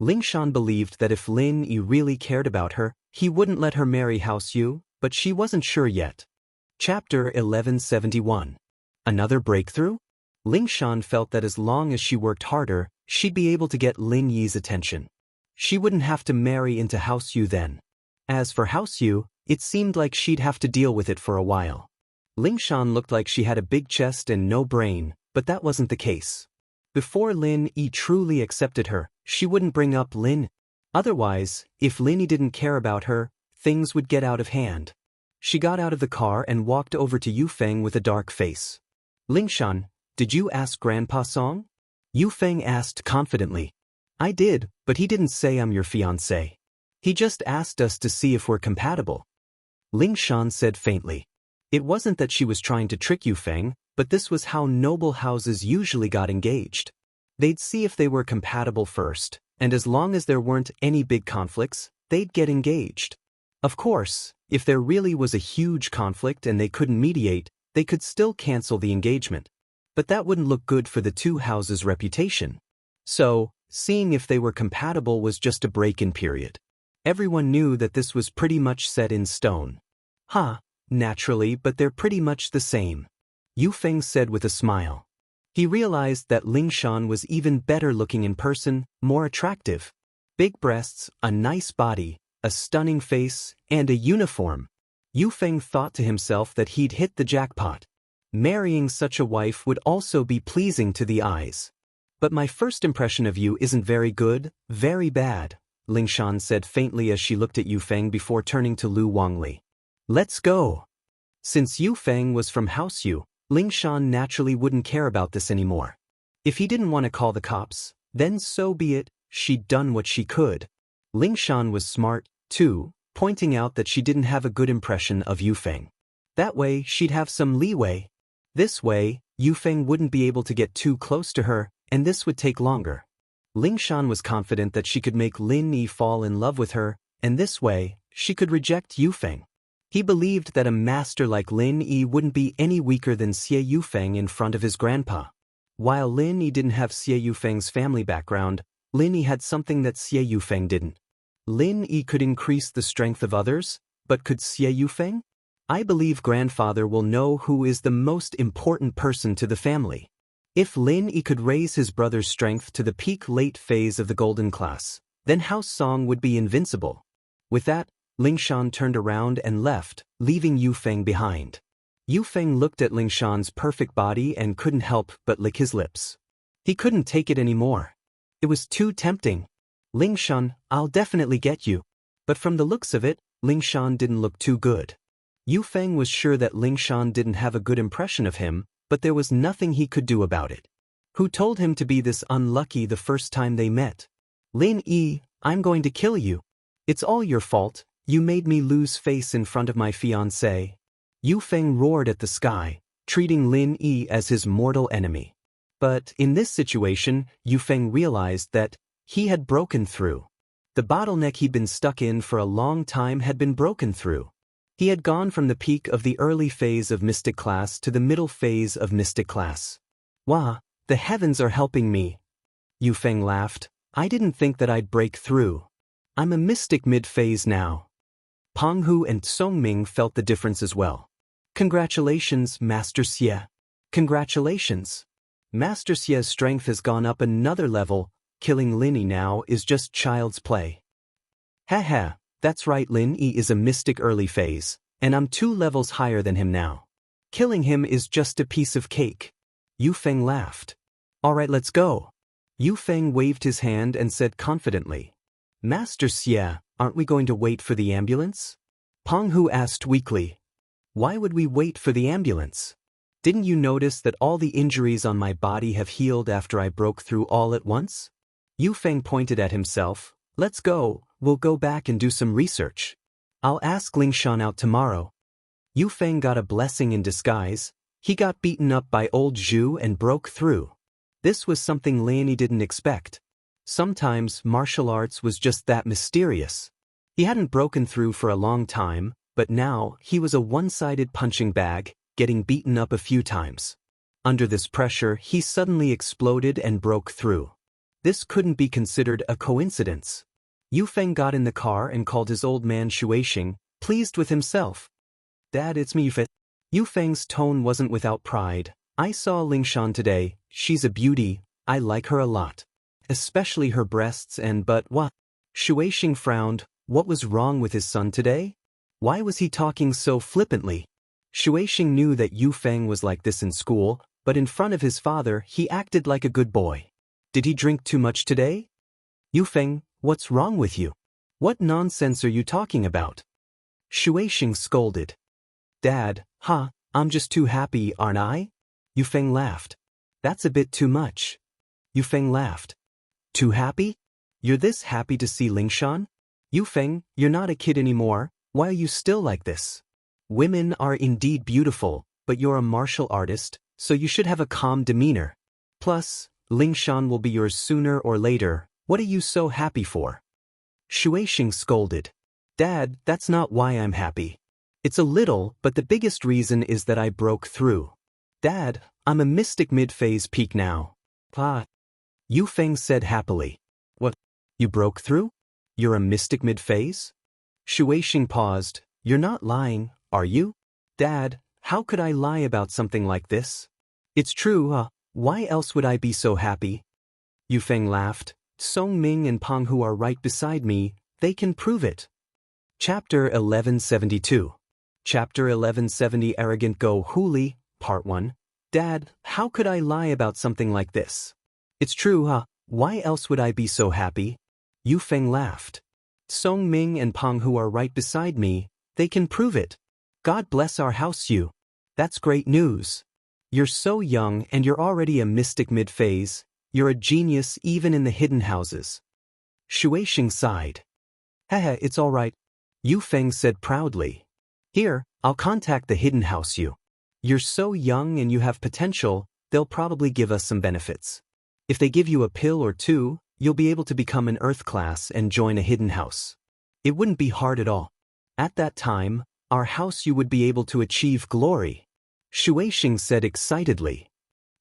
Lingshan believed that if Lin Yi really cared about her, he wouldn't let her marry House Yu, but she wasn't sure yet. Chapter 1171. Another breakthrough? Lingshan felt that as long as she worked harder, she'd be able to get Lin Yi's attention. She wouldn't have to marry into House Yu then. As for House Yu, it seemed like she'd have to deal with it for a while. Lingshan looked like she had a big chest and no brain, but that wasn't the case. Before Lin Yi truly accepted her, she wouldn't bring up Lin. Otherwise, if Lin Yi didn't care about her, things would get out of hand. She got out of the car and walked over to Yu Feng with a dark face. Lingshan, did you ask Grandpa Song? Yu Feng asked confidently. I did, but he didn't say I'm your fiancé. He just asked us to see if we're compatible. Lingshan said faintly. It wasn't that she was trying to trick Yu Feng, but this was how noble houses usually got engaged. They'd see if they were compatible first, and as long as there weren't any big conflicts, they'd get engaged. Of course, if there really was a huge conflict and they couldn't mediate, they could still cancel the engagement. But that wouldn't look good for the two houses' reputation. So, seeing if they were compatible was just a break-in period. Everyone knew that this was pretty much set in stone. Naturally, but they're pretty much the same. Yu Feng said with a smile. He realized that Lingshan was even better looking in person, more attractive. Big breasts, a nice body, a stunning face, and a uniform. Yu Feng thought to himself that he'd hit the jackpot. Marrying such a wife would also be pleasing to the eyes. But my first impression of you isn't very good, very bad, Lingshan said faintly as she looked at Yufeng before turning to Lu Wangli. Let's go. Since Yufeng was from House Yu, Lingshan naturally wouldn't care about this anymore. If he didn't want to call the cops, then so be it, she'd done what she could. Lingshan was smart, too, pointing out that she didn't have a good impression of Yufeng. That way she'd have some leeway. This way, Yufeng wouldn't be able to get too close to her, and this would take longer. Lingshan was confident that she could make Lin Yi fall in love with her, and this way, she could reject Yufeng. He believed that a master like Lin Yi wouldn't be any weaker than Xie Yufeng in front of his grandpa. While Lin Yi didn't have Xie Yufeng's family background, Lin Yi had something that Xie Yufeng didn't. Lin Yi could increase the strength of others, but could Xie Yufeng? I believe grandfather will know who is the most important person to the family. If Lin Yi could raise his brother's strength to the peak late phase of the golden class, then House Song would be invincible. With that, Lingshan turned around and left, leaving Yufeng behind. Yufeng looked at Lingshan's perfect body and couldn't help but lick his lips. He couldn't take it anymore. It was too tempting. Lingshan, I'll definitely get you. But from the looks of it, Lingshan didn't look too good. Yufeng was sure that Lingshan didn't have a good impression of him, but there was nothing he could do about it. Who told him to be this unlucky the first time they met? Lin Yi, I'm going to kill you. It's all your fault, you made me lose face in front of my fiancé. Yufeng roared at the sky, treating Lin Yi as his mortal enemy. But in this situation, Yufeng realized that he had broken through. The bottleneck he'd been stuck in for a long time had been broken through. He had gone from the peak of the early phase of mystic class to the middle phase of mystic class. Wah, the heavens are helping me. Yufeng laughed. I didn't think that I'd break through. I'm a mystic mid-phase now. Penghu and Songming felt the difference as well. Congratulations, Master Xie. Congratulations. Master Xie's strength has gone up another level, killing Lin Yi now is just child's play. Haha, that's right, Lin Yi is a mystic early phase, and I'm 2 levels higher than him now. Killing him is just a piece of cake. Yufeng laughed. Alright, let's go. Yufeng waved his hand and said confidently. Master Xie, aren't we going to wait for the ambulance? Penghu asked weakly. Why would we wait for the ambulance? Didn't you notice that all the injuries on my body have healed after I broke through all at once? Yufeng pointed at himself. Let's go, we'll go back and do some research. I'll ask Lingshan out tomorrow. Yufeng got a blessing in disguise. He got beaten up by old Zhu and broke through. This was something Lin Yi didn't expect. Sometimes martial arts was just that mysterious. He hadn't broken through for a long time, but now he was a one-sided punching bag, getting beaten up a few times. Under this pressure, he suddenly exploded and broke through. This couldn't be considered a coincidence. Yufeng got in the car and called his old man Shuixing, pleased with himself. Dad, it's me, Yufeng. Yufeng's tone wasn't without pride. I saw Lingshan today. She's a beauty. I like her a lot. Especially her breasts and but what? Shuixing frowned. What was wrong with his son today? Why was he talking so flippantly? Shuixing knew that Yufeng was like this in school, but in front of his father he acted like a good boy. Did he drink too much today? Yufeng, what's wrong with you? What nonsense are you talking about? Shuixing scolded. Dad, I'm just too happy, aren't I? Yufeng laughed. That's a bit too much. Yufeng laughed. Too happy? You're this happy to see Lingshan? Yufeng, you're not a kid anymore, why are you still like this? Women are indeed beautiful, but you're a martial artist, so you should have a calm demeanor. Plus, Lingshan will be yours sooner or later, what are you so happy for? Shuixing scolded. Dad, that's not why I'm happy. It's a little, but the biggest reason is that I broke through. Dad, I'm a mystic mid-phase peak now. Yufeng said happily. What? You broke through? You're a mystic mid-phase? Shuixing paused. You're not lying, are you? Dad, how could I lie about something like this? It's true, why else would I be so happy? Yufeng laughed. Songming and Penghu are right beside me, they can prove it. Chapter 1172. Chapter 1170 Arrogant Go Huli, Part 1. Dad, how could I lie about something like this? It's true, huh? Why else would I be so happy? Yu Feng laughed. Song Ming and Peng, who are right beside me, they can prove it. God bless our house, Yu. That's great news. You're so young and you're already a mystic mid-phase. You're a genius even in the hidden houses. Shueisheng sighed. Haha, it's all right. Yu Feng said proudly. Here, I'll contact the hidden house, Yu. You're so young and you have potential, they'll probably give us some benefits. If they give you a pill or two, you'll be able to become an Earth class and join a hidden house. It wouldn't be hard at all. At that time, our house you would be able to achieve glory. Shueisheng said excitedly.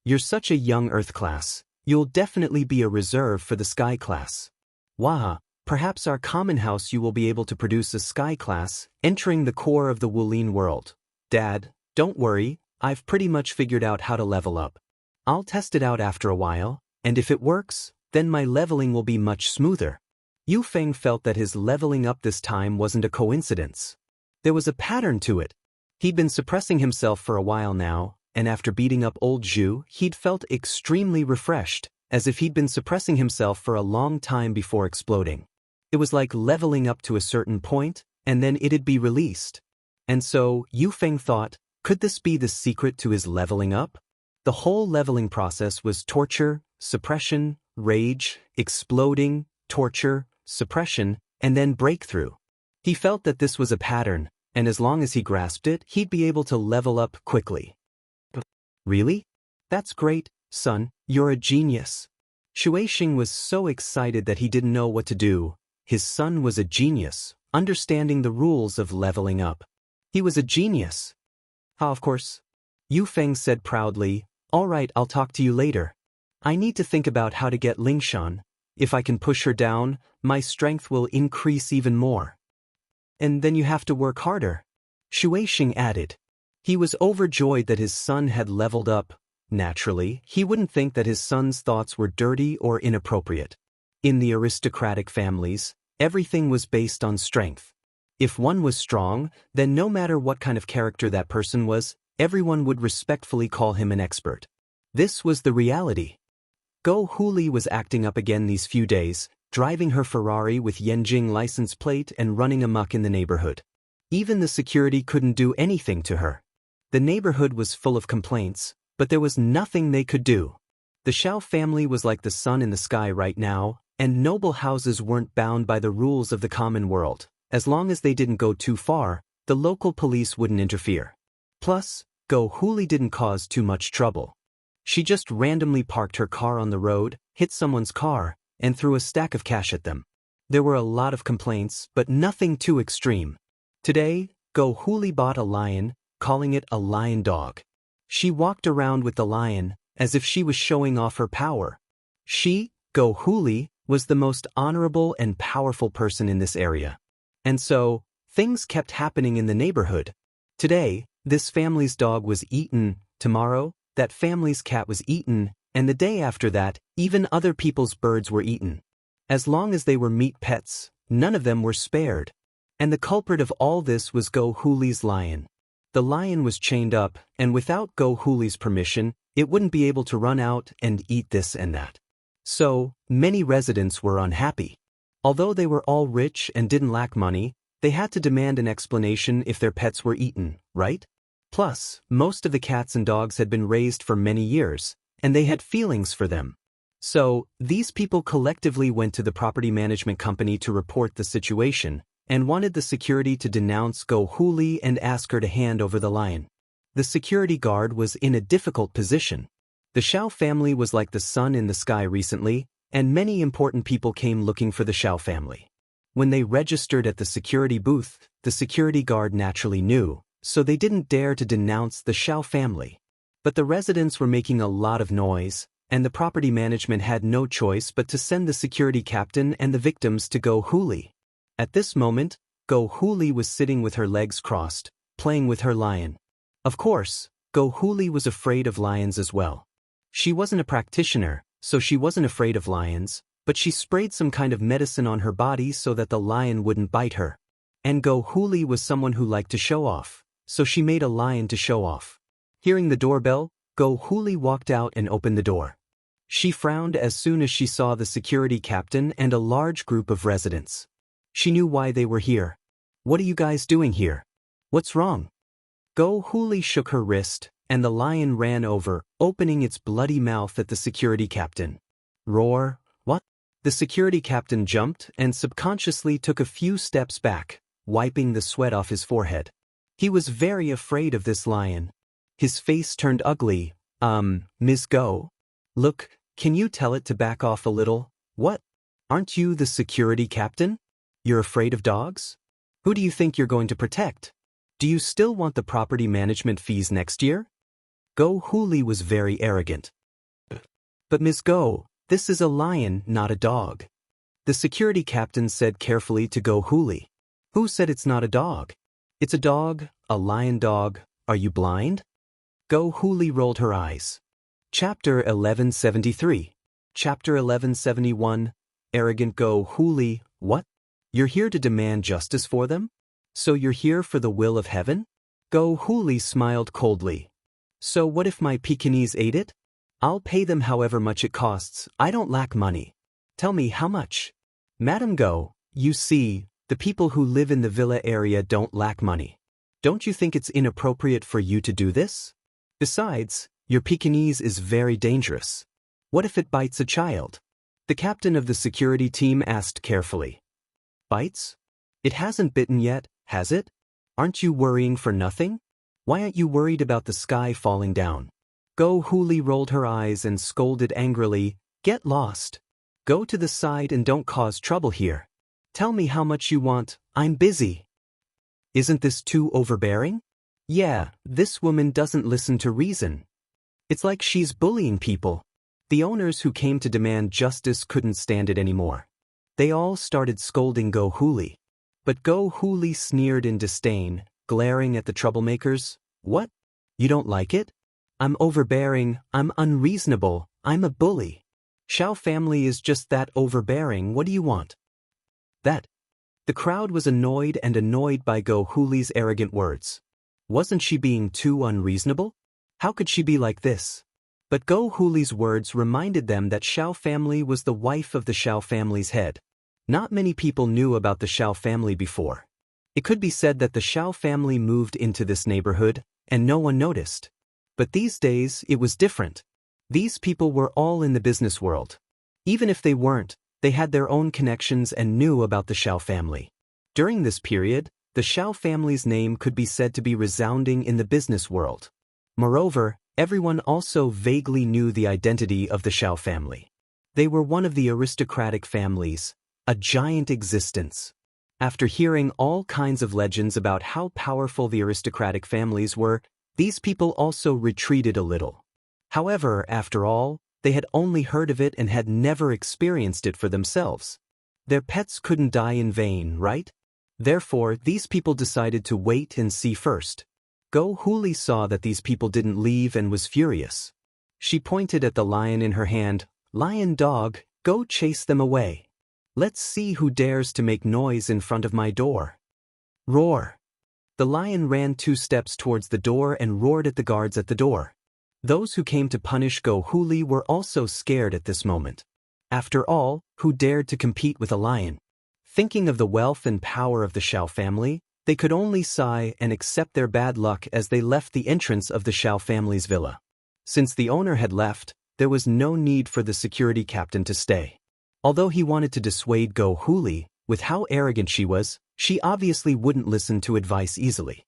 You're such a young Earth class, you'll definitely be a reserve for the Sky class. Waha, perhaps our common house you will be able to produce a Sky class, entering the core of the Wulin world. Dad, don't worry, I've pretty much figured out how to level up. I'll test it out after a while, and if it works, then my leveling will be much smoother. Yu Feng felt that his leveling up this time wasn't a coincidence. There was a pattern to it. He'd been suppressing himself for a while now, and after beating up old Zhu, he'd felt extremely refreshed, as if he'd been suppressing himself for a long time before exploding. It was like leveling up to a certain point, and then it'd be released. And so, Yu Feng thought, could this be the secret to his leveling up? The whole leveling process was torture, suppression, rage, exploding, torture, suppression, and then breakthrough. He felt that this was a pattern, and as long as he grasped it, he'd be able to level up quickly. Really? That's great, son, you're a genius. Shueisheng was so excited that he didn't know what to do. His son was a genius, understanding the rules of leveling up. He was a genius. Ah, of course. Yu Feng said proudly, all right, I'll talk to you later. I need to think about how to get Lingshan. If I can push her down, my strength will increase even more. And then you have to work harder. Shueisheng added. He was overjoyed that his son had leveled up. Naturally, he wouldn't think that his son's thoughts were dirty or inappropriate. In the aristocratic families, everything was based on strength. If one was strong, then no matter what kind of character that person was, everyone would respectfully call him an expert. This was the reality. Go Huli was acting up again these few days, driving her Ferrari with Yanjing license plate and running amok in the neighborhood. Even the security couldn't do anything to her. The neighborhood was full of complaints, but there was nothing they could do. The Xiao family was like the sun in the sky right now, and noble houses weren't bound by the rules of the common world. As long as they didn't go too far, the local police wouldn't interfere. Plus, Go Huli didn't cause too much trouble. She just randomly parked her car on the road, hit someone's car, and threw a stack of cash at them. There were a lot of complaints, but nothing too extreme. Today, Go Huli bought a lion, calling it a lion dog. She walked around with the lion, as if she was showing off her power. She, Go Huli, was the most honorable and powerful person in this area. And so, things kept happening in the neighborhood. Today, this family's dog was eaten, tomorrow, that family's cat was eaten, and the day after that, even other people's birds were eaten. As long as they were meat pets, none of them were spared. And the culprit of all this was Go Huli's lion. The lion was chained up, and without Go Huli's permission, it wouldn't be able to run out and eat this and that. So, many residents were unhappy. Although they were all rich and didn't lack money, they had to demand an explanation if their pets were eaten, right? Plus, most of the cats and dogs had been raised for many years, and they had feelings for them. So, these people collectively went to the property management company to report the situation, and wanted the security to denounce Go Huli and ask her to hand over the lion. The security guard was in a difficult position. The Xiao family was like the sun in the sky recently, and many important people came looking for the Xiao family. When they registered at the security booth, the security guard naturally knew, so they didn't dare to denounce the Xiao family. But the residents were making a lot of noise, and the property management had no choice but to send the security captain and the victims to Go Huli. At this moment, Go Huli was sitting with her legs crossed, playing with her lion. Of course, Go Huli was afraid of lions as well. She wasn't a practitioner, so she wasn't afraid of lions, but she sprayed some kind of medicine on her body so that the lion wouldn't bite her. And Go Huli was someone who liked to show off, so she made a lion to show off. Hearing the doorbell, Go Huli walked out and opened the door. She frowned as soon as she saw the security captain and a large group of residents. She knew why they were here. What are you guys doing here? What's wrong? Go Huli shook her wrist, and the lion ran over, opening its bloody mouth at the security captain. Roar, what? The security captain jumped and subconsciously took a few steps back, wiping the sweat off his forehead. He was very afraid of this lion. His face turned ugly. Ms. Go? Look, can you tell it to back off a little? What? Aren't you the security captain? You're afraid of dogs? Who do you think you're going to protect? Do you still want the property management fees next year? Go Huli was very arrogant. But Ms. Go, this is a lion, not a dog. The security captain said carefully to Go Huli. Who said it's not a dog? It's a dog, a lion dog. Are you blind? Go Huli rolled her eyes. Chapter 1173. Chapter 1171. Arrogant Go Huli, what? You're here to demand justice for them? So you're here for the will of heaven? Go Huli smiled coldly. So what if my Pekingese ate it? I'll pay them however much it costs. I don't lack money. Tell me how much. Madam Go, you see, the people who live in the villa area don't lack money. Don't you think it's inappropriate for you to do this? Besides, your Pekingese is very dangerous. What if it bites a child? The captain of the security team asked carefully. Bites? It hasn't bitten yet, has it? Aren't you worrying for nothing? Why aren't you worried about the sky falling down? Go Huli rolled her eyes and scolded angrily, Get lost. Go to the side and don't cause trouble here. Tell me how much you want, I'm busy. Isn't this too overbearing? Yeah, this woman doesn't listen to reason. It's like she's bullying people. The owners who came to demand justice couldn't stand it anymore. They all started scolding Go Huli. But Go Huli sneered in disdain, glaring at the troublemakers. What? You don't like it? I'm overbearing, I'm unreasonable, I'm a bully. Xiao family is just that overbearing, what do you want? That. The crowd was annoyed by Go Huli's arrogant words. Wasn't she being too unreasonable? How could she be like this? But Go Huli's words reminded them that Xiao family was the wife of the Xiao family's head. Not many people knew about the Xiao family before. It could be said that the Xiao family moved into this neighborhood, and no one noticed. But these days, it was different. These people were all in the business world. Even if they weren't, they had their own connections and knew about the Xiao family. During this period, the Xiao family's name could be said to be resounding in the business world. Moreover, everyone also vaguely knew the identity of the Xiao family. They were one of the aristocratic families, a giant existence. After hearing all kinds of legends about how powerful the aristocratic families were, these people also retreated a little. However, after all, they had only heard of it and had never experienced it for themselves. Their pets couldn't die in vain, right? Therefore, these people decided to wait and see first. Go Huli saw that these people didn't leave and was furious. She pointed at the lion in her hand. Lion dog, go chase them away. Let's see who dares to make noise in front of my door. Roar. The lion ran 2 steps towards the door and roared at the guards at the door. Those who came to punish Go Huli were also scared at this moment. After all, who dared to compete with a lion? Thinking of the wealth and power of the Xiao family, they could only sigh and accept their bad luck as they left the entrance of the Xiao family's villa. Since the owner had left, there was no need for the security captain to stay. Although he wanted to dissuade Go Huli, with how arrogant she was, she obviously wouldn't listen to advice easily.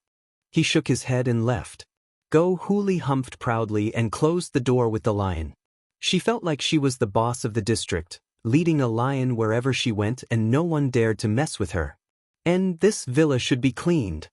He shook his head and left. Go Huli humphed proudly and closed the door with the lion. She felt like she was the boss of the district, leading a lion wherever she went and no one dared to mess with her. And this villa should be cleaned.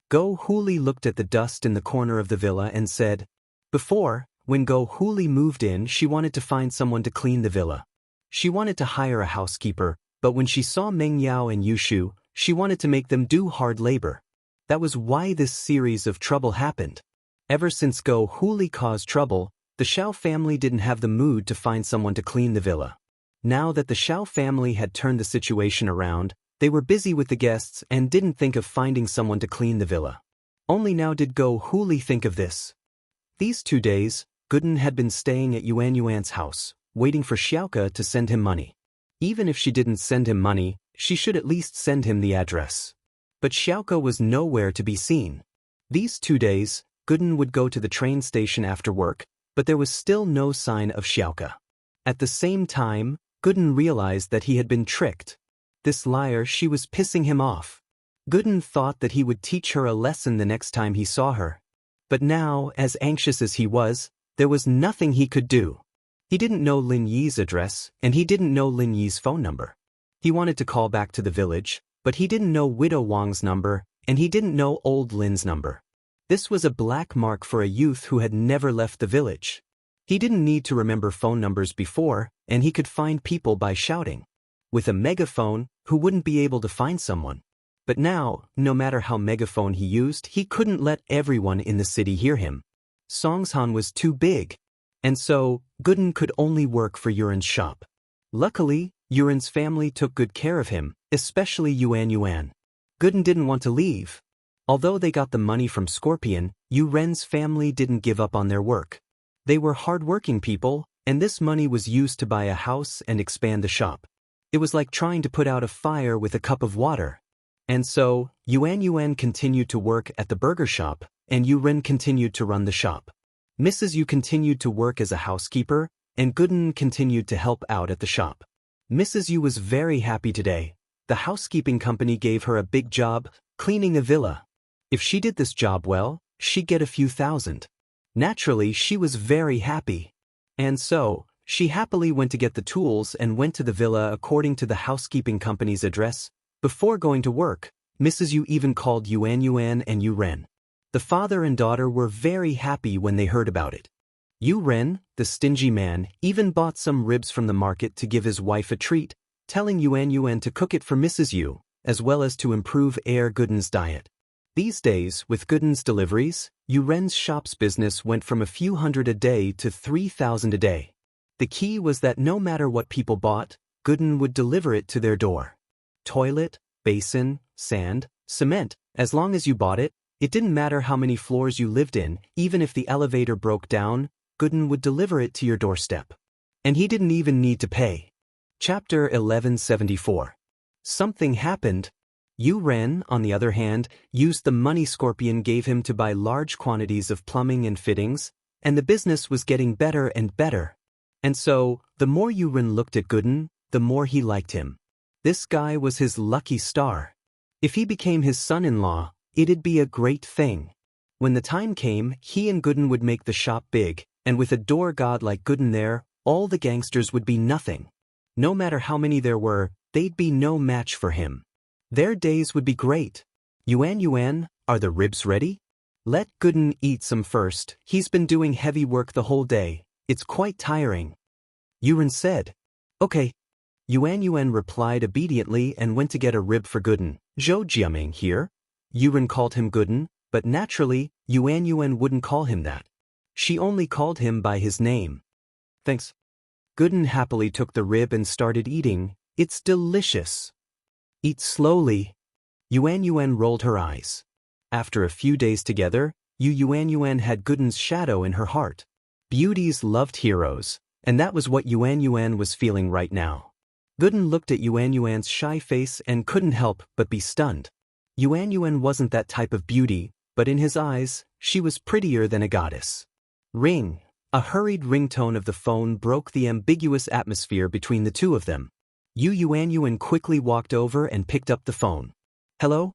Go Huli looked at the dust in the corner of the villa and said, Before, when Go Huli moved in, she wanted to find someone to clean the villa. She wanted to hire a housekeeper, but when she saw Meng Yao and Yushu, she wanted to make them do hard labor. That was why this series of trouble happened. Ever since Go Huli caused trouble, the Xiao family didn't have the mood to find someone to clean the villa. Now that the Xiao family had turned the situation around, they were busy with the guests and didn't think of finding someone to clean the villa. Only now did Go Huli think of this. These 2 days, Gooden had been staying at Yuan Yuan's house, waiting for Xiaoka to send him money. Even if she didn't send him money, she should at least send him the address. But Xiaoka was nowhere to be seen. These 2 days, Gooden would go to the train station after work, but there was still no sign of Xiaoka. At the same time, Gooden realized that he had been tricked. This liar, she was pissing him off. Gooden thought that he would teach her a lesson the next time he saw her. But now, as anxious as he was, there was nothing he could do. He didn't know Lin Yi's address, and he didn't know Lin Yi's phone number. He wanted to call back to the village, but he didn't know Widow Wang's number, and he didn't know old Lin's number. This was a black mark for a youth who had never left the village. He didn't need to remember phone numbers before, and he could find people by shouting. With a megaphone, who wouldn't be able to find someone? But now, no matter how megaphone he used, he couldn't let everyone in the city hear him. Songshan was too big. And so, Gooden could only work for Yuren's shop. Luckily, Yuren's family took good care of him, especially Yuan Yuan. Gooden didn't want to leave. Although they got the money from Scorpion, Yuren's family didn't give up on their work. They were hard-working people, and this money was used to buy a house and expand the shop. It was like trying to put out a fire with a cup of water. And so, Yuan Yuan continued to work at the burger shop, and Yuren continued to run the shop. Mrs. Yu continued to work as a housekeeper, and Gooden continued to help out at the shop. Mrs. Yu was very happy today. The housekeeping company gave her a big job, cleaning a villa. If she did this job well, she'd get a few thousand. Naturally, she was very happy. And so, she happily went to get the tools and went to the villa according to the housekeeping company's address. Before going to work, Mrs. Yu even called Yuan Yuan and Yuren. The father and daughter were very happy when they heard about it. Yuren, the stingy man, even bought some ribs from the market to give his wife a treat, telling Yuan Yuan to cook it for Mrs. Yu, as well as to improve Gooden's diet. These days, with Gooden's deliveries, Yuren's shop's business went from a few hundred a day to 3,000 a day. The key was that no matter what people bought, Gooden would deliver it to their door. Toilet, basin, sand, cement, as long as you bought it, it didn't matter how many floors you lived in, even if the elevator broke down, Gooden would deliver it to your doorstep. And he didn't even need to pay. Chapter 1174. Something happened. Yuren, on the other hand, used the money Scorpion gave him to buy large quantities of plumbing and fittings, and the business was getting better and better. And so, the more Yuren looked at Gooden, the more he liked him. This guy was his lucky star. If he became his son-in-law, it'd be a great thing. When the time came, he and Gooden would make the shop big, and with a door god like Gooden there, all the gangsters would be nothing. No matter how many there were, they'd be no match for him. Their days would be great. Yuan Yuan, are the ribs ready? Let Gooden eat some first. He's been doing heavy work the whole day. It's quite tiring. Yuren said. Okay. Yuan Yuan replied obediently and went to get a rib for Gooden. Zhou Jiaming here? Yuren called him Gooden, but naturally, Yuan Yuan wouldn't call him that. She only called him by his name. Thanks. Gooden happily took the rib and started eating. It's delicious. Eat slowly. Yuan Yuan rolled her eyes. After a few days together, Yuan Yuan had Gooden's shadow in her heart. Beauties loved heroes, and that was what Yuan Yuan was feeling right now. Gooden looked at Yuan Yuan's shy face and couldn't help but be stunned. Yuan Yuan wasn't that type of beauty, but in his eyes, she was prettier than a goddess. Ring. A hurried ringtone of the phone broke the ambiguous atmosphere between the two of them. Yuan Yuan quickly walked over and picked up the phone. Hello?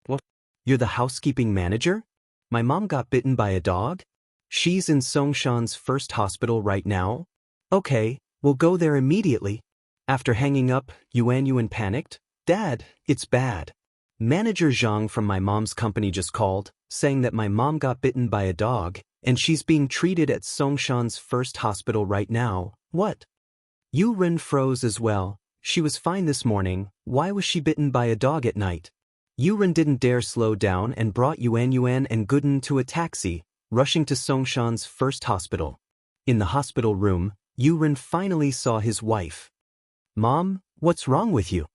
What? You're the housekeeping manager? My mom got bitten by a dog? She's in Songshan's first hospital right now? Okay, we'll go there immediately. After hanging up, Yuan Yuan panicked. Dad, it's bad. Manager Zhang from my mom's company just called, saying that my mom got bitten by a dog, and she's being treated at Songshan's first hospital right now. What? Yuren froze as well. She was fine this morning. Why was she bitten by a dog at night? Yuren didn't dare slow down and brought Yuan Yuan and Gooden to a taxi, rushing to Songshan's first hospital. In the hospital room, Yuren finally saw his wife. Mom, what's wrong with you?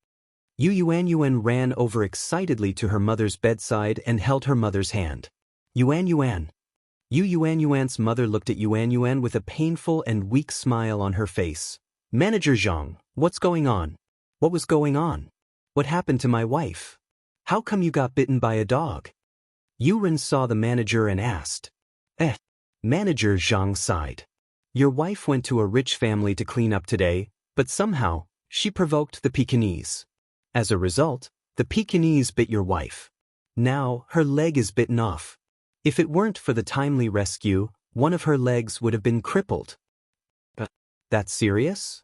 Yuan Yuan ran over excitedly to her mother's bedside and held her mother's hand. Yuan Yuan. Yuanyuan's mother looked at Yuanyuan with a painful and weak smile on her face. Manager Zhang, what's going on? What was going on? What happened to my wife? How come you got bitten by a dog? Yuren saw the manager and asked. Manager Zhang sighed. Your wife went to a rich family to clean up today, but somehow, she provoked the Pekingese. As a result, the Pekingese bit your wife. Now, her leg is bitten off. If it weren't for the timely rescue, one of her legs would have been crippled. That's serious?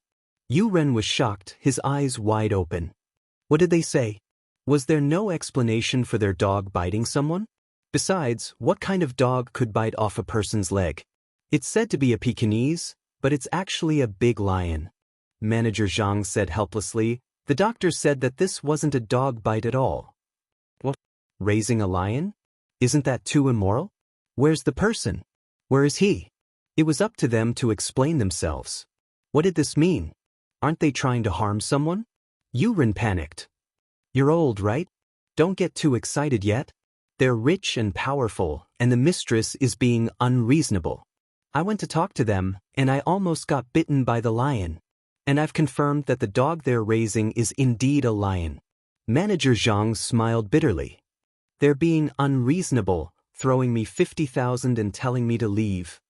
Yuren was shocked, his eyes wide open. What did they say? Was there no explanation for their dog biting someone? Besides, what kind of dog could bite off a person's leg? It's said to be a Pekingese, but it's actually a big lion. Manager Zhang said helplessly. The doctor said that this wasn't a dog bite at all. What? Raising a lion? Isn't that too immoral? Where's the person? Where is he? It was up to them to explain themselves. What did this mean? Aren't they trying to harm someone? Yuren panicked. You're old, right? Don't get too excited yet. They're rich and powerful, and the mistress is being unreasonable. I went to talk to them, and I almost got bitten by the lion. And I've confirmed that the dog they're raising is indeed a lion. Manager Zhang smiled bitterly. They're being unreasonable, throwing me 50,000 and telling me to leave.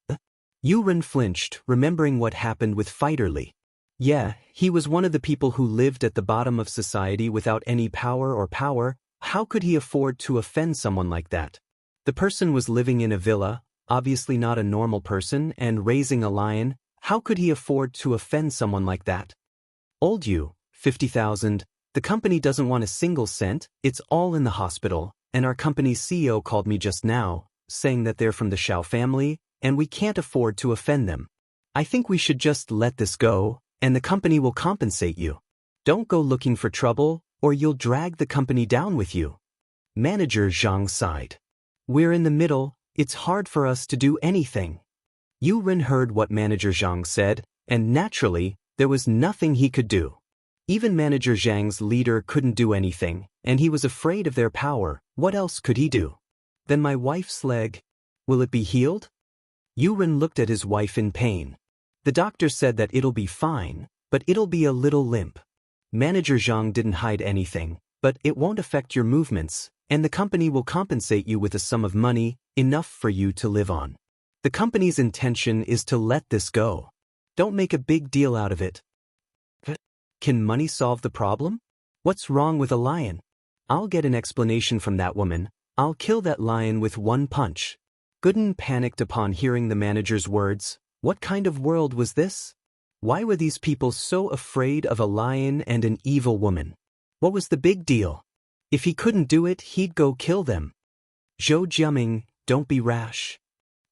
Yuren flinched, remembering what happened with Fighterly. Yeah, he was one of the people who lived at the bottom of society without any power. How could he afford to offend someone like that? The person was living in a villa, obviously not a normal person, and raising a lion. How could he afford to offend someone like that? Old you, 50,000. The company doesn't want a single cent, it's all in the hospital, and our company's CEO called me just now, saying that they're from the Xiao family, and we can't afford to offend them. I think we should just let this go, and the company will compensate you. Don't go looking for trouble, or you'll drag the company down with you. Manager Zhang sighed. We're in the middle, it's hard for us to do anything. Yuren heard what Manager Zhang said, and naturally, there was nothing he could do. Even Manager Zhang's leader couldn't do anything, and he was afraid of their power. What else could he do? Then my wife's leg, will it be healed? Yuren looked at his wife in pain. The doctor said that it'll be fine, but it'll be a little limp. Manager Zhang didn't hide anything, but it won't affect your movements, and the company will compensate you with a sum of money, enough for you to live on. The company's intention is to let this go. Don't make a big deal out of it. Can money solve the problem? What's wrong with a lion? I'll get an explanation from that woman. I'll kill that lion with one punch. Gooden panicked upon hearing the manager's words. What kind of world was this? Why were these people so afraid of a lion and an evil woman? What was the big deal? If he couldn't do it, he'd go kill them. Zhou Jiaming, don't be rash.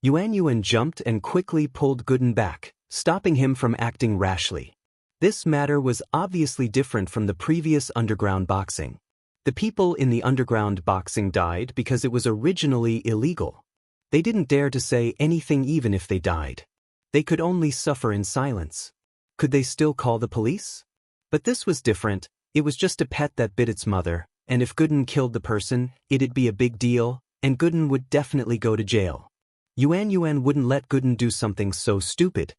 Yuanyuan jumped and quickly pulled Gooden back, stopping him from acting rashly. This matter was obviously different from the previous underground boxing. The people in the underground boxing died because it was originally illegal. They didn't dare to say anything even if they died. They could only suffer in silence. Could they still call the police? But this was different. It was just a pet that bit its mother, and if Gooden killed the person, it'd be a big deal, and Gooden would definitely go to jail. Yuanyuan wouldn't let Gooden do something so stupid.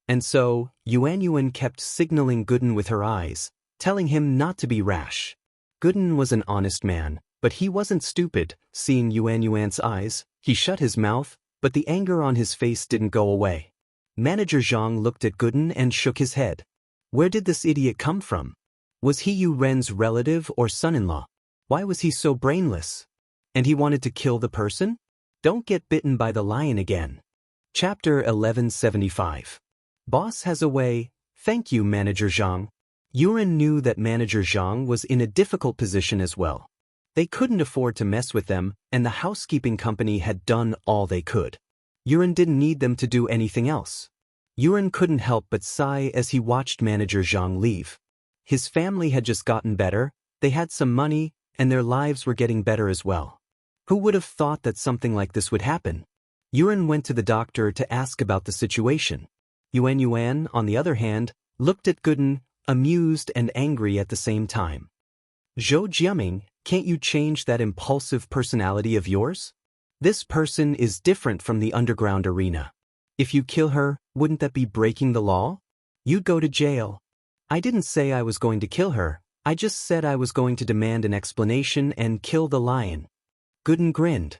And so, Yuanyuan kept signaling Gooden with her eyes, telling him not to be rash. Gooden was an honest man, but he wasn't stupid. Seeing Yuanyuan's eyes, he shut his mouth, but the anger on his face didn't go away. Manager Zhang looked at Gooden and shook his head. Where did this idiot come from? Was he Yu Ren's relative or son-in-law? Why was he so brainless? And he wanted to kill the person? Don't get bitten by the lion again. Chapter 1175. Boss has a way. Thank you, Manager Zhang. Yuren knew that Manager Zhang was in a difficult position as well. They couldn't afford to mess with them, and the housekeeping company had done all they could. Yuren didn't need them to do anything else. Yuren couldn't help but sigh as he watched Manager Zhang leave. His family had just gotten better, they had some money, and their lives were getting better as well. Who would have thought that something like this would happen? Yuren went to the doctor to ask about the situation. Yuanyuan, on the other hand, looked at Gooden, amused and angry at the same time. Zhou Jiaming, can't you change that impulsive personality of yours? This person is different from the underground arena. If you kill her, wouldn't that be breaking the law? You'd go to jail. I didn't say I was going to kill her, I just said I was going to demand an explanation and kill the lion. Gooden grinned.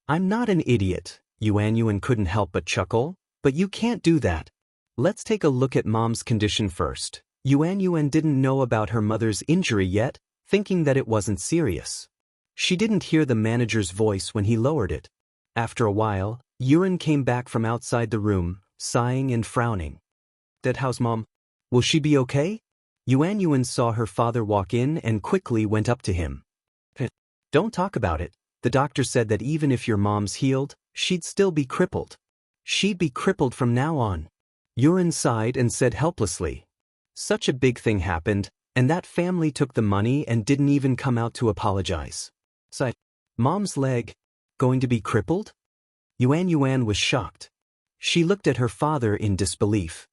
I'm not an idiot, Yuan couldn't help but chuckle, but you can't do that. Let's take a look at Mom's condition first. Yuan didn't know about her mother's injury yet, thinking that it wasn't serious. She didn't hear the manager's voice when he lowered it. After a while, Yuan came back from outside the room, sighing and frowning. How's Mom? Will she be okay? Yuan saw her father walk in and quickly went up to him. Don't talk about it. The doctor said that even if your mom's healed, she'd still be crippled. She'd be crippled from now on. Yuan sighed and said helplessly. Such a big thing happened, and that family took the money and didn't even come out to apologize. Sighed. Mom's leg, going to be crippled? Yuan was shocked. She looked at her father in disbelief.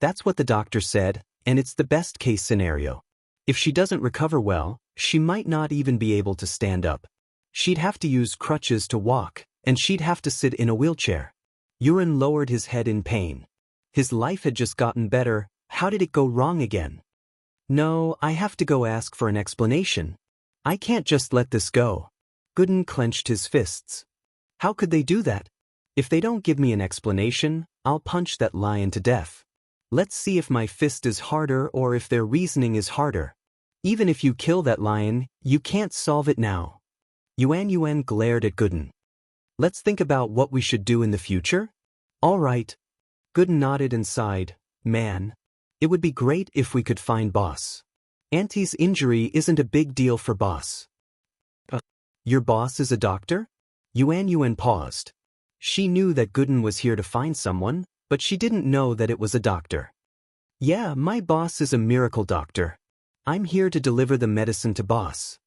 That's what the doctor said, and it's the best case scenario. If she doesn't recover well, she might not even be able to stand up. She'd have to use crutches to walk, and she'd have to sit in a wheelchair. Yuan lowered his head in pain. His life had just gotten better, how did it go wrong again? No, I have to go ask for an explanation. I can't just let this go. Gooden clenched his fists. How could they do that? If they don't give me an explanation, I'll punch that lion to death. Let's see if my fist is harder or if their reasoning is harder. Even if you kill that lion, you can't solve it now. Yuan glared at Gooden. Let's think about what we should do in the future? All right. Gooden nodded and sighed. Man, it would be great if we could find Boss. Auntie's injury isn't a big deal for Boss. Your boss is a doctor? Yuan paused. She knew that Gooden was here to find someone, but she didn't know that it was a doctor. Yeah, my boss is a miracle doctor. I'm here to deliver the medicine to Boss.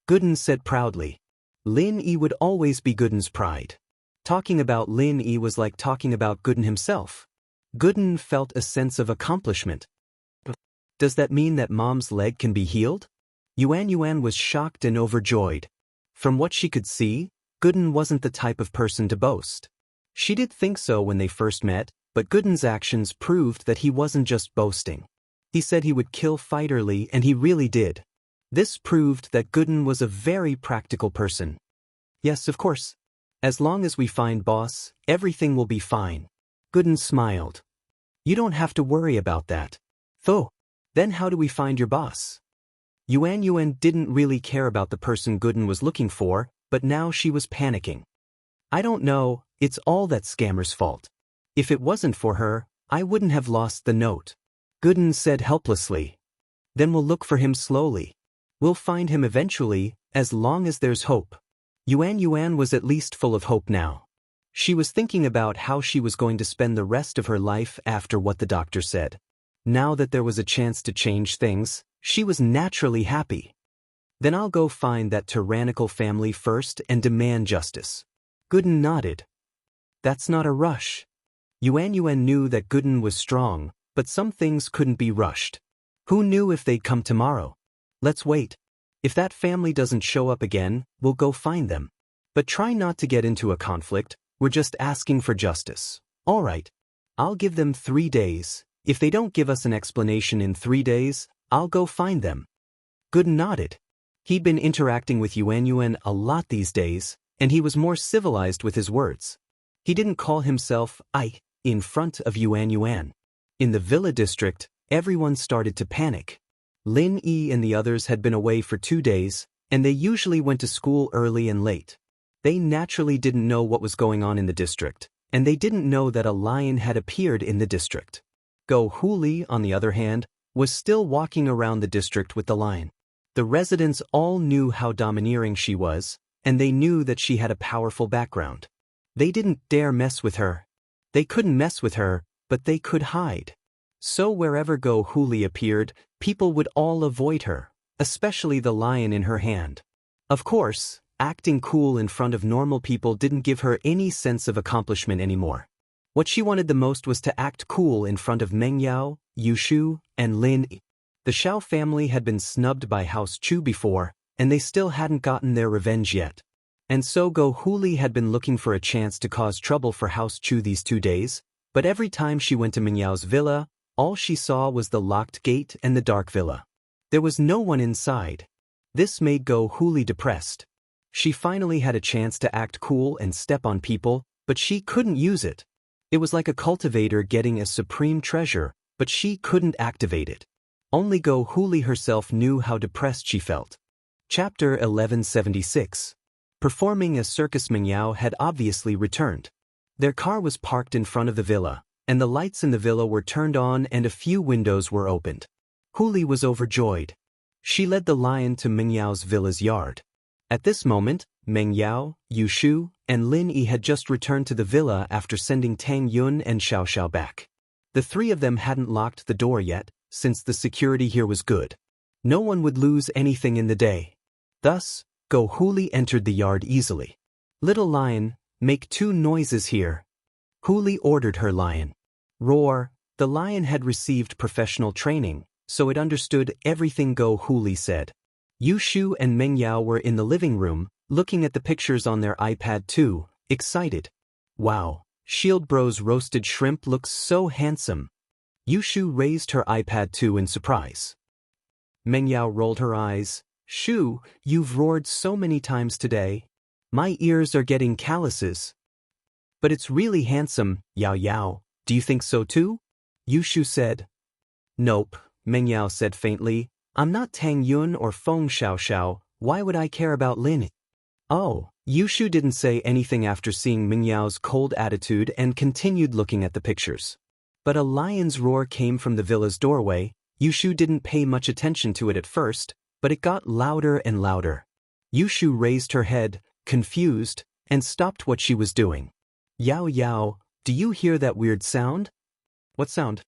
Gooden said proudly. Lin Yi would always be Gooden's pride. Talking about Lin Yi was like talking about Gooden himself. Gooden felt a sense of accomplishment. Does that mean that Mom's leg can be healed? Yuan was shocked and overjoyed. From what she could see, Gooden wasn't the type of person to boast. She did think so when they first met, but Gooden's actions proved that he wasn't just boasting. He said he would kill Fighter Li, and he really did. This proved that Gooden was a very practical person. Yes, of course. As long as we find Boss, everything will be fine. Gooden smiled. You don't have to worry about that. Though, then how do we find your boss? Yuan didn't really care about the person Gooden was looking for, but now she was panicking. I don't know, it's all that scammer's fault. If it wasn't for her, I wouldn't have lost the note. Gooden said helplessly. Then we'll look for him slowly. We'll find him eventually, as long as there's hope. Yuan was at least full of hope now. She was thinking about how she was going to spend the rest of her life after what the doctor said. Now that there was a chance to change things, she was naturally happy. Then I'll go find that tyrannical family first and demand justice. Gooden nodded. That's not a rush. Yuan knew that Gooden was strong, but some things couldn't be rushed. Who knew if they'd come tomorrow? Let's wait. If that family doesn't show up again, we'll go find them. But try not to get into a conflict, we're just asking for justice. All right. I'll give them 3 days. If they don't give us an explanation in 3 days, I'll go find them. Gooden nodded. He'd been interacting with Yuan a lot these days, and he was more civilized with his words. He didn't call himself I in front of Yuan. In the villa district, everyone started to panic. Lin Yi and the others had been away for 2 days, and they usually went to school early and late. They naturally didn't know what was going on in the district, and they didn't know that a lion had appeared in the district. Go Huli, on the other hand, was still walking around the district with the lion. The residents all knew how domineering she was, and they knew that she had a powerful background. They didn't dare mess with her. They couldn't mess with her, but they could hide. So wherever Go Huli appeared, people would all avoid her, especially the lion in her hand. Of course, acting cool in front of normal people didn't give her any sense of accomplishment anymore. What she wanted the most was to act cool in front of Meng Yao, Yushu, and Lin Yi. The Xiao family had been snubbed by House Chu before, and they still hadn't gotten their revenge yet. And so Go Huli had been looking for a chance to cause trouble for House Chu these 2 days, but every time she went to Mingyao's villa, all she saw was the locked gate and the dark villa. There was no one inside. This made Go Huli depressed. She finally had a chance to act cool and step on people, but she couldn't use it. It was like a cultivator getting a supreme treasure, but she couldn't activate it. Only Go Huli herself knew how depressed she felt. Chapter 1176. Performing a circus. Mingyao had obviously returned. Their car was parked in front of the villa, and the lights in the villa were turned on and a few windows were opened. Huli was overjoyed. She led the lion to Mingyao's villa's yard. At this moment, Mengyao, Yushu, and Lin Yi had just returned to the villa after sending Tang Yun and Xiaoxiao back. The 3 of them hadn't locked the door yet, since the security here was good. No one would lose anything in the day. Thus, Go Huli entered the yard easily. Little lion, make 2 noises here. Huli ordered her lion. Roar. The lion had received professional training, so it understood everything Go Huli said. Yushu and Mengyao were in the living room, looking at the pictures on their iPad too, excited. Wow, Shield Bro's roasted shrimp looks so handsome. Yushu raised her iPad too in surprise. Mengyao rolled her eyes. Shu, you've roared so many times today. My ears are getting calluses. But it's really handsome, Yao Yao, do you think so too? Yushu said. Nope, Mengyao said faintly. I'm not Tang Yun or Feng Xiaoxiao, why would I care about Lin? Oh, Yushu didn't say anything after seeing Mingyao's cold attitude and continued looking at the pictures. But a lion's roar came from the villa's doorway. Yushu didn't pay much attention to it at first, but it got louder and louder. Yushu raised her head, confused, and stopped what she was doing. Yao Yao, do you hear that weird sound? What sound?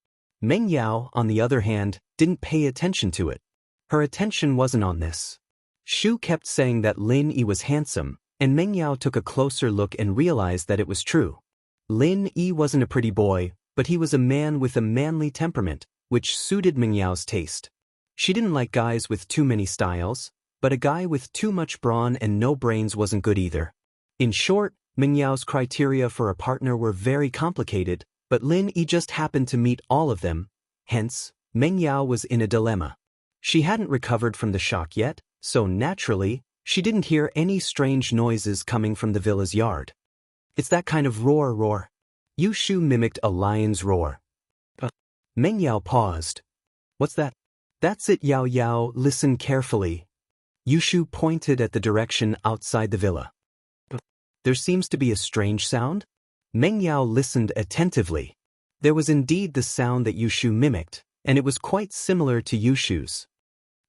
Mengyao, on the other hand, didn't pay attention to it. Her attention wasn't on this. Shu kept saying that Lin Yi was handsome, and Mengyao took a closer look and realized that it was true. Lin Yi wasn't a pretty boy, but he was a man with a manly temperament, which suited Mingyao's taste. She didn't like guys with too many styles, but a guy with too much brawn and no brains wasn't good either. In short, Mingyao's criteria for a partner were very complicated, but Lin Yi just happened to meet all of them. Hence, Mengyao was in a dilemma. She hadn't recovered from the shock yet, so naturally, she didn't hear any strange noises coming from the villa's yard. It's that kind of roar. Yushu mimicked a lion's roar. Mengyao paused. What's that? That's it, Yao Yao, listen carefully. Yushu pointed at the direction outside the villa. There seems to be a strange sound? Mengyao listened attentively. There was indeed the sound that Yushu mimicked, and it was quite similar to Yushu's.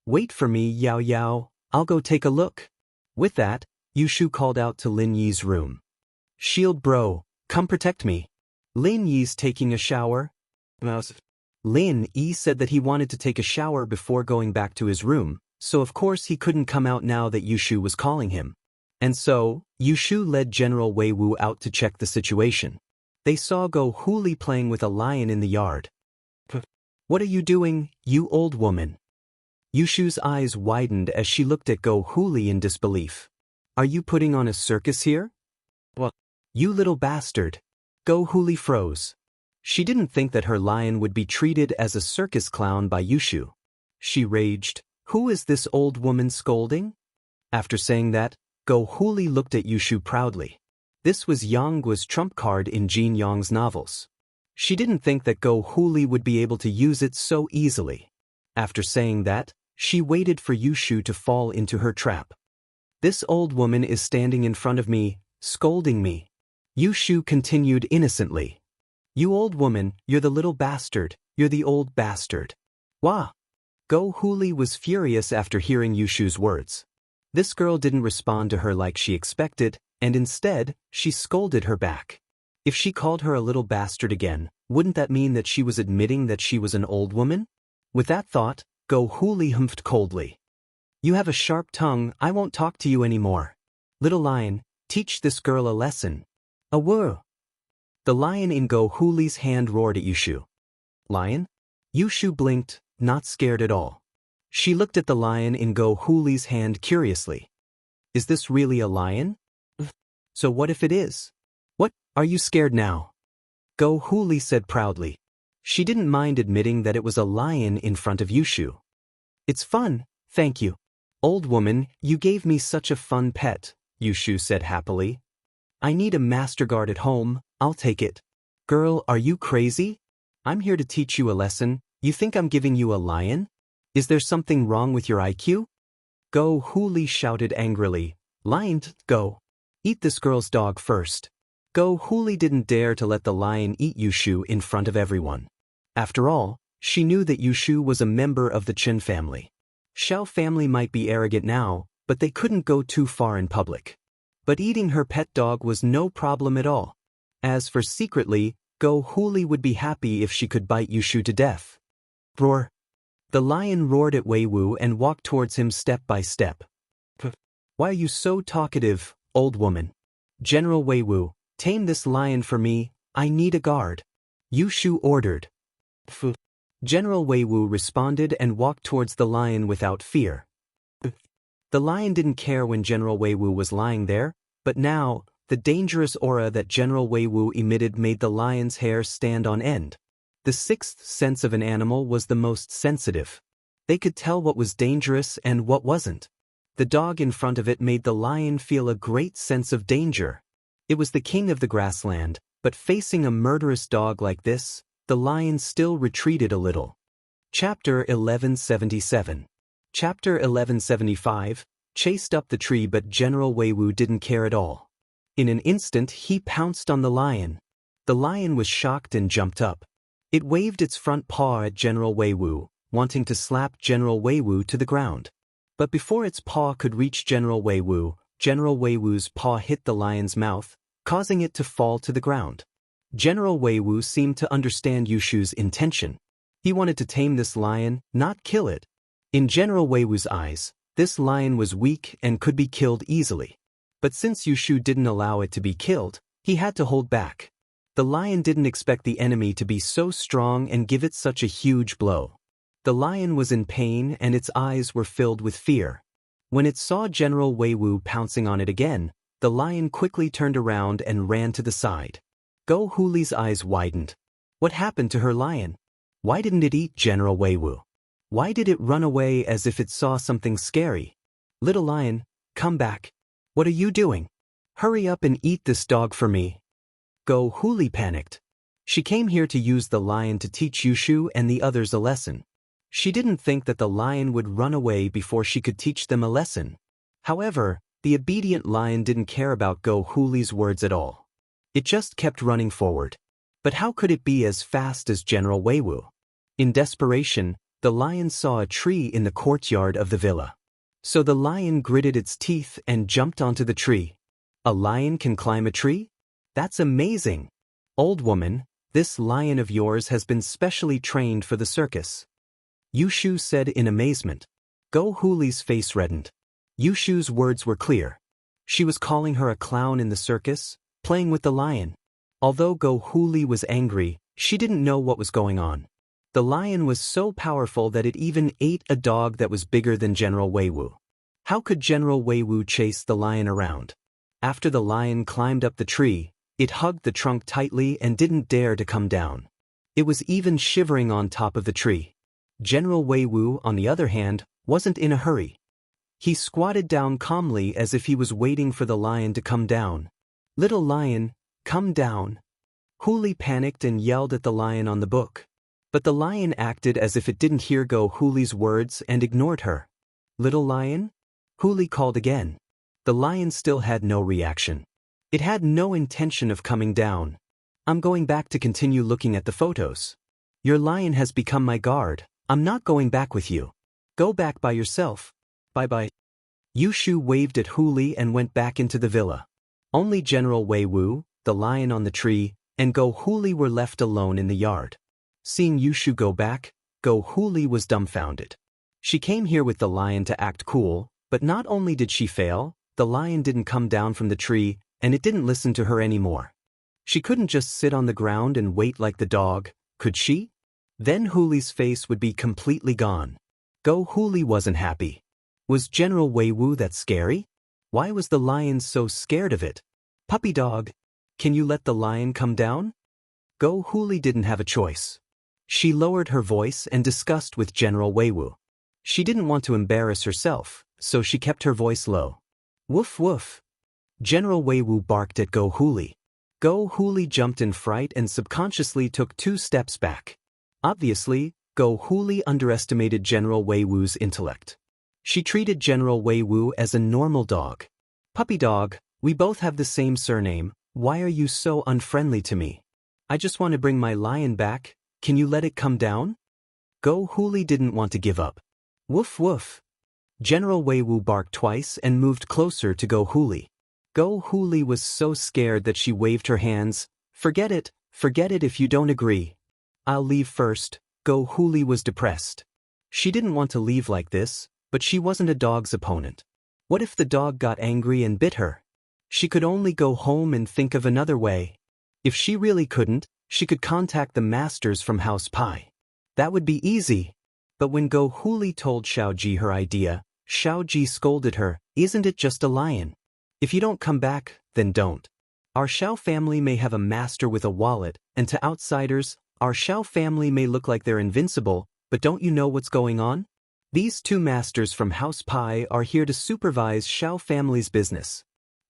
Wait for me, Yao Yao, I'll go take a look. With that, Yushu called out to Lin Yi's room. Shield Bro, come protect me. Lin Yi's taking a shower. Lin Yi said that he wanted to take a shower before going back to his room, so of course he couldn't come out now that Yushu was calling him. And so, Yushu led General Wei Wu out to check the situation. They saw Go Huli playing with a lion in the yard. What are you doing, you old woman? Yushu's eyes widened as she looked at Go Huli in disbelief. Are you putting on a circus here? What? You little bastard. Go Huli froze. She didn't think that her lion would be treated as a circus clown by Yushu. She raged, who is this old woman scolding? After saying that, Go Huli looked at Yushu proudly. This was Yang Guo's trump card in Jin Yang's novels. She didn't think that Go Huli would be able to use it so easily. After saying that, she waited for Yushu to fall into her trap. This old woman is standing in front of me, scolding me. Yushu continued innocently. You old woman, you're the little bastard, you're the old bastard. Wah! Go Huli was furious after hearing Yushu's words. This girl didn't respond to her like she expected, and instead, she scolded her back. If she called her a little bastard again, wouldn't that mean that she was admitting that she was an old woman? With that thought, Go Huli humphed coldly. You have a sharp tongue, I won't talk to you anymore. Little lion, teach this girl a lesson. A woo! The lion in Go Huli's hand roared at Yushu. Lion? Yushu blinked, not scared at all. She looked at the lion in Go Huli's hand curiously. Is this really a lion? So what if it is? What, are you scared now? Go Huli said proudly. She didn't mind admitting that it was a lion in front of Yushu. It's fun, thank you. Old woman, you gave me such a fun pet, Yushu said happily. I need a master guard at home, I'll take it. Girl, are you crazy? I'm here to teach you a lesson. You think I'm giving you a lion? Is there something wrong with your IQ? Go Huli shouted angrily. Lion, go. Eat this girl's dog first. Go Huli didn't dare to let the lion eat Yushu in front of everyone. After all, she knew that Yushu was a member of the Chen family. Xiao family might be arrogant now, but they couldn't go too far in public. But eating her pet dog was no problem at all. As for secretly, Go Huli would be happy if she could bite Yushu to death. Roar. The lion roared at Wei Wu and walked towards him step by step. Why are you so talkative, old woman? General Wei Wu, tame this lion for me, I need a guard. Yushu ordered. General Wei Wu responded and walked towards the lion without fear. The lion didn't care when General Wei Wu was lying there, but now, the dangerous aura that General Wei Wu emitted made the lion's hair stand on end. The sixth sense of an animal was the most sensitive. They could tell what was dangerous and what wasn't. The dog in front of it made the lion feel a great sense of danger. It was the king of the grassland, but facing a murderous dog like this, the lion still retreated a little. Chapter 1177. Chapter 1175, chased up the tree but General Wei Wu didn't care at all. In an instant he pounced on the lion. The lion was shocked and jumped up. It waved its front paw at General Wei Wu, wanting to slap General Wei Wu to the ground. But before its paw could reach General Wei Wu's paw hit the lion's mouth, causing it to fall to the ground. General Wei Wu seemed to understand Yushu's intention. He wanted to tame this lion, not kill it. In General Wei Wu's eyes, this lion was weak and could be killed easily. But since Yushu didn't allow it to be killed, he had to hold back. The lion didn't expect the enemy to be so strong and give it such a huge blow. The lion was in pain and its eyes were filled with fear. When it saw General Wei Wu pouncing on it again, the lion quickly turned around and ran to the side. Go Huli's eyes widened. What happened to her lion? Why didn't it eat General Wei Wu? Why did it run away as if it saw something scary? Little lion, come back. What are you doing? Hurry up and eat this dog for me. Go Huli panicked. She came here to use the lion to teach Yushu and the others a lesson. She didn't think that the lion would run away before she could teach them a lesson. However, the obedient lion didn't care about Go Huli's words at all. It just kept running forward. But how could it be as fast as General Wei Wu? In desperation, the lion saw a tree in the courtyard of the villa. So the lion gritted its teeth and jumped onto the tree. A lion can climb a tree? That's amazing. Old woman, this lion of yours has been specially trained for the circus. Yushu said in amazement. Go Huli's face reddened. Yushu's words were clear. She was calling her a clown in the circus, playing with the lion. Although Go Huli was angry, she didn't know what was going on. The lion was so powerful that it even ate a dog that was bigger than General Wei Wu. How could General Wei Wu chase the lion around? After the lion climbed up the tree, it hugged the trunk tightly and didn't dare to come down. It was even shivering on top of the tree. General Wei Wu, on the other hand, wasn't in a hurry. He squatted down calmly as if he was waiting for the lion to come down. Little lion, come down. Huli panicked and yelled at the lion on the book. But the lion acted as if it didn't hear Go Huli's words and ignored her. Little lion? Huli called again. The lion still had no reaction. It had no intention of coming down. I'm going back to continue looking at the photos. Your lion has become my guard. I'm not going back with you. Go back by yourself. Bye-bye. Yushu waved at Huli and went back into the villa. Only General Wei Wu, the lion on the tree, and Go Huli were left alone in the yard. Seeing Yushu go back, Go Huli was dumbfounded. She came here with the lion to act cool, but not only did she fail, the lion didn't come down from the tree, and it didn't listen to her anymore. She couldn't just sit on the ground and wait like the dog, could she? Then Huli's face would be completely gone. Go Huli wasn't happy. Was General Wei Wu that scary? Why was the lion so scared of it? Puppy dog, can you let the lion come down? Go Huli didn't have a choice. She lowered her voice and discussed with General Weiwu. She didn't want to embarrass herself, so she kept her voice low. Woof woof. General Weiwu barked at Go Huli. Go Huli jumped in fright and subconsciously took 2 steps back. Obviously, Go Huli underestimated General Weiwu's intellect. She treated General Weiwu as a normal dog. Puppy dog, we both have the same surname, why are you so unfriendly to me? I just want to bring my lion back, can you let it come down? Go Huli didn't want to give up. Woof woof. General Weiwu barked twice and moved closer to Go Huli. Go Huli was so scared that she waved her hands. Forget it if you don't agree. I'll leave first. Go Huli was depressed. She didn't want to leave like this, but she wasn't a dog's opponent. What if the dog got angry and bit her? She could only go home and think of another way. If she really couldn't, she could contact the masters from House Pai. That would be easy. But when Go Huli told Xiaoji her idea, Xiaoji scolded her, isn't it just a lion? If you don't come back, then don't. Our Xiao family may have a master with a wallet, and to outsiders, our Xiao family may look like they're invincible, but don't you know what's going on? These 2 masters from House Pai are here to supervise Xiao family's business.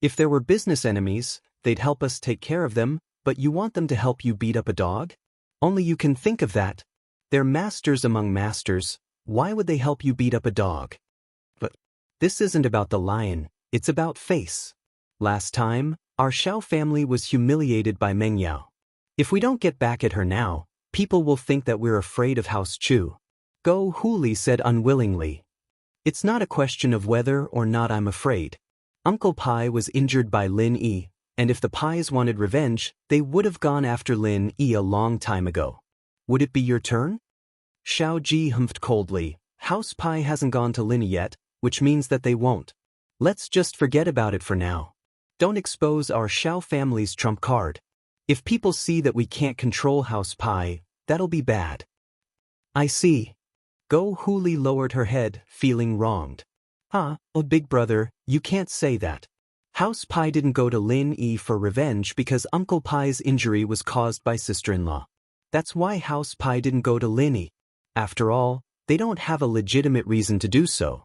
If there were business enemies, they'd help us take care of them, but you want them to help you beat up a dog? Only you can think of that. They're masters among masters, why would they help you beat up a dog? But this isn't about the lion, it's about face. Last time, our Xiao family was humiliated by Meng Yao. If we don't get back at her now, people will think that we're afraid of House Chu. Go Huli said unwillingly. It's not a question of whether or not I'm afraid. Uncle Pai was injured by Lin Yi, and if the Pais wanted revenge, they would have gone after Lin Yi a long time ago. Would it be your turn? Xiao Ji humphed coldly. House Pai hasn't gone to Lin Yi yet, which means that they won't. Let's just forget about it for now. Don't expose our Xiao family's trump card. If people see that we can't control House Pai, that'll be bad. I see. Go Huli lowered her head, feeling wronged. Oh big brother, you can't say that. House Pai didn't go to Lin Yi for revenge because Uncle Pai's injury was caused by sister-in-law. That's why House Pai didn't go to Lin Yi. After all, they don't have a legitimate reason to do so.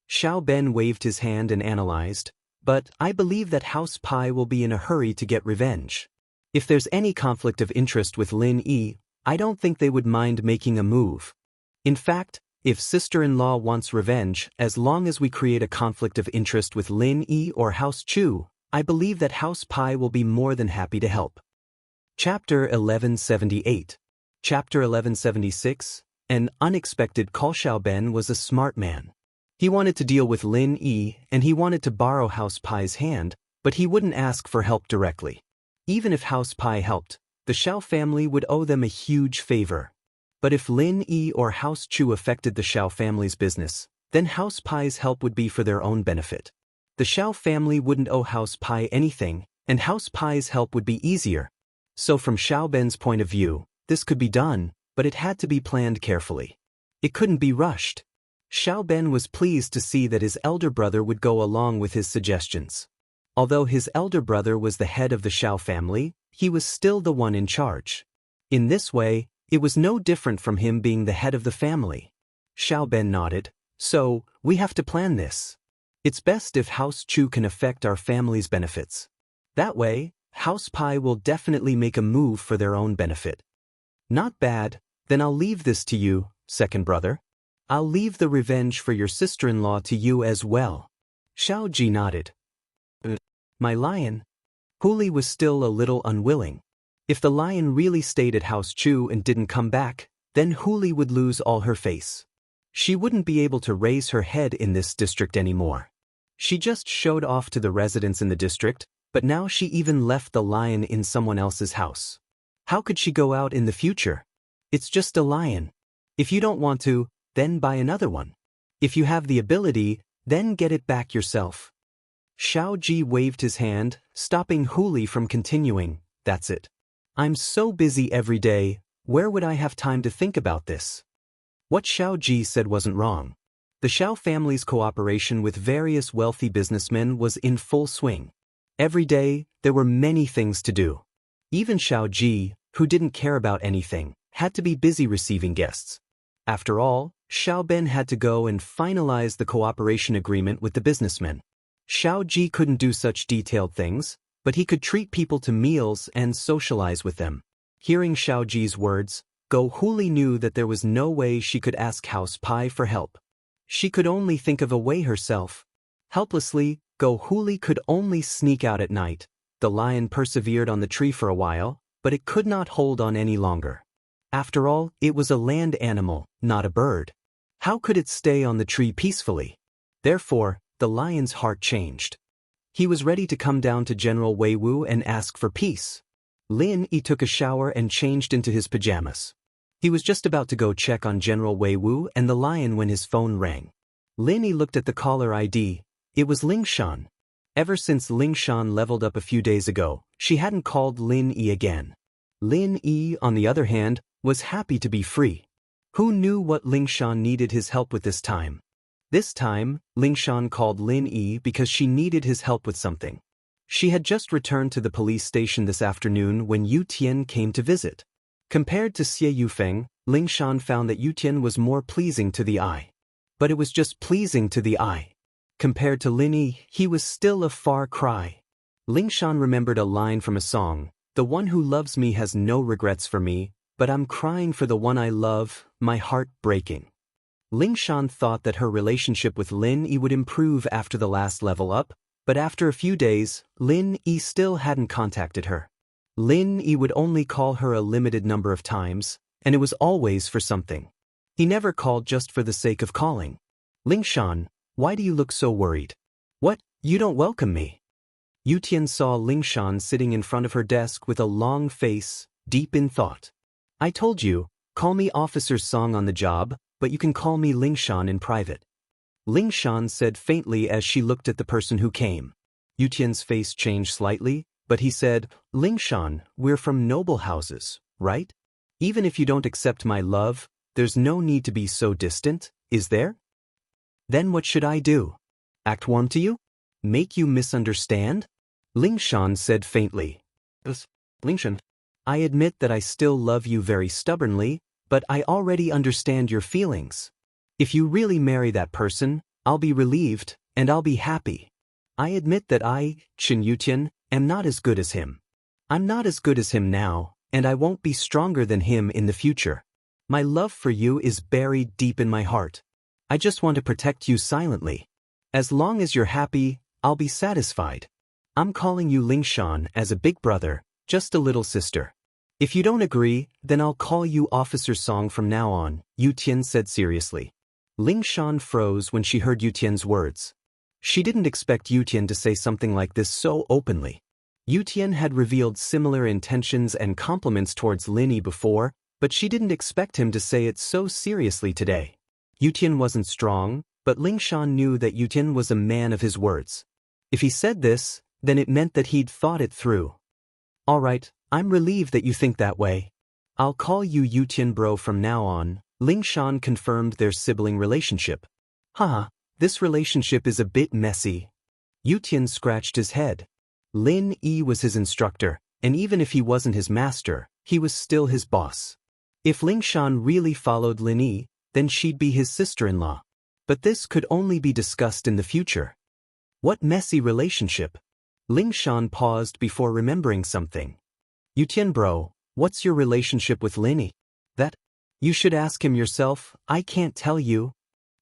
Xiao Ben waved his hand and analyzed, but I believe that House Pai will be in a hurry to get revenge. If there's any conflict of interest with Lin Yi, I don't think they would mind making a move. In fact, if sister-in-law wants revenge, as long as we create a conflict of interest with Lin Yi or House Chu, I believe that House Pai will be more than happy to help. Chapter 1178. Chapter 1176. An unexpected call. Xiao Ben was a smart man. He wanted to deal with Lin Yi and he wanted to borrow House Pai's hand, but he wouldn't ask for help directly. Even if House Pai helped, the Xiao family would owe them a huge favor. But if Lin Yi or House Chu affected the Xiao family's business, then House Pai's help would be for their own benefit. The Xiao family wouldn't owe House Pai anything, and House Pai's help would be easier. So from Xiao Ben's point of view, this could be done, but it had to be planned carefully. It couldn't be rushed. Xiao Ben was pleased to see that his elder brother would go along with his suggestions. Although his elder brother was the head of the Xiao family, he was still the one in charge. In this way, it was no different from him being the head of the family. Xiao Ben nodded. So, we have to plan this. It's best if House Chu can affect our family's benefits. That way, House Pai will definitely make a move for their own benefit. Not bad, then I'll leave this to you, second brother. I'll leave the revenge for your sister-in-law to you as well. Xiao Ji nodded. My lion? Huli was still a little unwilling. If the lion really stayed at House Chu and didn't come back, then Huli would lose all her face. She wouldn't be able to raise her head in this district anymore. She just showed off to the residents in the district, but now she even left the lion in someone else's house. How could she go out in the future? It's just a lion. If you don't want to, then buy another one. If you have the ability, then get it back yourself. Xiao Ji waved his hand, stopping Huli from continuing. That's it. I'm so busy every day, where would I have time to think about this? What Xiao Ji said wasn't wrong. The Xiao family's cooperation with various wealthy businessmen was in full swing. Every day, there were many things to do. Even Xiao Ji, who didn't care about anything, had to be busy receiving guests. After all, Xiao Ben had to go and finalize the cooperation agreement with the businessmen. Xiao Ji couldn't do such detailed things, but he could treat people to meals and socialize with them. Hearing Xiao Ji's words, Go Huli knew that there was no way she could ask House Pai for help. She could only think of a way herself. Helplessly, Go Huli could only sneak out at night. The lion persevered on the tree for a while, but it could not hold on any longer. After all, it was a land animal, not a bird. How could it stay on the tree peacefully? Therefore, the lion's heart changed. He was ready to come down to General Wei Wu and ask for peace. Lin Yi took a shower and changed into his pajamas. He was just about to go check on General Wei Wu and the lion when his phone rang. Lin Yi looked at the caller ID. It was Ling Shan. Ever since Ling Shan leveled up a few days ago, she hadn't called Lin Yi again. Lin Yi, on the other hand, was happy to be free. Who knew what Ling Shan needed his help with this time? This time, Ling Shan called Lin Yi because she needed his help with something. She had just returned to the police station this afternoon when Yu Tian came to visit. Compared to Xie Yufeng, Ling Shan found that Yu Tian was more pleasing to the eye. But it was just pleasing to the eye. Compared to Lin Yi, he was still a far cry. Ling Shan remembered a line from a song, "The one who loves me has no regrets for me, but I'm crying for the one I love, my heart breaking." Ling Shan thought that her relationship with Lin Yi would improve after the last level up, but after a few days, Lin Yi still hadn't contacted her. Lin Yi would only call her a limited number of times, and it was always for something. He never called just for the sake of calling. "Ling Shan, why do you look so worried? What, you don't welcome me?" Yu Tian saw Ling Shan sitting in front of her desk with a long face, deep in thought. "I told you, call me Officer Song on the job, but you can call me Ling Shan in private." Ling Shan said faintly as she looked at the person who came. Yu Tian's face changed slightly, but he said, "Ling Shan, we're from noble houses, right? Even if you don't accept my love, there's no need to be so distant, is there? Then what should I do? Act warm to you? Make you misunderstand?" Ling Shan said faintly. "Ling Shan, I admit that I still love you very stubbornly, but I already understand your feelings. If you really marry that person, I'll be relieved, and I'll be happy. I admit that I, Chen Yutian, am not as good as him. I'm not as good as him now, and I won't be stronger than him in the future. My love for you is buried deep in my heart. I just want to protect you silently. As long as you're happy, I'll be satisfied. I'm calling you Ling Shan as a big brother, just a little sister. If you don't agree, then I'll call you Officer Song from now on," Yu Tian said seriously. Ling Shan froze when she heard Yu Tian's words. She didn't expect Yu Tian to say something like this so openly. Yu Tian had revealed similar intentions and compliments towards Lin Yi before, but she didn't expect him to say it so seriously today. Yu Tian wasn't strong, but Ling Shan knew that Yu Tian was a man of his words. If he said this, then it meant that he'd thought it through. "All right, I'm relieved that you think that way. I'll call you Yu Tian bro from now on." Ling Shan confirmed their sibling relationship. "Haha, this relationship is a bit messy." Yu Tian scratched his head. Lin Yi was his instructor, and even if he wasn't his master, he was still his boss. If Ling Shan really followed Lin Yi, then she'd be his sister-in-law. But this could only be discussed in the future. What messy relationship? Ling Shan paused before remembering something. "Yu Tian bro, what's your relationship with Lin Yi?" "That? You should ask him yourself, I can't tell you."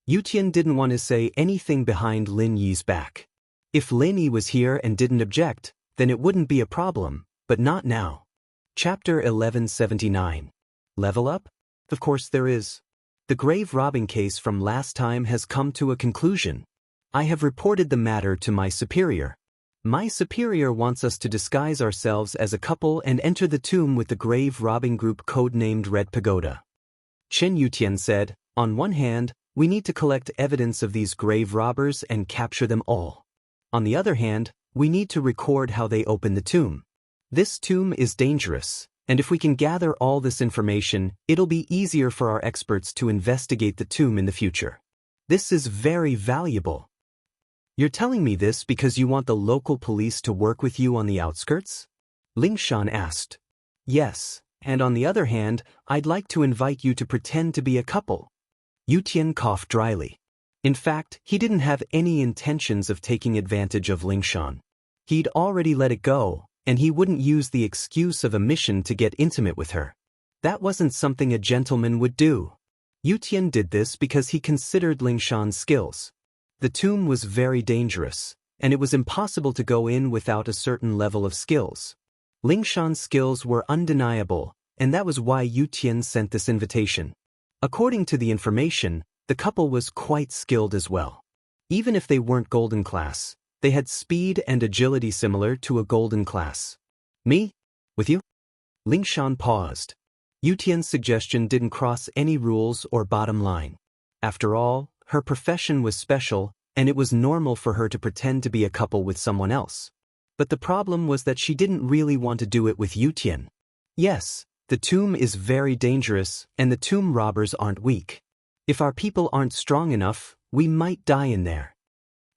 Yu Tian didn't want to say anything behind Lin Yi's back. If Lin Yi was here and didn't object, then it wouldn't be a problem, but not now. Chapter 1179. Level up? Of course there is. The grave robbing case from last time has come to a conclusion. I have reported the matter to my superior. My superior wants us to disguise ourselves as a couple and enter the tomb with the grave robbing group codenamed Red Pagoda. Chen Yutian said, "On one hand, we need to collect evidence of these grave robbers and capture them all. On the other hand, we need to record how they open the tomb. This tomb is dangerous, and if we can gather all this information, it'll be easier for our experts to investigate the tomb in the future. This is very valuable." You're telling me this because you want the local police to work with you on the outskirts? Lingshan asked. Yes, and on the other hand, I'd like to invite you to pretend to be a couple. Yutian coughed dryly. In fact, he didn't have any intentions of taking advantage of Lingshan. He'd already let it go, and he wouldn't use the excuse of a mission to get intimate with her. That wasn't something a gentleman would do. Yutian did this because he considered Lingshan's skills. The tomb was very dangerous, and it was impossible to go in without a certain level of skills. Lingshan's skills were undeniable, and that was why Yutian sent this invitation. According to the information, the couple was quite skilled as well. Even if they weren't golden class, they had speed and agility similar to a golden class. Me? With you? Lingshan paused. Yutian's suggestion didn't cross any rules or bottom line. After all, her profession was special, and it was normal for her to pretend to be a couple with someone else. But the problem was that she didn't really want to do it with Yutian. Yes, the tomb is very dangerous, and the tomb robbers aren't weak. If our people aren't strong enough, we might die in there.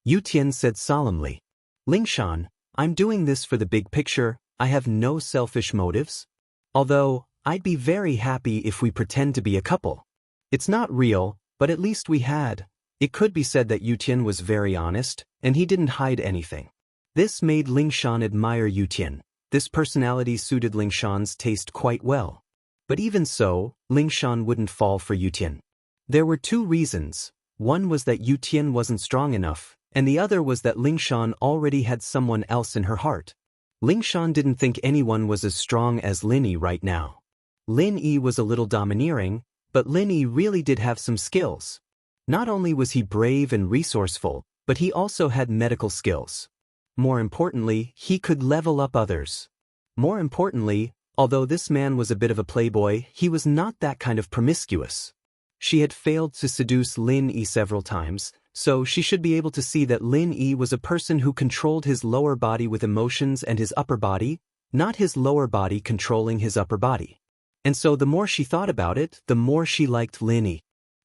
Yutian said solemnly. Lingshan, I'm doing this for the big picture. I have no selfish motives. Although, I'd be very happy if we pretend to be a couple. It's not real, but at least we had. It could be said that Yutian was very honest, and he didn't hide anything. This made Lingshan admire Yutian. This personality suited Lingshan's taste quite well. But even so, Lingshan wouldn't fall for Yutian. There were two reasons. One was that Yutian wasn't strong enough, and the other was that Lingshan already had someone else in her heart. Lingshan didn't think anyone was as strong as Lin Yi right now. Lin Yi was a little domineering, but Lin Yi really did have some skills. Not only was he brave and resourceful, but he also had medical skills. More importantly, he could level up others. More importantly, although this man was a bit of a playboy, he was not that kind of promiscuous. She had failed to seduce Lin Yi several times, so she should be able to see that Lin Yi was a person who controlled his lower body with emotions and his upper body, not his lower body controlling his upper body. And so the more she thought about it, the more she liked Lin Yi.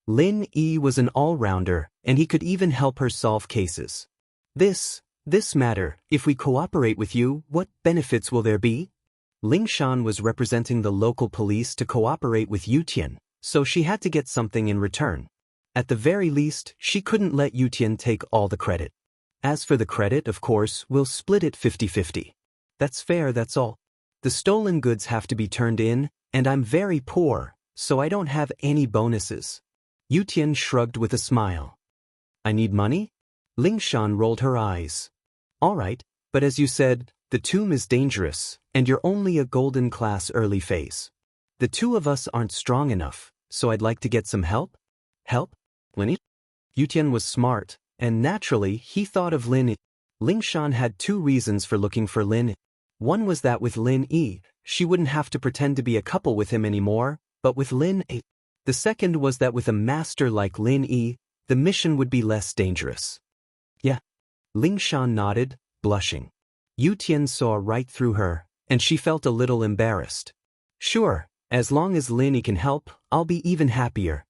Lin Yi was an all-rounder, and he could even help her solve cases. This matter, if we cooperate with you, what benefits will there be? Lingshan was representing the local police to cooperate with Yutian, so she had to get something in return. At the very least, she couldn't let Yutian take all the credit. As for the credit, of course, we'll split it 50-50. That's fair, that's all. The stolen goods have to be turned in, and I'm very poor, so I don't have any bonuses. Yutian shrugged with a smile. I need money? Lingshan rolled her eyes. All right, but as you said, the tomb is dangerous, and you're only a golden class early phase. The two of us aren't strong enough, so I'd like to get some help. Help? Lin Yi? Yutian was smart, and naturally he thought of Lin Yi. Lingshan had two reasons for looking for Lin Yi. One was that with Lin Yi, she wouldn't have to pretend to be a couple with him anymore, but with Lin Yi. The second was that with a master like Lin Yi, the mission would be less dangerous. Yeah. Lingshan nodded, blushing. Yutian saw right through her, and she felt a little embarrassed. Sure, as long as Lin Yi can help, I'll be even happier.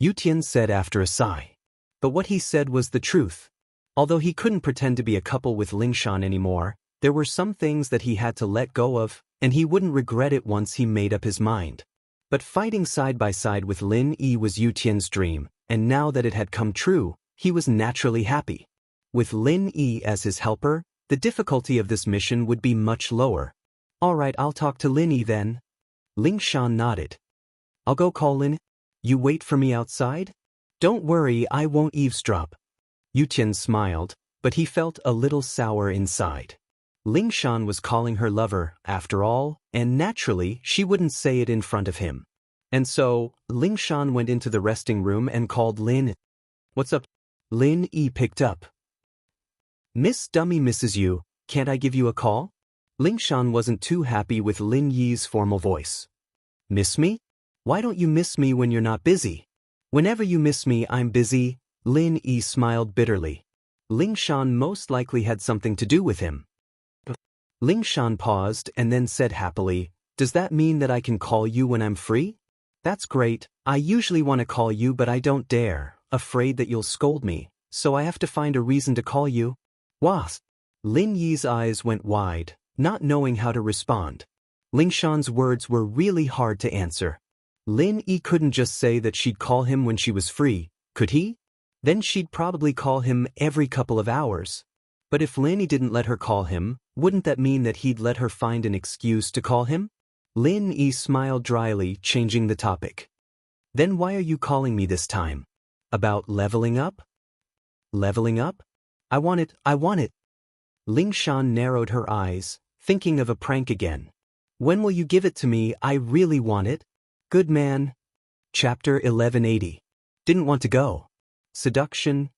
Yutian said after a sigh. But what he said was the truth. Although he couldn't pretend to be a couple with Lingshan anymore, there were some things that he had to let go of, and he wouldn't regret it once he made up his mind. But fighting side by side with Lin Yi was Yutian's dream, and now that it had come true, he was naturally happy. With Lin Yi as his helper, the difficulty of this mission would be much lower. All right, I'll talk to Lin Yi then. Lingshan nodded. I'll go call Lin Yi. You wait for me outside? Don't worry, I won't eavesdrop. Yutian smiled, but he felt a little sour inside. Lingshan was calling her lover, after all, and naturally she wouldn't say it in front of him. And so, Lingshan went into the resting room and called Lin Yi. What's up? Lin Yi picked up. Miss Dummy misses you, can't I give you a call? Lingshan wasn't too happy with Lin Yi's formal voice. Miss me? Why don't you miss me when you're not busy? Whenever you miss me, I'm busy. Lin Yi smiled bitterly. Lingshan most likely had something to do with him. Lingshan paused and then said happily, Does that mean that I can call you when I'm free? That's great. I usually want to call you but I don't dare, afraid that you'll scold me, so I have to find a reason to call you. Was. Lin Yi's eyes went wide, not knowing how to respond. Lingshan's words were really hard to answer. Lin Yi couldn't just say that she'd call him when she was free, could he? Then she'd probably call him every couple of hours. But if Lin Yi didn't let her call him, wouldn't that mean that he'd let her find an excuse to call him? Lin Yi smiled dryly, changing the topic. Then why are you calling me this time? About leveling up? Leveling up? I want it. Lingshan narrowed her eyes, thinking of a prank again. When will you give it to me? I really want it. Good man. Chapter 1180. Didn't want to go. Seduction.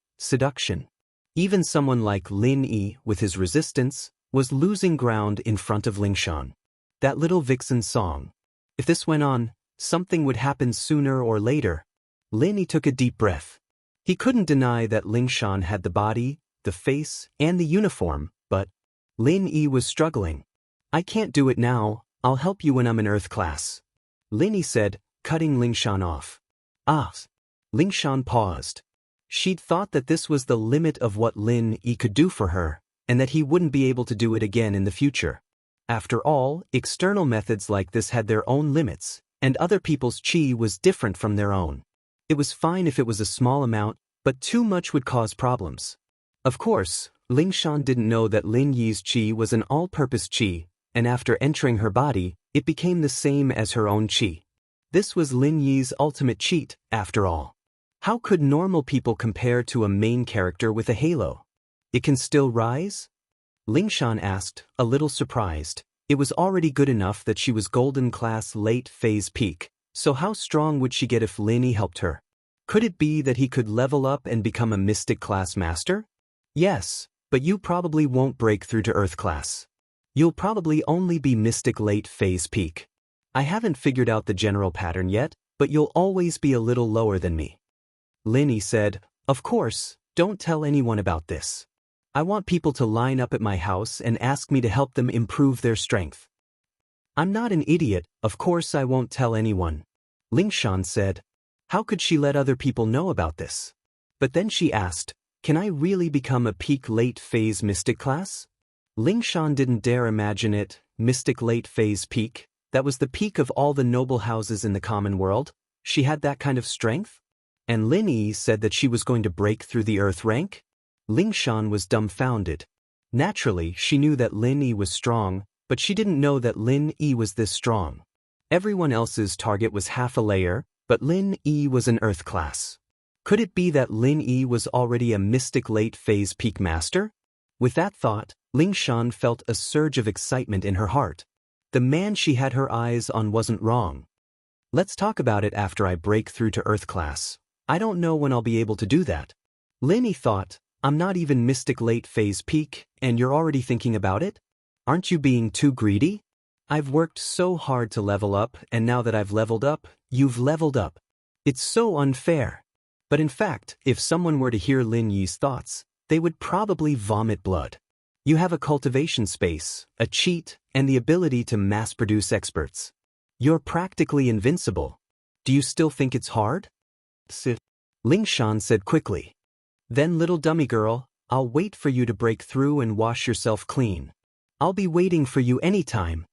Even someone like Lin Yi, with his resistance, was losing ground in front of Lingshan. That little vixen song. If this went on, something would happen sooner or later. Lin Yi took a deep breath. He couldn't deny that Lingshan had the body, the face, and the uniform, but Lin Yi was struggling. I can't do it now, I'll help you when I'm in Earth class. Lin Yi said, cutting Lingshan off. Ah. Lingshan paused. She'd thought that this was the limit of what Lin Yi could do for her, and that he wouldn't be able to do it again in the future. After all, external methods like this had their own limits, and other people's chi was different from their own. It was fine if it was a small amount, but too much would cause problems. Of course, Lingshan didn't know that Lin Yi's chi was an all-purpose chi, and after entering her body, it became the same as her own chi. This was Lin Yi's ultimate cheat, after all. How could normal people compare to a main character with a halo? It can still rise? Lingshan asked, a little surprised. It was already good enough that she was golden class late phase peak, so how strong would she get if Lin Yi helped her? Could it be that he could level up and become a mystic class master? Yes, but you probably won't break through to Earth class. You'll probably only be mystic late phase peak. I haven't figured out the general pattern yet, but you'll always be a little lower than me. Lin Yi said, of course, don't tell anyone about this. I want people to line up at my house and ask me to help them improve their strength. I'm not an idiot, of course I won't tell anyone. Lingshan said. How could she let other people know about this? But then she asked, can I really become a peak late phase mystic class? Lingshan didn't dare imagine it, mystic late phase peak. That was the peak of all the noble houses in the common world. She had that kind of strength? And Lin Yi said that she was going to break through the Earth rank? Lingshan was dumbfounded. Naturally, she knew that Lin Yi was strong, but she didn't know that Lin Yi was this strong. Everyone else's target was half a layer, but Lin Yi was an Earth class. Could it be that Lin Yi was already a mystic late phase peak master? With that thought, Lingshan felt a surge of excitement in her heart. The man she had her eyes on wasn't wrong. Let's talk about it after I break through to Earth class. I don't know when I'll be able to do that. Lin Yi thought, I'm not even mystic late phase peak, and you're already thinking about it? Aren't you being too greedy? I've worked so hard to level up, and now that I've leveled up, you've leveled up. It's so unfair. But in fact, if someone were to hear Lin Yi's thoughts, they would probably vomit blood. You have a cultivation space, a cheat, and the ability to mass-produce experts. You're practically invincible. Do you still think it's hard? Sit. Lingshan said quickly. Then little dummy girl, I'll wait for you to break through and wash yourself clean. I'll be waiting for you anytime.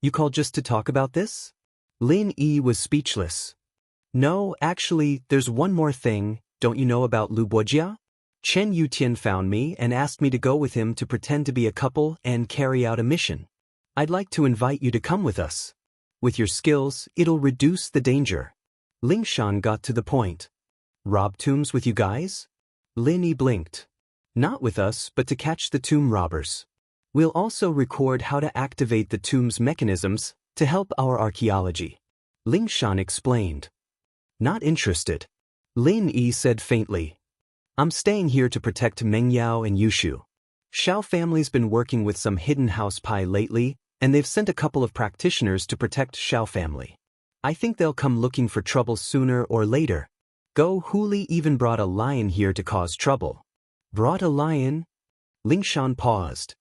You called just to talk about this? Lin Yi was speechless. No, actually, there's one more thing. Don't you know about Lu Bojia? Chen Yutian found me and asked me to go with him to pretend to be a couple and carry out a mission. I'd like to invite you to come with us. With your skills, it'll reduce the danger. Lingshan got to the point. Rob tombs with you guys? Lin Yi blinked. Not with us, but to catch the tomb robbers. We'll also record how to activate the tomb's mechanisms to help our archaeology. Lingshan explained. Not interested. Lin Yi said faintly. I'm staying here to protect Mengyao and Yushu. Xiao family's been working with some hidden house pie lately, and they've sent a couple of practitioners to protect Xiao family. I think they'll come looking for trouble sooner or later. Go Huli even brought a lion here to cause trouble. Brought a lion? Lingshan paused.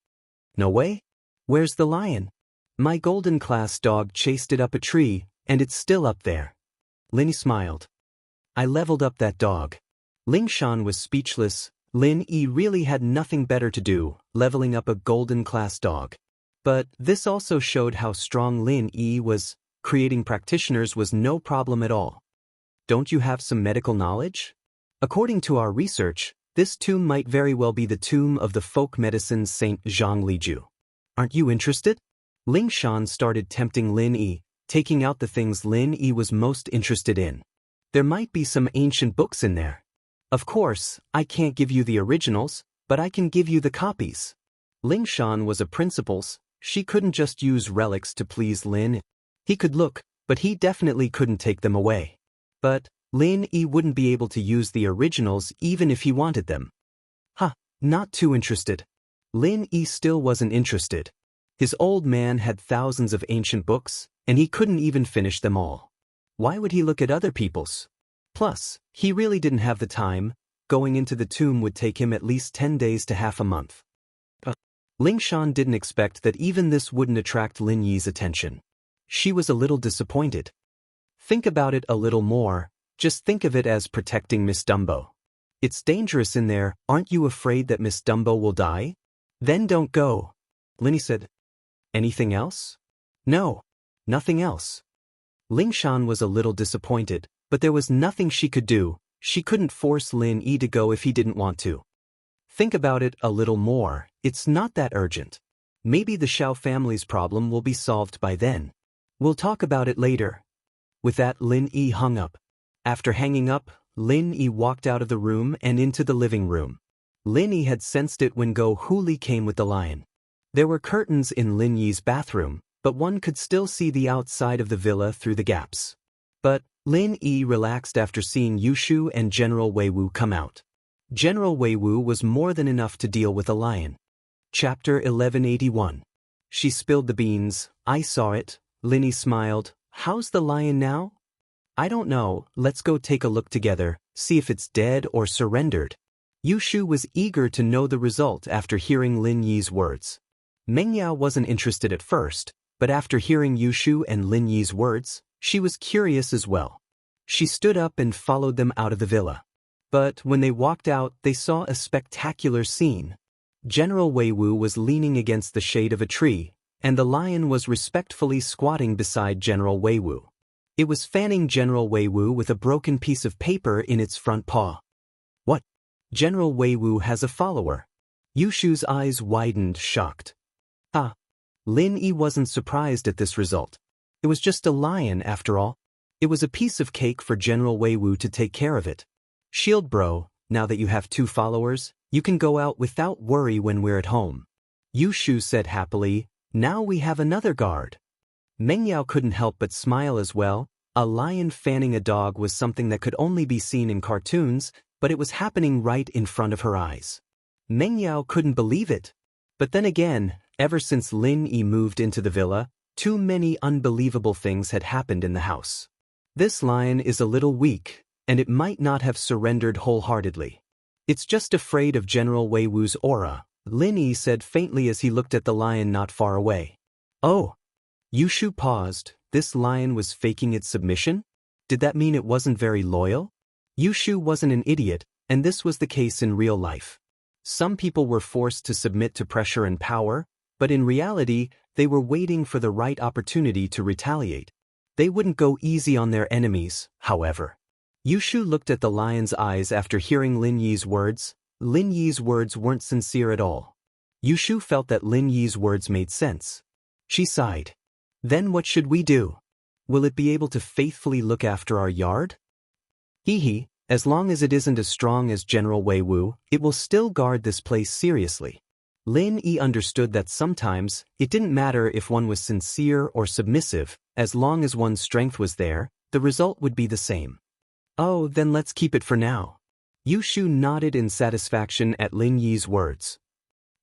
No way? Where's the lion? My golden class dog chased it up a tree, and it's still up there. Lin Yi smiled. I leveled up that dog. Ling Shan was speechless. Lin Yi really had nothing better to do, leveling up a golden-class dog. But this also showed how strong Lin Yi was. Creating practitioners was no problem at all. Don't you have some medical knowledge? According to our research, this tomb might very well be the tomb of the folk medicine Saint Zhang Liju. Aren't you interested? Ling Shan started tempting Lin Yi, taking out the things Lin Yi was most interested in. There might be some ancient books in there. Of course, I can't give you the originals, but I can give you the copies. Ling Shan was a principals. She couldn't just use relics to please Lin. He could look, but he definitely couldn't take them away. But Lin Yi wouldn't be able to use the originals even if he wanted them. Not too interested. Lin Yi still wasn't interested. His old man had thousands of ancient books, and he couldn't even finish them all. Why would he look at other people's? Plus, he really didn't have the time. Going into the tomb would take him at least 10 days to half a month. Ling Shan didn't expect that even this wouldn't attract Lin Yi's attention. She was a little disappointed. Think about it a little more. Just think of it as protecting Miss Dumbo. It's dangerous in there. Aren't you afraid that Miss Dumbo will die? Then don't go. Lin Yi said. Anything else? No, nothing else. Ling Shan was a little disappointed, but there was nothing she could do. She couldn't force Lin Yi to go if he didn't want to. Think about it a little more. It's not that urgent. Maybe the Xiao family's problem will be solved by then. We'll talk about it later. With that, Lin Yi hung up. After hanging up, Lin Yi walked out of the room and into the living room. Lin Yi had sensed it when Go Huli came with the lion. There were curtains in Lin Yi's bathroom, but one could still see the outside of the villa through the gaps. But Lin Yi relaxed after seeing Yushu and General Wei Wu come out. General Wei Wu was more than enough to deal with a lion. Chapter 1181. She spilled the beans. I saw it. Lin Yi smiled. How's the lion now? I don't know. Let's go take a look together, see if it's dead or surrendered. Yushu was eager to know the result after hearing Lin Yi's words. Mengyao wasn't interested at first, but after hearing Yushu and Lin Yi's words, she was curious as well. She stood up and followed them out of the villa. But when they walked out, they saw a spectacular scene. General Wei Wu was leaning against the shade of a tree, and the lion was respectfully squatting beside General Wei Wu. It was fanning General Wei Wu with a broken piece of paper in its front paw. What? General Wei Wu has a follower. Yushu's eyes widened, shocked. Lin Yi wasn't surprised at this result. It was just a lion after all. It was a piece of cake for General Wei Wu to take care of it. Shield bro, now that you have 2 followers, you can go out without worry when we're at home. Yushu said happily. Now we have another guard. Mengyao couldn't help but smile as well. A lion fanning a dog was something that could only be seen in cartoons, but it was happening right in front of her eyes. Mengyao couldn't believe it. But then again, ever since Lin Yi moved into the villa, too many unbelievable things had happened in the house. This lion is a little weak, and it might not have surrendered wholeheartedly. It's just afraid of General Wei Wu's aura, Lin Yi said faintly as he looked at the lion not far away. Oh. Yushu paused. This lion was faking its submission? Did that mean it wasn't very loyal? Yushu wasn't an idiot, and this was the case in real life. Some people were forced to submit to pressure and power, but in reality, they were waiting for the right opportunity to retaliate. They wouldn't go easy on their enemies, however. Yushu looked at the lion's eyes after hearing Lin Yi's words. Lin Yi's words weren't sincere at all. Yushu felt that Lin Yi's words made sense. She sighed. Then what should we do? Will it be able to faithfully look after our yard? Hee, as long as it isn't as strong as General Wei Wu, it will still guard this place seriously. Lin Yi understood that sometimes, it didn't matter if one was sincere or submissive, as long as one's strength was there, the result would be the same. Oh, then let's keep it for now. Yushu nodded in satisfaction at Lin Yi's words.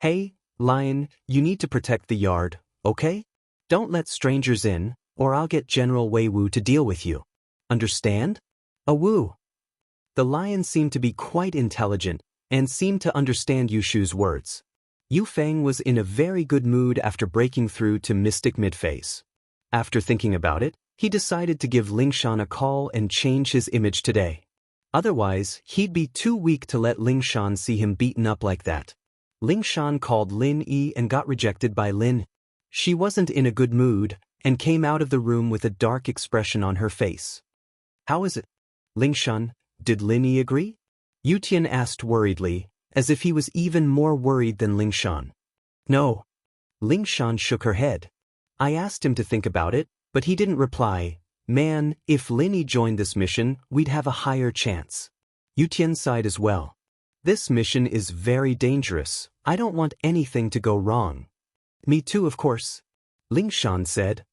Hey, lion, you need to protect the yard, okay? Don't let strangers in, or I'll get General Wei Wu to deal with you. Understand? Wu. The lion seemed to be quite intelligent, and seemed to understand Yushu's words. Yu Feng was in a very good mood after breaking through to Mystic Mid-Phase. After thinking about it, he decided to give Ling Shan a call and change his image today. Otherwise, he'd be too weak to let Ling Shan see him beaten up like that. Ling Shan called Lin Yi and got rejected by Lin. She wasn't in a good mood, and came out of the room with a dark expression on her face. How is it? Ling Shan, did Lin Yi agree? Yu Tian asked worriedly, as if he was even more worried than Ling Shan. No. Ling Shan shook her head. I asked him to think about it, but he didn't reply. Man, if Lin Yi joined this mission, we'd have a higher chance. Yu Tian sighed as well. This mission is very dangerous. I don't want anything to go wrong. Me too, of course. Ling Shan said.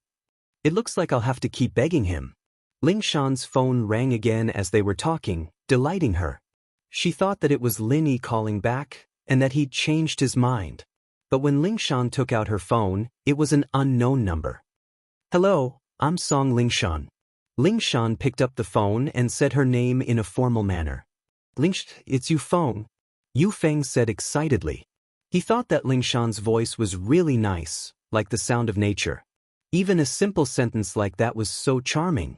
It looks like I'll have to keep begging him. Ling Shan's phone rang again as they were talking, delighting her. She thought that it was Lin Yi calling back, and that he'd changed his mind. But when Ling Shan took out her phone, it was an unknown number. Hello, I'm Song Ling Shan. Ling Shan picked up the phone and said her name in a formal manner. It's Yu Feng. Yu Feng said excitedly. He thought that Ling Shan's voice was really nice, like the sound of nature. Even a simple sentence like that was so charming.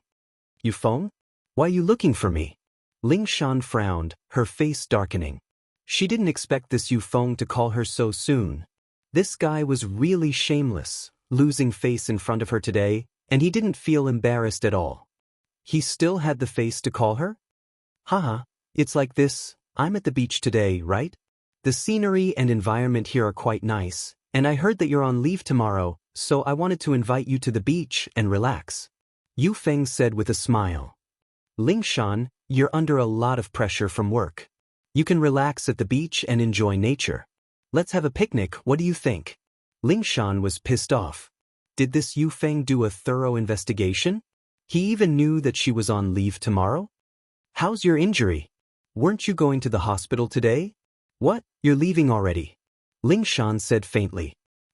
Yu Feng? Why are you looking for me? Ling Shan frowned, her face darkening. She didn't expect this Yu Feng to call her so soon. This guy was really shameless, losing face in front of her today, and he didn't feel embarrassed at all. He still had the face to call her? Haha, it's like this, I'm at the beach today, right? The scenery and environment here are quite nice, and I heard that you're on leave tomorrow, so I wanted to invite you to the beach and relax. Yu Feng said with a smile. Ling Shan, you're under a lot of pressure from work. You can relax at the beach and enjoy nature. Let's have a picnic, what do you think? Ling Shan was pissed off. Did this Yu Feng do a thorough investigation? He even knew that she was on leave tomorrow? How's your injury? Weren't you going to the hospital today? What, you're leaving already? Ling Shan said faintly.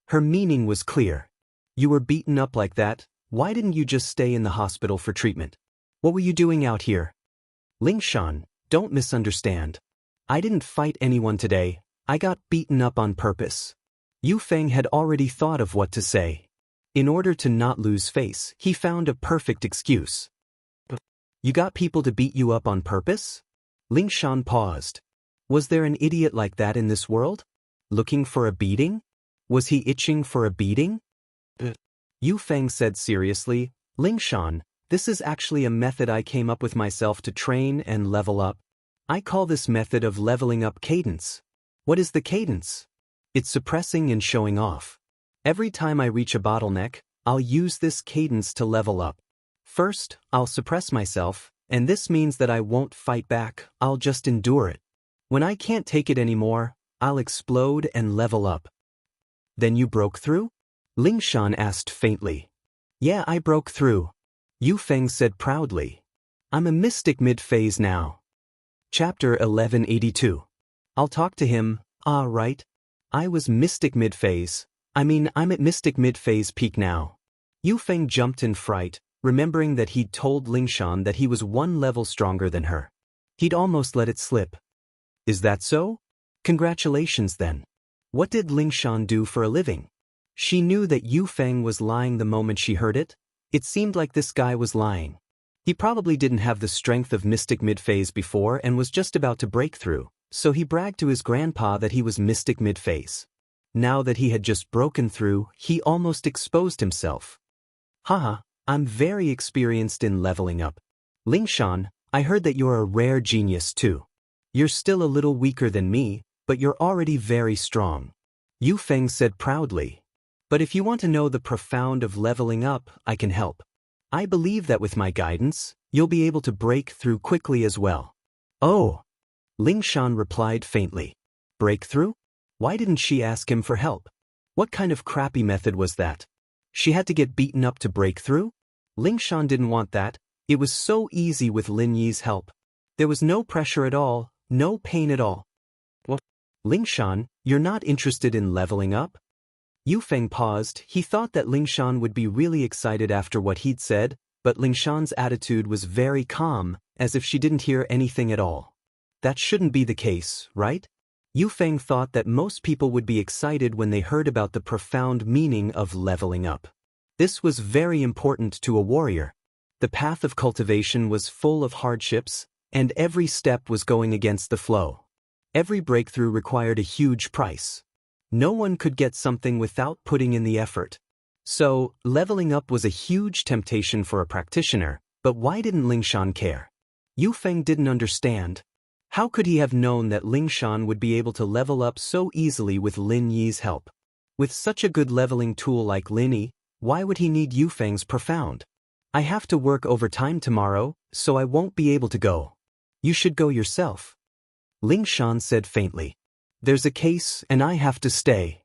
Her meaning was clear. You were beaten up like that, why didn't you just stay in the hospital for treatment? What were you doing out here? Ling Shan, don't misunderstand. I didn't fight anyone today, I got beaten up on purpose. Yu Feng had already thought of what to say. In order to not lose face, he found a perfect excuse. You got people to beat you up on purpose? Ling Shan paused. Was there an idiot like that in this world? Looking for a beating? Was he itching for a beating? Yu Feng said seriously, Ling Shan, this is actually a method I came up with myself to train and level up. I call this method of leveling up cadence. What is the cadence? It's suppressing and showing off. Every time I reach a bottleneck, I'll use this cadence to level up. First, I'll suppress myself, and this means that I won't fight back, I'll just endure it. When I can't take it anymore, I'll explode and level up. Then you broke through? Ling Shan asked faintly. Yeah, I broke through. Yu Feng said proudly. I'm a mystic mid-phase now. Chapter 1182. I'll talk to him, right. I was mystic mid-phase. I'm at mystic mid-phase peak now. Yu Feng jumped in fright, remembering that he'd told Ling Shan that he was one level stronger than her. He'd almost let it slip. Is that so? Congratulations then. What did Ling Shan do for a living? She knew that Yu Feng was lying the moment she heard it. It seemed like this guy was lying. He probably didn't have the strength of mystic mid-phase before and was just about to break through, so he bragged to his grandpa that he was mystic mid-phase. Now that he had just broken through, he almost exposed himself. Haha, I'm very experienced in leveling up. Ling Shan, I heard that you're a rare genius too. You're still a little weaker than me, but you're already very strong. Yu Feng said proudly. But if you want to know the profound of leveling up, I can help. I believe that with my guidance, you'll be able to break through quickly as well. Oh! Ling Shan replied faintly. Breakthrough? Why didn't she ask him for help? What kind of crappy method was that? She had to get beaten up to break through? Ling Shan didn't want that. It was so easy with Lin Yi's help. There was no pressure at all, no pain at all. What? Ling Shan, you're not interested in leveling up? Yu Feng paused. He thought that Ling Shan would be really excited after what he'd said, but Ling Shan's attitude was very calm, as if she didn't hear anything at all. That shouldn't be the case, right? Yu Feng thought that most people would be excited when they heard about the profound meaning of leveling up. This was very important to a warrior. The path of cultivation was full of hardships, And every step was going against the flow. Every breakthrough required a huge price. No one could get something without putting in the effort. So, leveling up was a huge temptation for a practitioner, but why didn't Lingshan care? Yufeng didn't understand. How could he have known that Lingshan would be able to level up so easily with Lin Yi's help? With such a good leveling tool like Lin Yi, why would he need Yufeng's profound? I have to work overtime tomorrow, so I won't be able to go. You should go yourself. Lingshan said faintly. There's a case and I have to stay.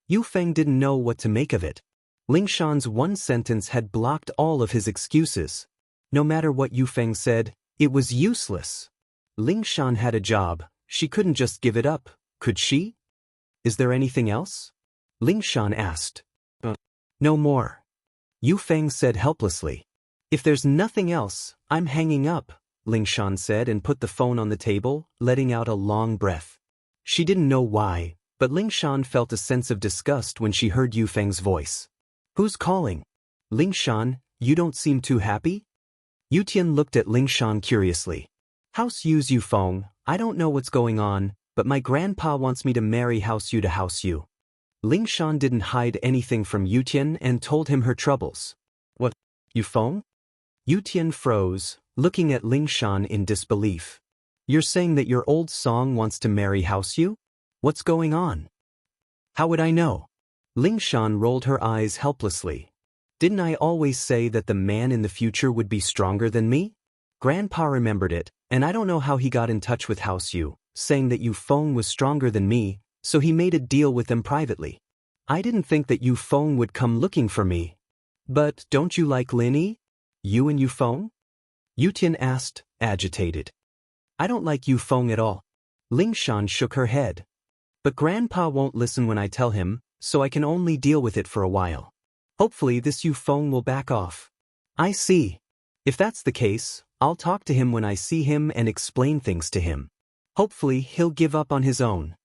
Yufeng didn't know what to make of it. Lingshan's one sentence had blocked all of his excuses. No matter what Yufeng said, it was useless. Lingshan had a job, she couldn't just give it up, could she? Is there anything else? Lingshan asked. No more. Yufeng said helplessly. If there's nothing else, I'm hanging up, Lingshan said and put the phone on the table, letting out a long breath. She didn't know why, but Lingshan felt a sense of disgust when she heard Yufeng's voice. Who's calling? Lingshan, you don't seem too happy? Yutian looked at Lingshan curiously. House Yu's Yufeng, I don't know what's going on, but my grandpa wants me to marry House Yu to House Yu. Lingshan didn't hide anything from Yutian and told him her troubles. What, Yufeng? Yutian froze, looking at Lingshan in disbelief. You're saying that your old song wants to marry House Yu? What's going on? How would I know? Lingshan rolled her eyes helplessly. Didn't I always say that the man in the future would be stronger than me? Grandpa remembered it, and I don't know how he got in touch with House Yu, saying that Yufeng was stronger than me, so he made a deal with them privately. I didn't think that Yufeng would come looking for me. But don't you like Lin Yi? You and Yufeng? Yutian asked, agitated. I don't like Yufeng at all. Lingshan shook her head. But Grandpa won't listen when I tell him, so I can only deal with it for a while. Hopefully this Yufeng will back off. I see. If that's the case, I'll talk to him when I see him and explain things to him. Hopefully he'll give up on his own.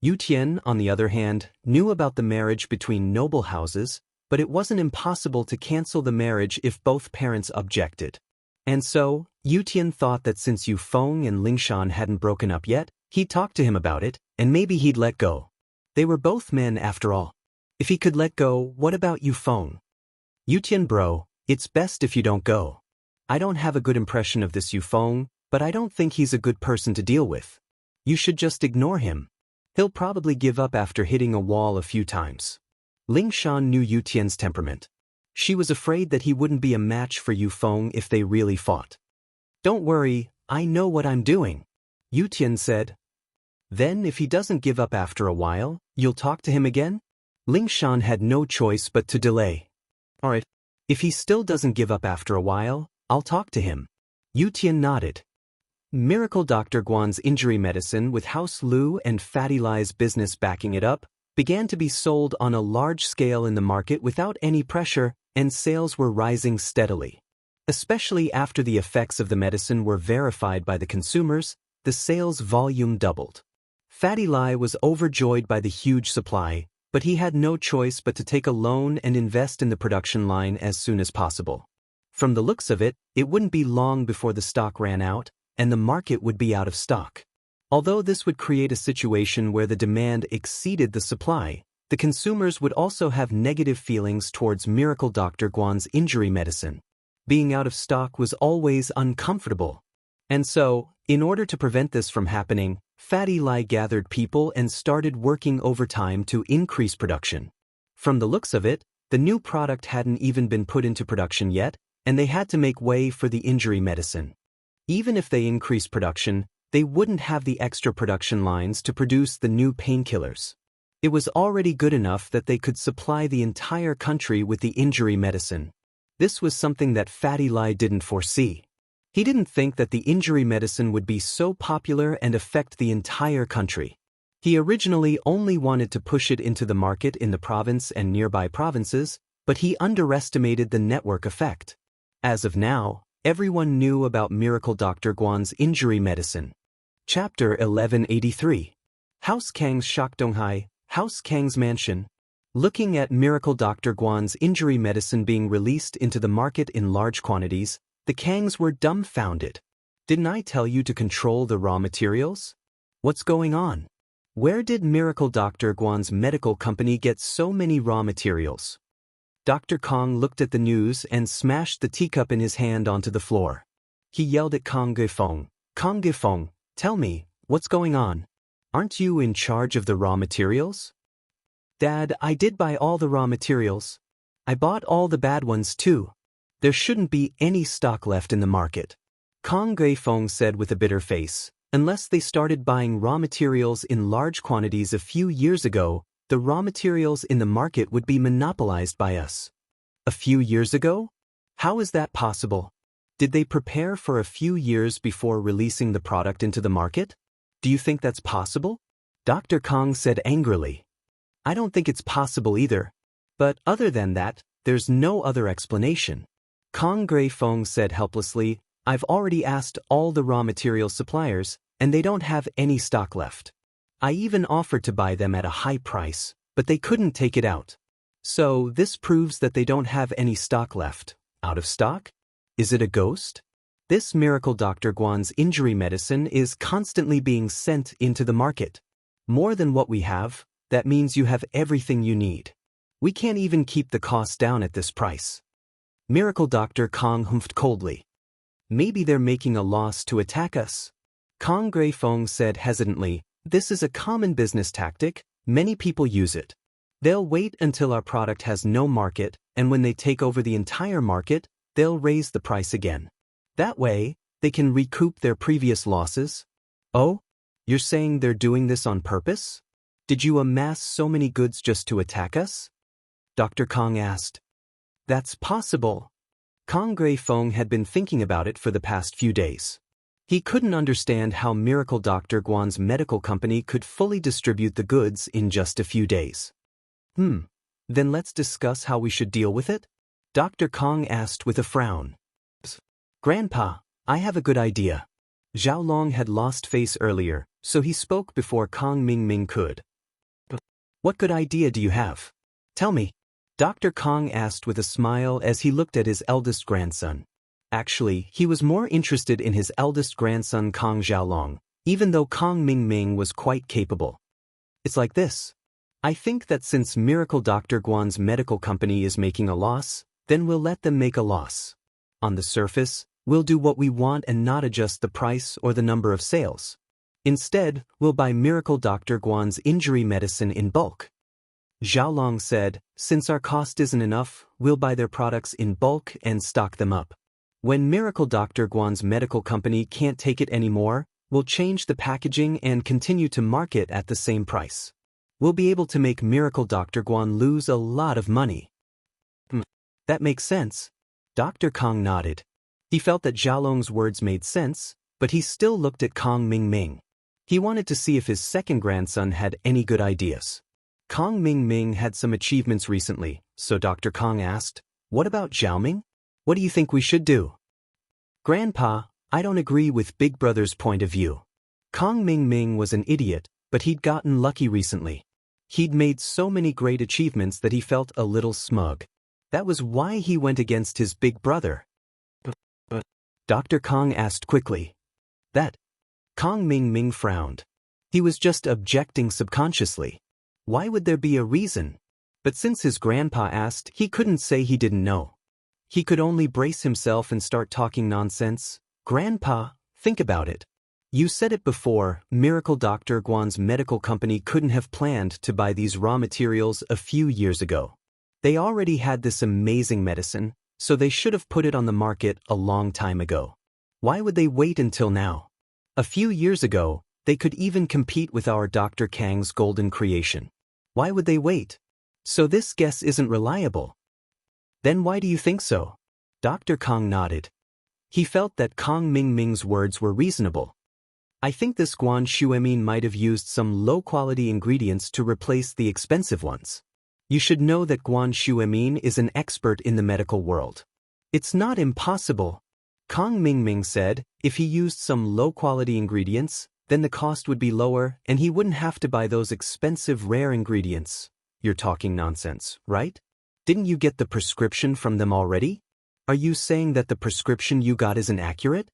Yutian, on the other hand, knew about the marriage between noble houses, but it wasn't impossible to cancel the marriage if both parents objected. And so, Yutian thought that since Yufeng and Lingshan hadn't broken up yet, he'd talk to him about it, and maybe he'd let go. They were both men after all. If he could let go, what about Yufeng? Yutian bro, it's best if you don't go. I don't have a good impression of this Yufeng, but I don't think he's a good person to deal with. You should just ignore him. He'll probably give up after hitting a wall a few times. Lingshan knew Yutian's temperament. She was afraid that he wouldn't be a match for Yufeng if they really fought. Don't worry, I know what I'm doing, Yutian said. Then if he doesn't give up after a while, you'll talk to him again? Lingshan had no choice but to delay. Alright. If he still doesn't give up after a while, I'll talk to him. Yutian nodded. Miracle Dr. Guan's injury medicine with House Lu and Fatty Lai's business backing it up, began to be sold on a large scale in the market without any pressure, and sales were rising steadily. Especially after the effects of the medicine were verified by the consumers, the sales volume doubled. Fatty Lai was overjoyed by the huge supply, but he had no choice but to take a loan and invest in the production line as soon as possible. From the looks of it, it wouldn't be long before the stock ran out, and the market would be out of stock. Although this would create a situation where the demand exceeded the supply, the consumers would also have negative feelings towards Miracle Dr. Guan's injury medicine. Being out of stock was always uncomfortable. And so, in order to prevent this from happening, Fatty Lai gathered people and started working overtime to increase production. From the looks of it, the new product hadn't even been put into production yet, and they had to make way for the injury medicine. Even if they increased production, they wouldn't have the extra production lines to produce the new painkillers. It was already good enough that they could supply the entire country with the injury medicine. This was something that Fatty Lai didn't foresee. He didn't think that the injury medicine would be so popular and affect the entire country. He originally only wanted to push it into the market in the province and nearby provinces, but he underestimated the network effect. As of now, everyone knew about Miracle Dr. Guan's injury medicine. Chapter 1183. House Kang's Shakdonghai, House Kang's Mansion. Looking at Miracle Dr. Guan's injury medicine being released into the market in large quantities, the Kangs were dumbfounded. Didn't I tell you to control the raw materials? What's going on? Where did Miracle Dr. Guan's medical company get so many raw materials? Dr. Kong looked at the news and smashed the teacup in his hand onto the floor. He yelled at Kong Geifeng, tell me, what's going on? Aren't you in charge of the raw materials? Dad, I did buy all the raw materials. I bought all the bad ones too. There shouldn't be any stock left in the market. Kong Geifeng said with a bitter face, unless they started buying raw materials in large quantities a few years ago, the raw materials in the market would be monopolized by us. A few years ago? How is that possible? Did they prepare for a few years before releasing the product into the market? Do you think that's possible? Dr. Kong said angrily. I don't think it's possible either. But other than that, there's no other explanation. Kong Geifeng said helplessly, I've already asked all the raw material suppliers, and they don't have any stock left. I even offered to buy them at a high price, but they couldn't take it out. So this proves that they don't have any stock left. Out of stock? Is it a ghost? This Miracle Dr. Guan's injury medicine is constantly being sent into the market. More than what we have, that means you have everything you need. We can't even keep the cost down at this price. Miracle Dr. Kong humphed coldly. Maybe they're making a loss to attack us. Kong Geifeng said hesitantly, this is a common business tactic, many people use it. They'll wait until our product has no market, and when they take over the entire market, they'll raise the price again. That way, they can recoup their previous losses. Oh? You're saying they're doing this on purpose? Did you amass so many goods just to attack us? Dr. Kong asked. That's possible. Kong Geifeng had been thinking about it for the past few days. He couldn't understand how Miracle Dr. Guan's medical company could fully distribute the goods in just a few days. Then let's discuss how we should deal with it? Dr. Kong asked with a frown. Grandpa, I have a good idea. Zhao Long had lost face earlier, so he spoke before Kong Mingming could. What good idea do you have? Tell me. Dr. Kong asked with a smile as he looked at his eldest grandson. Actually, he was more interested in his eldest grandson Kong Xiaolong, even though Kong Mingming was quite capable. It's like this. I think that since Miracle Dr. Guan's medical company is making a loss, then we'll let them make a loss. On the surface, we'll do what we want and not adjust the price or the number of sales. Instead, we'll buy Miracle Dr. Guan's injury medicine in bulk. Xiaolong said, since our cost isn't enough, we'll buy their products in bulk and stock them up. When Miracle Dr. Guan's medical company can't take it anymore, we'll change the packaging and continue to market at the same price. We'll be able to make Miracle Dr. Guan lose a lot of money. That makes sense. Dr. Kong nodded. He felt that Xiaolong's words made sense, but he still looked at Kong Mingming. He wanted to see if his second grandson had any good ideas. Kong Mingming had some achievements recently, so Dr. Kong asked, what about Xiaoming? What do you think we should do? Grandpa, I don't agree with Big Brother's point of view. Kong Mingming was an idiot, but he'd gotten lucky recently. He'd made so many great achievements that he felt a little smug. That was why he went against his big brother. But Dr. Kong asked quickly. That? Kong Mingming frowned. He was just objecting subconsciously. Why would there be a reason? But since his grandpa asked, he couldn't say he didn't know. He could only brace himself and start talking nonsense. Grandpa, think about it. You said it before, Miracle Dr. Guan's medical company couldn't have planned to buy these raw materials a few years ago. They already had this amazing medicine, so they should have put it on the market a long time ago. Why would they wait until now? A few years ago, they could even compete with our Dr. Kang's golden creation. Why would they wait? So this guess isn't reliable. Then why do you think so? Dr. Kong nodded. He felt that Kong Mingming's words were reasonable. I think this Guan Shuemin might have used some low-quality ingredients to replace the expensive ones. You should know that Guan Shuemin is an expert in the medical world. It's not impossible. Kong Mingming said, if he used some low-quality ingredients, then the cost would be lower and he wouldn't have to buy those expensive rare ingredients. You're talking nonsense, right? Didn't you get the prescription from them already? Are you saying that the prescription you got isn't accurate?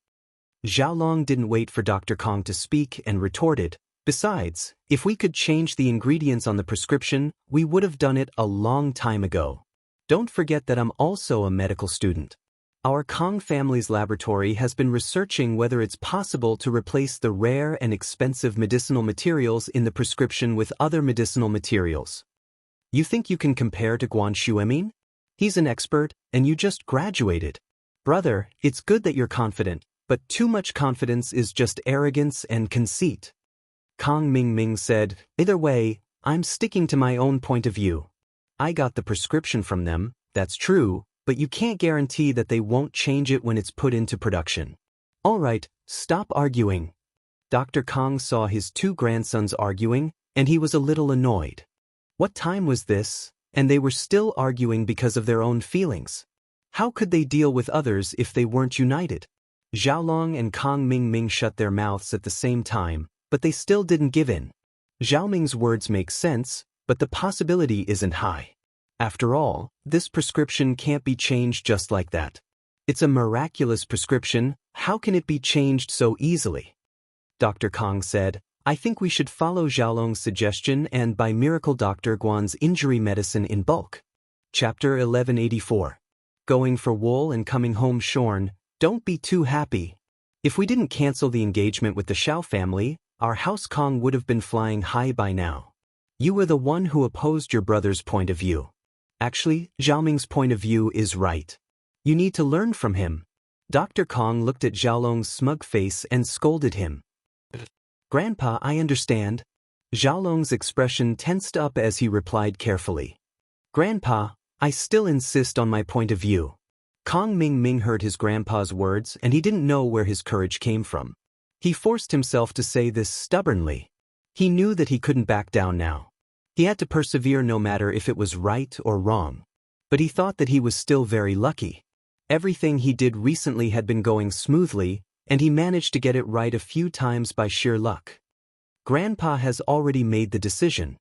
Xiaolong didn't wait for Dr. Kong to speak and retorted, "Besides, if we could change the ingredients on the prescription, we would have done it a long time ago. Don't forget that I'm also a medical student. Our Kong family's laboratory has been researching whether it's possible to replace the rare and expensive medicinal materials in the prescription with other medicinal materials. You think you can compare to Guan Xuemin? He's an expert, and you just graduated. Brother, it's good that you're confident, but too much confidence is just arrogance and conceit." Kong Mingming said, "Either way, I'm sticking to my own point of view. I got the prescription from them, that's true, but you can't guarantee that they won't change it when it's put into production. All right, stop arguing." Dr. Kong saw his two grandsons arguing, and he was a little annoyed. What time was this, and they were still arguing because of their own feelings? How could they deal with others if they weren't united? Xiaolong and Kong Mingming shut their mouths at the same time, but they still didn't give in. Xiaoming's words make sense, but the possibility isn't high. After all, this prescription can't be changed just like that. It's a miraculous prescription, how can it be changed so easily? Dr. Kong said, "I think we should follow Xiaolong's suggestion and buy Miracle Dr. Guan's injury medicine in bulk." Chapter 1184. Going for wool and coming home shorn, don't be too happy. If we didn't cancel the engagement with the Xiao family, our house Kong would have been flying high by now. You were the one who opposed your brother's point of view. Actually, Xiaoming's point of view is right. You need to learn from him. Dr. Kong looked at Xiaolong's smug face and scolded him. "Grandpa, I understand." Xiaolong's expression tensed up as he replied carefully. "Grandpa, I still insist on my point of view." Kong Mingming heard his grandpa's words and he didn't know where his courage came from. He forced himself to say this stubbornly. He knew that he couldn't back down now. He had to persevere no matter if it was right or wrong. But he thought that he was still very lucky. Everything he did recently had been going smoothly, and he managed to get it right a few times by sheer luck. Grandpa has already made the decision.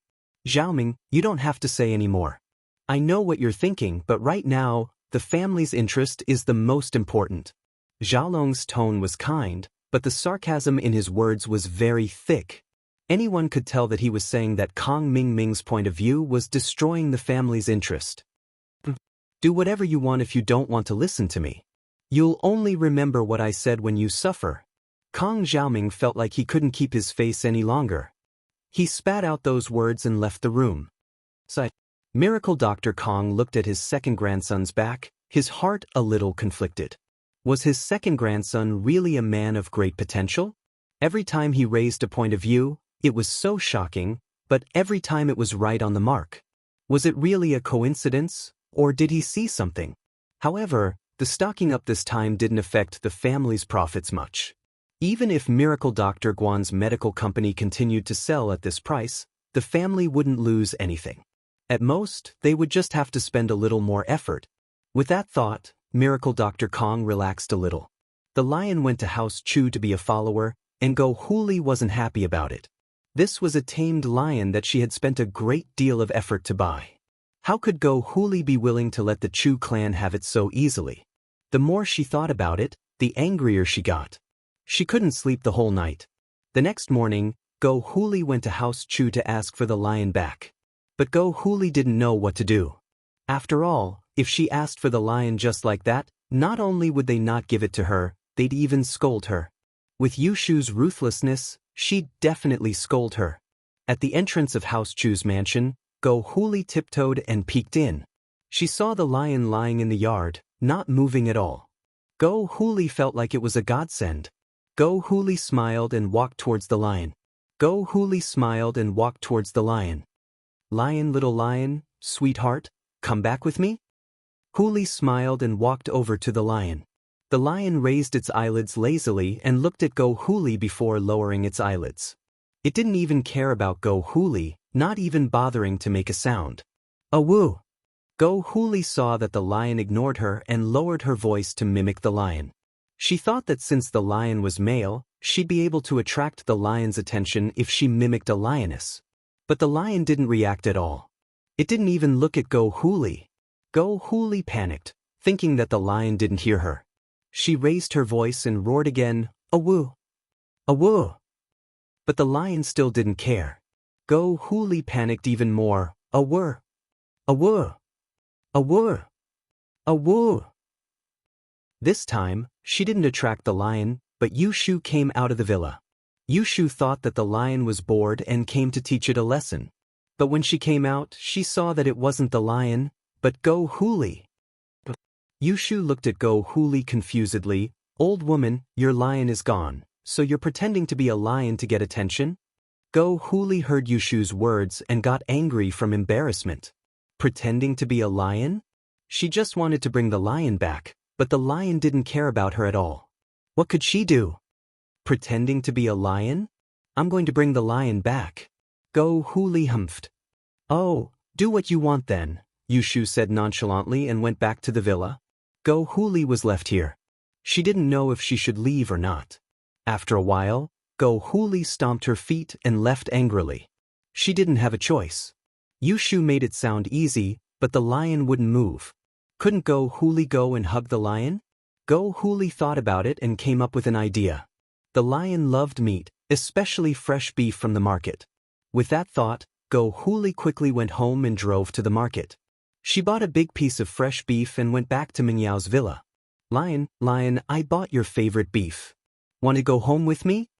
Xiaoming, you don't have to say any more. I know what you're thinking, but right now, the family's interest is the most important. Xiaolong's tone was kind, but the sarcasm in his words was very thick. Anyone could tell that he was saying that Kong Mingming's point of view was destroying the family's interest. Do whatever you want if you don't want to listen to me. You'll only remember what I said when you suffer. Kong Xiaoming felt like he couldn't keep his face any longer. He spat out those words and left the room. Miracle Dr. Kong looked at his second grandson's back, his heart a little conflicted. Was his second grandson really a man of great potential? Every time he raised a point of view, it was so shocking, but every time it was right on the mark. Was it really a coincidence, or did he see something? However, the stocking up this time didn't affect the family's profits much. Even if Miracle Dr. Guan's medical company continued to sell at this price, the family wouldn't lose anything. At most, they would just have to spend a little more effort. With that thought, Miracle Dr. Kong relaxed a little. The lion went to House Chu to be a follower, and Go Huli wasn't happy about it. This was a tamed lion that she had spent a great deal of effort to buy. How could Go Huli be willing to let the Chu clan have it so easily? The more she thought about it, the angrier she got. She couldn't sleep the whole night. The next morning, Go Huli went to House Chu to ask for the lion back. But Go Huli didn't know what to do. After all, if she asked for the lion just like that, not only would they not give it to her, they'd even scold her. With Yushu's ruthlessness, she'd definitely scold her. At the entrance of House Chu's mansion, Go Huli tiptoed and peeked in. She saw the lion lying in the yard, not moving at all. Go Huli felt like it was a godsend. Go Huli smiled and walked towards the lion. Go Huli smiled and walked towards the lion. Lion, little lion, sweetheart, come back with me? Huli smiled and walked over to the lion. The lion raised its eyelids lazily and looked at Go Huli before lowering its eyelids. It didn't even care about Go Huli, not even bothering to make a sound. Awoo! Go Huli saw that the lion ignored her and lowered her voice to mimic the lion. She thought that since the lion was male, she'd be able to attract the lion's attention if she mimicked a lioness. But the lion didn't react at all. It didn't even look at Go Huli. Go Huli panicked, thinking that the lion didn't hear her. She raised her voice and roared again, Awoo! Awoo! But the lion still didn't care. Go Huli panicked even more. Awoo! Awoo! Awoo! Awoo! This time, she didn't attract the lion, but Yushu came out of the villa. Yushu thought that the lion was bored and came to teach it a lesson. But when she came out, she saw that it wasn't the lion, but Go Huli. Yushu looked at Go Huli confusedly. Old woman, your lion is gone, so you're pretending to be a lion to get attention? Go Huli heard Yushu's words and got angry from embarrassment. Pretending to be a lion? She just wanted to bring the lion back, but the lion didn't care about her at all. What could she do? Pretending to be a lion? I'm going to bring the lion back. Go Huli humphed. Oh, do what you want then, Yushu said nonchalantly and went back to the villa. Go Huli was left here. She didn't know if she should leave or not. After a while, Go Huli stomped her feet and left angrily. She didn't have a choice. Yushu made it sound easy, but the lion wouldn't move. Couldn't Go Huli go and hug the lion? Go Huli thought about it and came up with an idea. The lion loved meat, especially fresh beef from the market. With that thought, Go Huli quickly went home and drove to the market. She bought a big piece of fresh beef and went back to Mingyao's villa. Lion, I bought your favorite beef. Want to go home with me?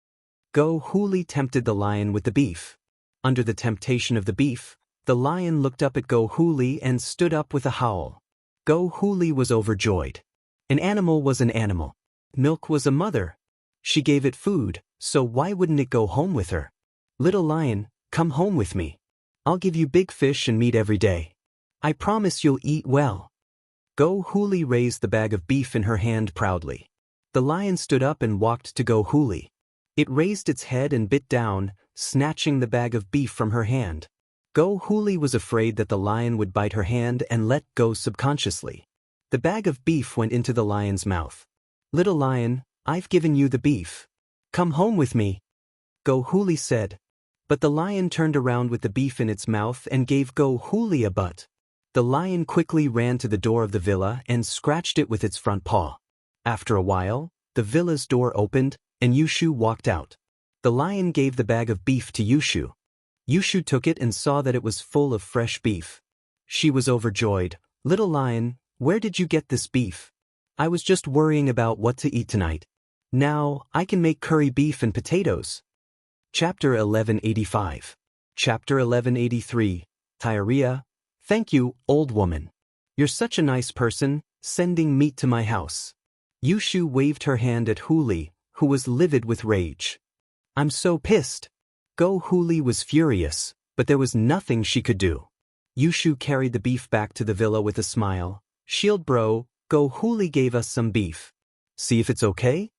Go Huli tempted the lion with the beef. Under the temptation of the beef, the lion looked up at Go Huli and stood up with a howl. Go Huli was overjoyed. An animal was an animal. Milk was a mother. She gave it food, so why wouldn't it go home with her? Little lion, come home with me. I'll give you big fish and meat every day. I promise you'll eat well. Go Huli raised the bag of beef in her hand proudly. The lion stood up and walked to Go Huli. It raised its head and bit down, snatching the bag of beef from her hand. Go Huli was afraid that the lion would bite her hand and let go subconsciously. The bag of beef went into the lion's mouth. Little lion, I've given you the beef. Come home with me. Go Huli said. But the lion turned around with the beef in its mouth and gave Go Huli a butt. The lion quickly ran to the door of the villa and scratched it with its front paw. After a while, the villa's door opened, and Yushu walked out. The lion gave the bag of beef to Yushu. Yushu took it and saw that it was full of fresh beef. She was overjoyed. Little lion, where did you get this beef? I was just worrying about what to eat tonight. Now, I can make curry beef and potatoes. Chapter 1185. Chapter 1183. Diarrhea. Thank you, old woman. You're such a nice person, sending meat to my house. Yushu waved her hand at Huli, who was livid with rage. I'm so pissed. Go Huli was furious, but there was nothing she could do. Yushu carried the beef back to the villa with a smile. Shield bro, Go Huli gave us some beef. See if it's okay?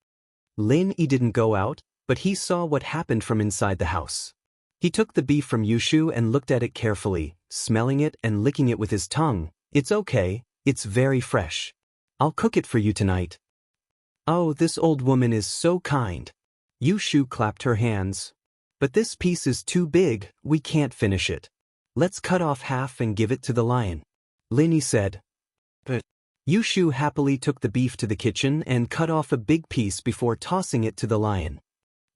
Lin didn't go out, but he saw what happened from inside the house. He took the beef from Yushu and looked at it carefully, smelling it and licking it with his tongue. It's okay, it's very fresh. I'll cook it for you tonight. Oh, this old woman is so kind. Yushu clapped her hands. But this piece is too big, we can't finish it. Let's cut off half and give it to the lion. Lin said. But Yushu happily took the beef to the kitchen and cut off a big piece before tossing it to the lion.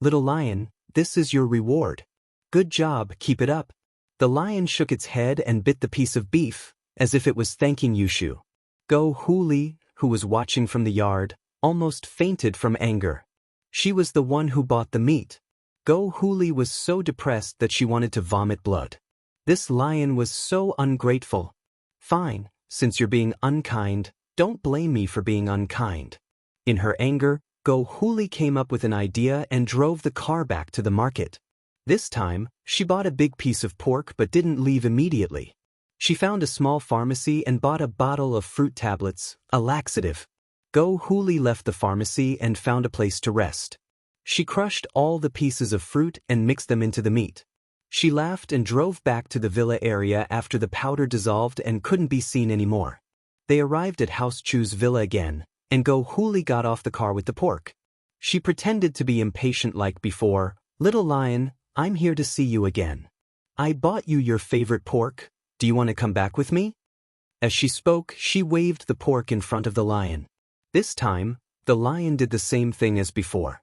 Little lion, this is your reward. Good job, keep it up. The lion shook its head and bit the piece of beef, as if it was thanking Yushu. Go Huli, who was watching from the yard, almost fainted from anger. She was the one who bought the meat. Go Huli was so depressed that she wanted to vomit blood. This lion was so ungrateful. Fine, since you're being unkind, don't blame me for being unkind. In her anger, Go Huli came up with an idea and drove the car back to the market. This time, she bought a big piece of pork but didn't leave immediately. She found a small pharmacy and bought a bottle of fruit tablets, a laxative. Go Huli left the pharmacy and found a place to rest. She crushed all the pieces of fruit and mixed them into the meat. She laughed and drove back to the villa area after the powder dissolved and couldn't be seen anymore. They arrived at House Chu's villa again, and Go Huli got off the car with the pork. She pretended to be impatient like before. Little lion, I'm here to see you again. I bought you your favorite pork. Do you want to come back with me? As she spoke, she waved the pork in front of the lion. This time, the lion did the same thing as before.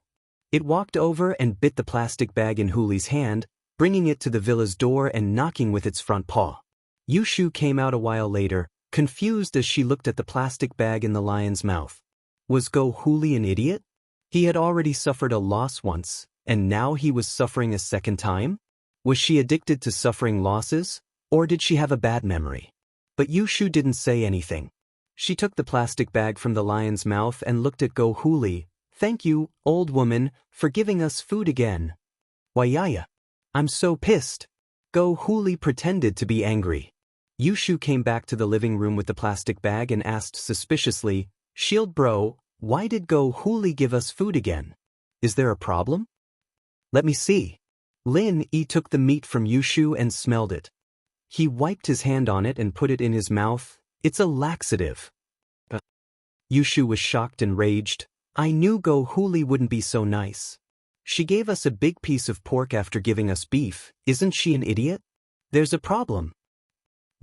It walked over and bit the plastic bag in Huli's hand, bringing it to the villa's door and knocking with its front paw. Yushu came out a while later, confused as she looked at the plastic bag in the lion's mouth. Was Go Huli an idiot? He had already suffered a loss once, and now he was suffering a second time? Was she addicted to suffering losses, or did she have a bad memory? But Yushu didn't say anything. She took the plastic bag from the lion's mouth and looked at Go Huli. "Thank you, old woman, for giving us food again." "Wayaya. I'm so pissed." Go Huli pretended to be angry. Yushu came back to the living room with the plastic bag and asked suspiciously, "Shield bro, why did Go Huli give us food again? Is there a problem?" "Let me see." Lin Yi took the meat from Yushu and smelled it. He wiped his hand on it and put it in his mouth. "It's a laxative." Yushu was shocked and raged. "I knew Go Huli wouldn't be so nice. She gave us a big piece of pork after giving us beef. Isn't she an idiot? There's a problem."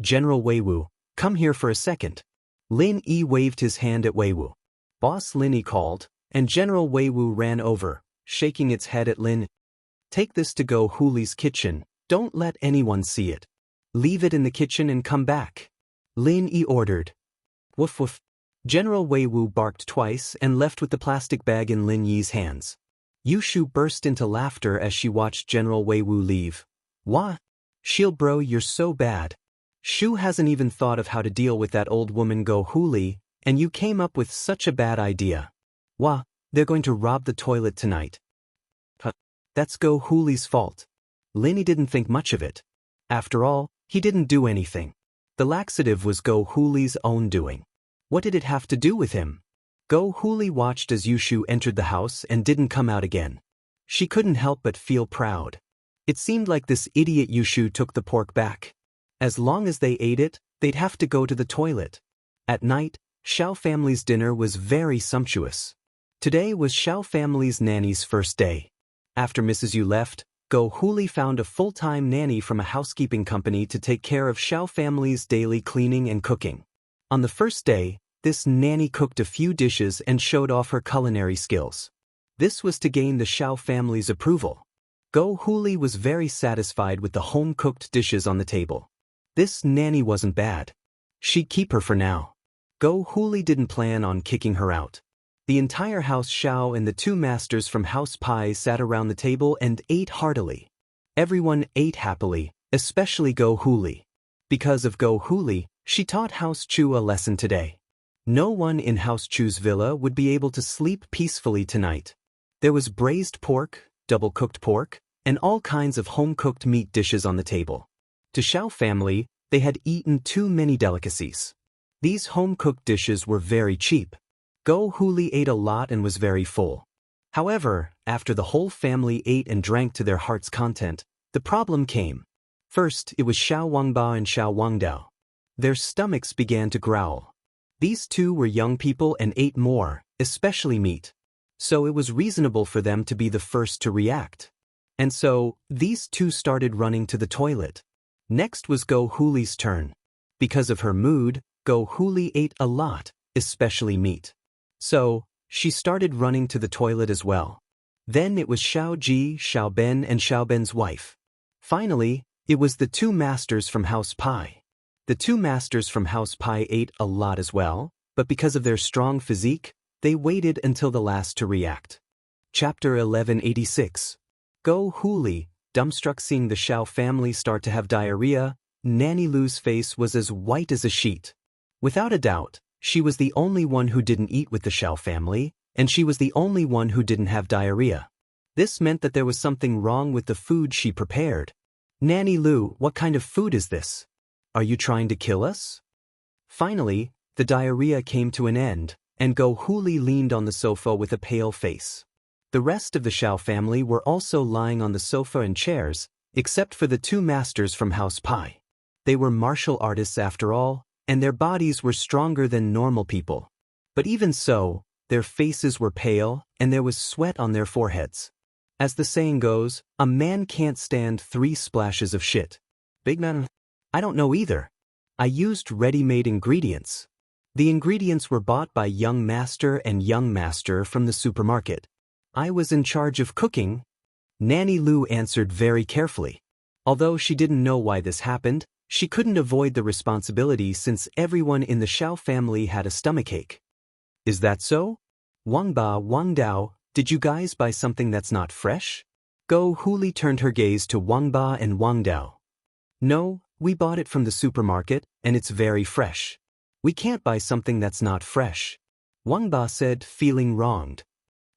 "General Weiwu, come here for a second." Lin Yi waved his hand at Weiwu. "Boss Lin Yi called," and General Weiwu ran over, shaking its head at Lin. "Take this to Go Huli's kitchen. Don't let anyone see it. Leave it in the kitchen and come back." Lin Yi ordered. "Woof woof." General Weiwu barked twice and left with the plastic bag in Lin Yi's hands. Yushu burst into laughter as she watched General Weiwu leave. "Wah? Shield bro, you're so bad. Shu hasn't even thought of how to deal with that old woman Go Huli, and you came up with such a bad idea. Wah, they're going to rob the toilet tonight." That's Go Huli's fault. Lin Yi didn't think much of it. After all, he didn't do anything. The laxative was Go Huli's own doing. What did it have to do with him? Go Huli watched as Yushu entered the house and didn't come out again. She couldn't help but feel proud. It seemed like this idiot Yushu took the pork back. As long as they ate it, they'd have to go to the toilet. At night, Xiao family's dinner was very sumptuous. Today was Xiao family's nanny's first day. After Mrs. Yu left, Go Huli found a full-time nanny from a housekeeping company to take care of Xiao family's daily cleaning and cooking. On the first day, this nanny cooked a few dishes and showed off her culinary skills. This was to gain the Xiao family's approval. Go Huli was very satisfied with the home-cooked dishes on the table. This nanny wasn't bad. She'd keep her for now. Go Huli didn't plan on kicking her out. The entire House Xiao and the two masters from House Pai sat around the table and ate heartily. Everyone ate happily, especially Go Huli. Because of Go Huli, she taught House Chu a lesson today. No one in House Chu's villa would be able to sleep peacefully tonight. There was braised pork, double-cooked pork, and all kinds of home-cooked meat dishes on the table. To Xiao family, they had eaten too many delicacies. These home-cooked dishes were very cheap. Go Huli ate a lot and was very full. However, after the whole family ate and drank to their heart's content, the problem came. First, it was Xiao Wangba and Xiao Wangdao. Their stomachs began to growl. These two were young people and ate more, especially meat. So it was reasonable for them to be the first to react. And so, these two started running to the toilet. Next was Go Huli's turn. Because of her mood, Go Huli ate a lot, especially meat. So, she started running to the toilet as well. Then it was Xiao Ji, Xiao Ben and Xiao Ben's wife. Finally, it was the two masters from House Pai. The two masters from House Pai ate a lot as well, but because of their strong physique, they waited until the last to react. Chapter 1186. Go Huli, dumbstruck seeing the Xiao family start to have diarrhea, Nanny Lu's face was as white as a sheet. Without a doubt, she was the only one who didn't eat with the Xiao family, and she was the only one who didn't have diarrhea. This meant that there was something wrong with the food she prepared. "Nanny Lu, what kind of food is this? Are you trying to kill us?" Finally, the diarrhea came to an end, and Go Huli leaned on the sofa with a pale face. The rest of the Xiao family were also lying on the sofa and chairs, except for the two masters from House Pai. They were martial artists after all, and their bodies were stronger than normal people. But even so, their faces were pale, and there was sweat on their foreheads. As the saying goes, a man can't stand 3 splashes of shit. Big man? I don't know either. I used ready-made ingredients. The ingredients were bought by young master and young master from the supermarket. I was in charge of cooking. Nanny Lu answered very carefully. Although she didn't know why this happened, she couldn't avoid the responsibility since everyone in the Xiao family had a stomachache. Is that so? Wang Ba, Wang Dao, did you guys buy something that's not fresh? Go Huli turned her gaze to Wang Ba and Wang Dao. No, we bought it from the supermarket, and it's very fresh. We can't buy something that's not fresh. Wang Ba said, feeling wronged.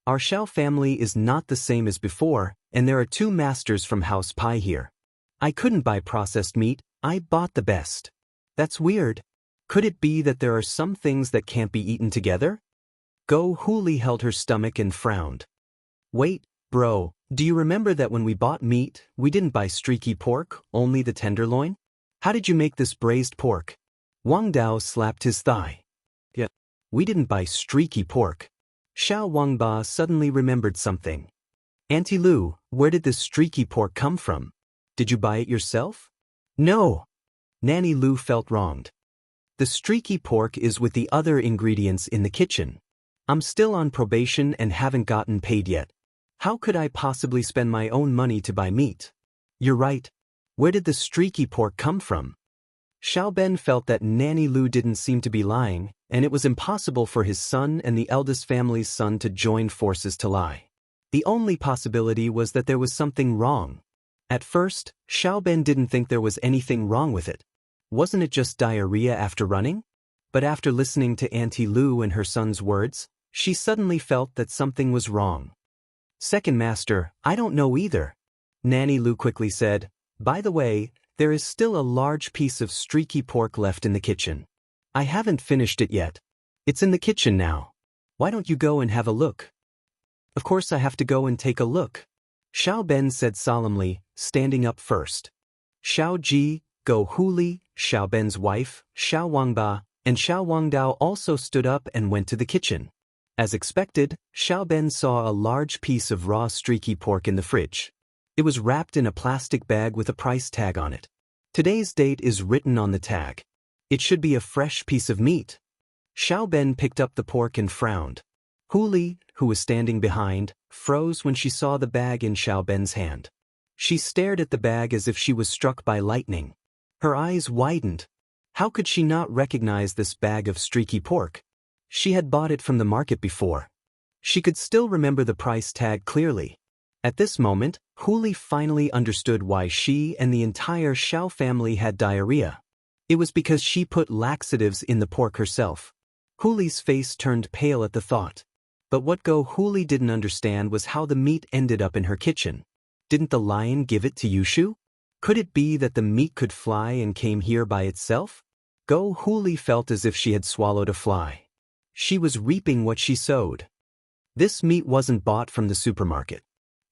Our Xiao family is not the same as before, and there are 2 masters from House Pai here. I couldn't buy processed meat, I bought the best. That's weird. Could it be that there are some things that can't be eaten together? Go Huli held her stomach and frowned. Wait, bro, do you remember that when we bought meat, we didn't buy streaky pork, only the tenderloin? How did you make this braised pork? Wang Dao slapped his thigh. Yeah, we didn't buy streaky pork. Xiao Wang Ba suddenly remembered something. Auntie Lu, where did this streaky pork come from? Did you buy it yourself? No. Nanny Lu felt wronged. The streaky pork is with the other ingredients in the kitchen. I'm still on probation and haven't gotten paid yet. How could I possibly spend my own money to buy meat? You're right. Where did the streaky pork come from? Xiao Ben felt that Nanny Lu didn't seem to be lying, and it was impossible for his son and the eldest family's son to join forces to lie. The only possibility was that there was something wrong. At first, Xiao Ben didn't think there was anything wrong with it. Wasn't it just diarrhea after running? But after listening to Auntie Lu and her son's words, she suddenly felt that something was wrong. Second master, I don't know either. Nanny Lu quickly said, by the way, there is still a large piece of streaky pork left in the kitchen. I haven't finished it yet. It's in the kitchen now. Why don't you go and have a look? Of course I have to go and take a look. Xiao Ben said solemnly, standing up first. Xiao Ji, Go Huli, Xiao Ben's wife, Xiao Wangba, and Xiao Wangdao also stood up and went to the kitchen. As expected, Xiao Ben saw a large piece of raw streaky pork in the fridge. It was wrapped in a plastic bag with a price tag on it. Today's date is written on the tag. It should be a fresh piece of meat. Xiao Ben picked up the pork and frowned. Huli, who was standing behind, froze when she saw the bag in Xiao Ben's hand. She stared at the bag as if she was struck by lightning. Her eyes widened. How could she not recognize this bag of streaky pork? She had bought it from the market before. She could still remember the price tag clearly. At this moment, Huli finally understood why she and the entire Xiao family had diarrhea. It was because she put laxatives in the pork herself. Huli's face turned pale at the thought. But what Go Huli didn't understand was how the meat ended up in her kitchen. Didn't the lion give it to Yushu? Could it be that the meat could fly and came here by itself? Go Huli felt as if she had swallowed a fly. She was reaping what she sowed. This meat wasn't bought from the supermarket.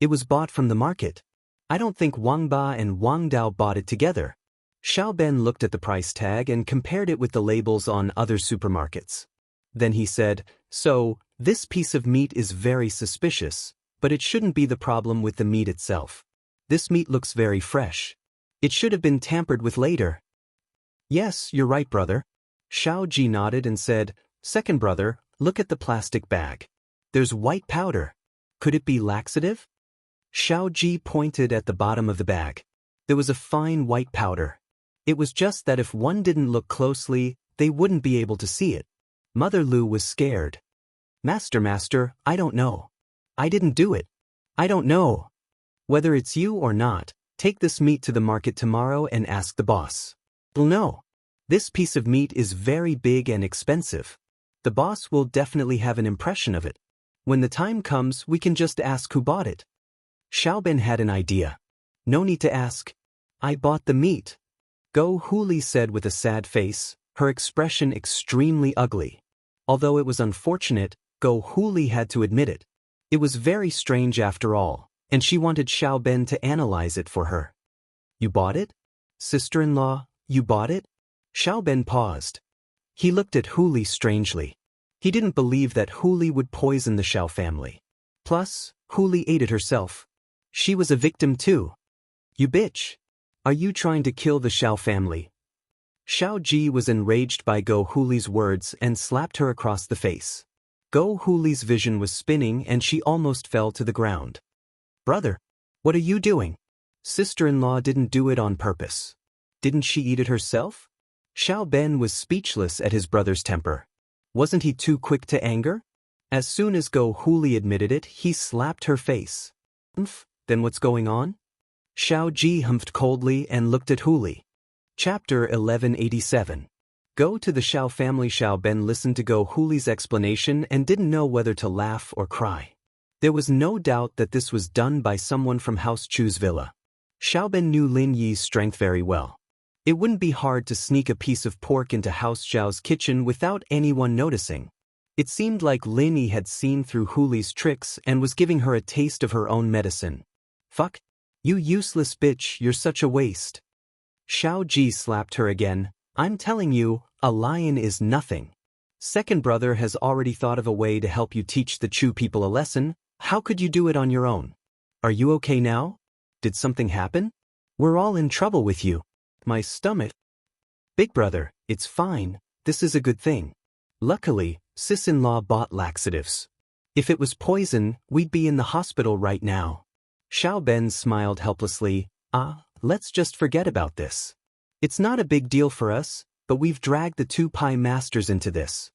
It was bought from the market. I don't think Wang Ba and Wang Dao bought it together. Xiao Ben looked at the price tag and compared it with the labels on other supermarkets. Then he said, so, this piece of meat is very suspicious, but it shouldn't be the problem with the meat itself. This meat looks very fresh. It should have been tampered with later. Yes, you're right, brother. Xiao Ji nodded and said, second brother, look at the plastic bag. There's white powder. Could it be laxative? Xiao Ji pointed at the bottom of the bag. There was a fine white powder. It was just that if one didn't look closely, they wouldn't be able to see it. Mother Lu was scared. Master, I don't know. I didn't do it. I don't know. Whether it's you or not, take this meat to the market tomorrow and ask the boss. He'll know. This piece of meat is very big and expensive. The boss will definitely have an impression of it. When the time comes, we can just ask who bought it. Xiao Ben had an idea. No need to ask. I bought the meat. Go Huli said with a sad face, her expression extremely ugly. Although it was unfortunate, Go Huli had to admit it. It was very strange after all, and she wanted Xiao Ben to analyze it for her. You bought it? Sister-in-law, you bought it? Xiao Ben paused. He looked at Huli strangely. He didn't believe that Huli would poison the Xiao family. Plus, Huli ate it herself. She was a victim too. You bitch. Are you trying to kill the Xiao family? Xiao Ji was enraged by Go Huli's words and slapped her across the face. Go Huli's vision was spinning and she almost fell to the ground. Brother, what are you doing? Sister-in-law didn't do it on purpose. Didn't she eat it herself? Xiao Ben was speechless at his brother's temper. Wasn't he too quick to anger? As soon as Go Huli admitted it, he slapped her face. Then what's going on? Xiao Ji humphed coldly and looked at Huli. Chapter 1187. Go to the Xiao family. Xiao Ben listened to Go Huli's explanation and didn't know whether to laugh or cry. There was no doubt that this was done by someone from House Chu's villa. Xiao Ben knew Lin Yi's strength very well. It wouldn't be hard to sneak a piece of pork into House Xiao's kitchen without anyone noticing. It seemed like Lin Yi had seen through Huli's tricks and was giving her a taste of her own medicine. Fuck. You useless bitch, you're such a waste. Xiao Ji slapped her again. I'm telling you, a lion is nothing. Second brother has already thought of a way to help you teach the Chu people a lesson. How could you do it on your own? Are you okay now? Did something happen? We're all in trouble with you. My stomach. Big brother, it's fine. This is a good thing. Luckily, sis-in-law bought laxatives. If it was poison, we'd be in the hospital right now. Xiao Ben smiled helplessly. Let's just forget about this. It's not a big deal for us, but we've dragged the two pie masters into this.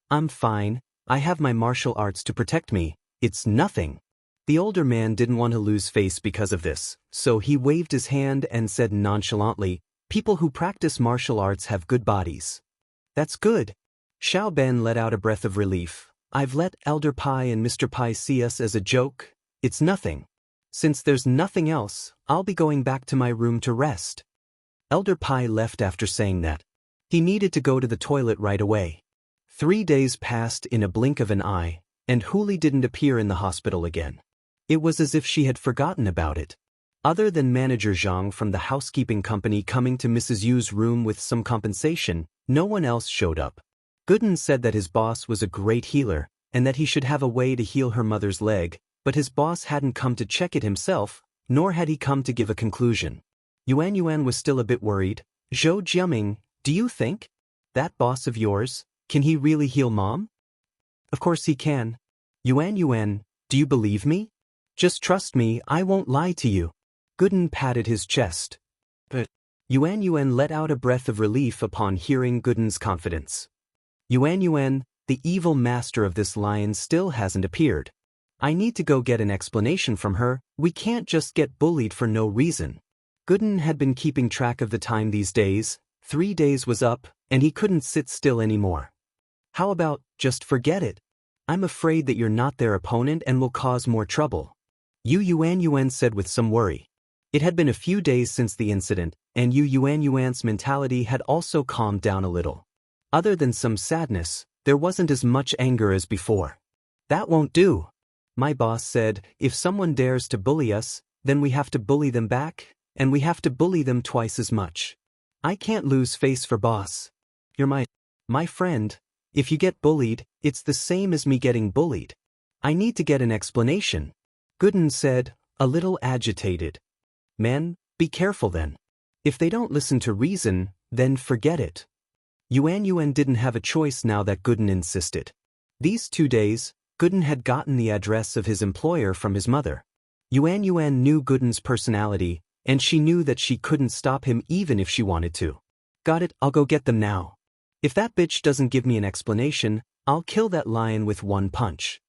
I'm fine. I have my martial arts to protect me. It's nothing. The older man didn't want to lose face because of this, so he waved his hand and said nonchalantly, people who practice martial arts have good bodies. That's good. Xiao Ben let out a breath of relief. I've let Elder Pai and Mr. Pai see us as a joke. It's nothing. Since there's nothing else, I'll be going back to my room to rest. Elder Pai left after saying that. He needed to go to the toilet right away. 3 days passed in a blink of an eye, and Huli didn't appear in the hospital again. It was as if she had forgotten about it. Other than Manager Zhang from the housekeeping company coming to Mrs. Yu's room with some compensation, no one else showed up. Gooden said that his boss was a great healer, and that he should have a way to heal her mother's leg, but his boss hadn't come to check it himself, nor had he come to give a conclusion. Yuan was still a bit worried. Zhou Jiaming, do you think? That boss of yours, can he really heal Mom? Of course he can. Yuan, do you believe me? Just trust me, I won't lie to you. Gooden patted his chest. But Yuan let out a breath of relief upon hearing Gooden's confidence. Yuan, the evil master of this lion still hasn't appeared. I need to go get an explanation from her. We can't just get bullied for no reason. Gooden had been keeping track of the time these days. 3 days was up, and he couldn't sit still anymore. How about, just forget it? I'm afraid that you're not their opponent and will cause more trouble. Yuan said with some worry. It had been a few days since the incident, and Yuan's mentality had also calmed down a little. Other than some sadness, there wasn't as much anger as before. That won't do. My boss said, if someone dares to bully us, then we have to bully them back, and we have to bully them twice as much. I can't lose face for boss. You're my friend. If you get bullied, it's the same as me getting bullied. I need to get an explanation. Gooden said, a little agitated. Men, be careful then. If they don't listen to reason, then forget it. Yuan didn't have a choice now that Gooden insisted. These 2 days, Gooden had gotten the address of his employer from his mother. Yuan knew Gooden's personality, and she knew that she couldn't stop him even if she wanted to. Got it, I'll go get them now. If that bitch doesn't give me an explanation, I'll kill that lion with one punch.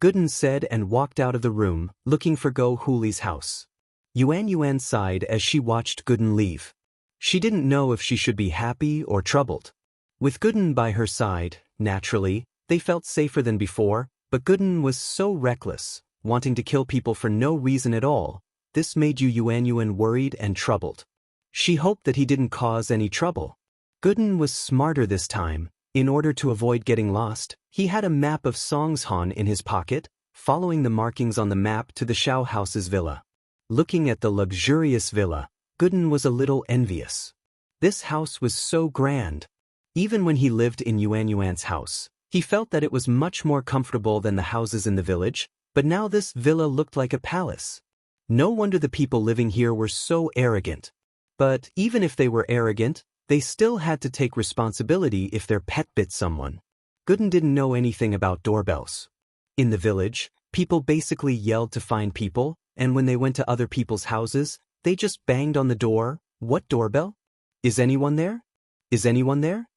Gooden said and walked out of the room, looking for Go Huli's house. Yuan sighed as she watched Gooden leave. She didn't know if she should be happy or troubled. With Gooden by her side, naturally, they felt safer than before, but Gooden was so reckless, wanting to kill people for no reason at all. This made Yuan worried and troubled. She hoped that he didn't cause any trouble. Gooden was smarter this time. In order to avoid getting lost, he had a map of Songshan in his pocket, following the markings on the map to the Xiao house's villa. Looking at the luxurious villa, Gooden was a little envious. This house was so grand. Even when he lived in Yuan's house, he felt that it was much more comfortable than the houses in the village, but now this villa looked like a palace. No wonder the people living here were so arrogant. But even if they were arrogant, they still had to take responsibility if their pet bit someone. Gooden didn't know anything about doorbells. In the village, people basically yelled to find people, and when they went to other people's houses, they just banged on the door. What doorbell? Is anyone there? Is anyone there?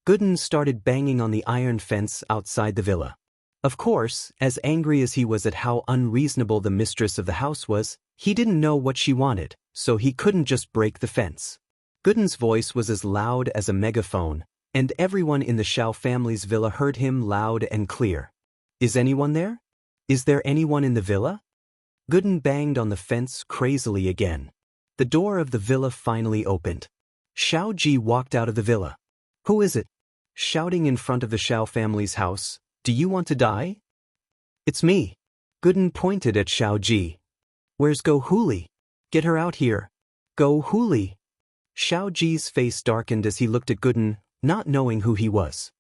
Gooden started banging on the iron fence outside the villa. Of course, as angry as he was at how unreasonable the mistress of the house was, he didn't know what she wanted, so he couldn't just break the fence. Gooden's voice was as loud as a megaphone, and everyone in the Xiao family's villa heard him loud and clear. Is anyone there? Is there anyone in the villa? Gooden banged on the fence crazily again. The door of the villa finally opened. Xiao Ji walked out of the villa. Who is it? Shouting in front of the Xiao family's house. Do you want to die? It's me. Gooden pointed at Xiao Ji. Where's Go Huli? Get her out here. Go Huli. Xiao Ji's face darkened as he looked at Gooden, not knowing who he was.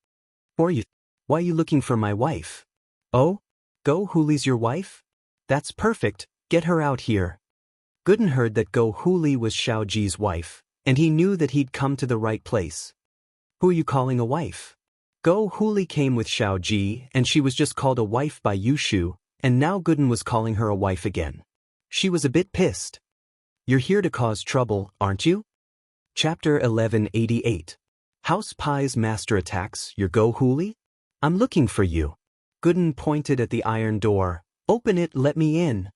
Who are you? Why are you looking for my wife? Oh? Go Huli's your wife? That's perfect, get her out here. Gooden heard that Go Huli was Xiao Ji's wife, and he knew that he'd come to the right place. Who are you calling a wife? Go Huli came with Xiao Ji, and she was just called a wife by Yushu, and now Gooden was calling her a wife again. She was a bit pissed. You're here to cause trouble, aren't you? Chapter 1188. House Pai's master attacks, your Go Huli? I'm looking for you. Gooden pointed at the iron door. Open it, let me in.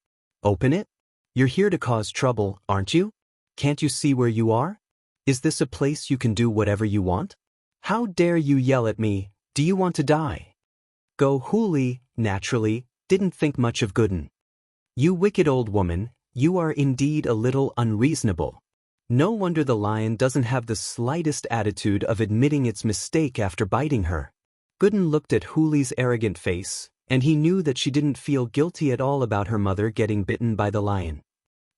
Open it? You're here to cause trouble, aren't you? Can't you see where you are? Is this a place you can do whatever you want? How dare you yell at me? Do you want to die? Go Huli, naturally, didn't think much of Gooden. You wicked old woman, you are indeed a little unreasonable. No wonder the lion doesn't have the slightest attitude of admitting its mistake after biting her. Gooden looked at Huli's arrogant face, and he knew that she didn't feel guilty at all about her mother getting bitten by the lion.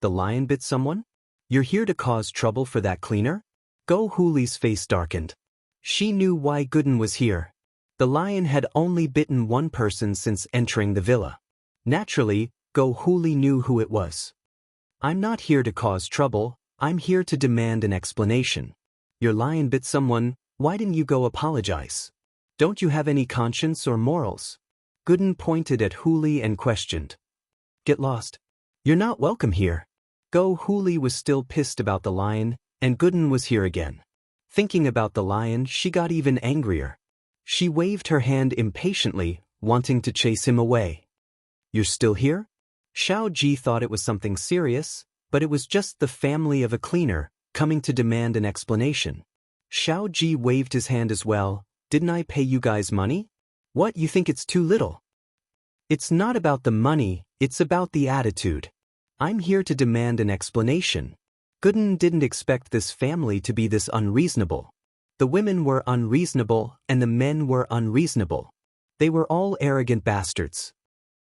The lion bit someone? You're here to cause trouble for that cleaner? Go Huli's face darkened. She knew why Gooden was here. The lion had only bitten one person since entering the villa. Naturally, Go Huli knew who it was. I'm not here to cause trouble, I'm here to demand an explanation. Your lion bit someone, why didn't you go apologize? Don't you have any conscience or morals? Gooden pointed at Huli and questioned. Get lost. You're not welcome here. Go Huli was still pissed about the lion, and Gooden was here again. Thinking about the lion, she got even angrier. She waved her hand impatiently, wanting to chase him away. You're still here? Xiao Ji thought it was something serious, but it was just the family of a cleaner, coming to demand an explanation. Xiao Ji waved his hand as well. Didn't I pay you guys money? What, you think it's too little? It's not about the money, it's about the attitude. I'm here to demand an explanation. Gooden didn't expect this family to be this unreasonable. The women were unreasonable, and the men were unreasonable. They were all arrogant bastards.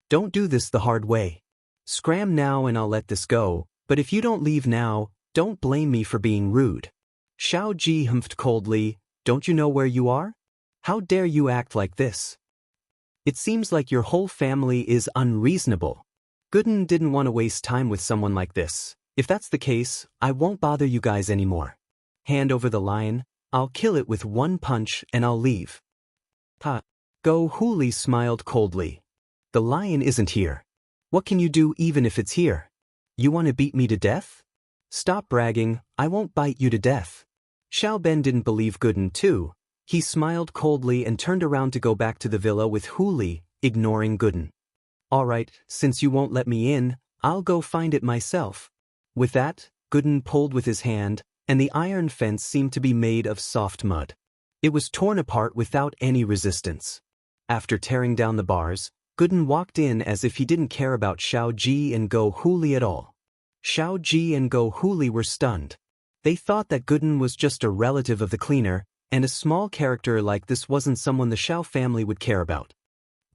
Don't do this the hard way. Scram now and I'll let this go, but if you don't leave now, don't blame me for being rude. Xiao Ji humphed coldly. Don't you know where you are? How dare you act like this? It seems like your whole family is unreasonable. Gooden didn't want to waste time with someone like this. If that's the case, I won't bother you guys anymore. Hand over the lion, I'll kill it with one punch and I'll leave. Ha! Go Huli smiled coldly. The lion isn't here. What can you do even if it's here? You want to beat me to death? Stop bragging, I won't bite you to death. Xiao Ben didn't believe Gooden too. He smiled coldly and turned around to go back to the villa with Huli, ignoring Gooden. All right, since you won't let me in, I'll go find it myself. With that, Gooden pulled with his hand, and the iron fence seemed to be made of soft mud. It was torn apart without any resistance. After tearing down the bars, Gooden walked in as if he didn't care about Xiao Ji and Go Huli at all. Xiao Ji and Go Huli were stunned. They thought that Gooden was just a relative of the cleaner, and a small character like this wasn't someone the Xiao family would care about.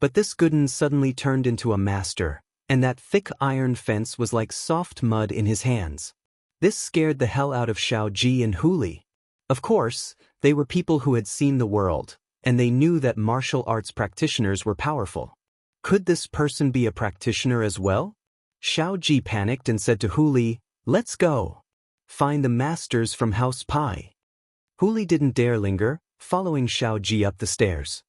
But this Gooden suddenly turned into a master, and that thick iron fence was like soft mud in his hands. This scared the hell out of Xiao Ji and Huli. Of course, they were people who had seen the world, and they knew that martial arts practitioners were powerful. Could this person be a practitioner as well? Xiao Ji panicked and said to Huli, "Let's go. Find the masters from House Pai." Huli didn't dare linger, following Xiao Ji up the stairs.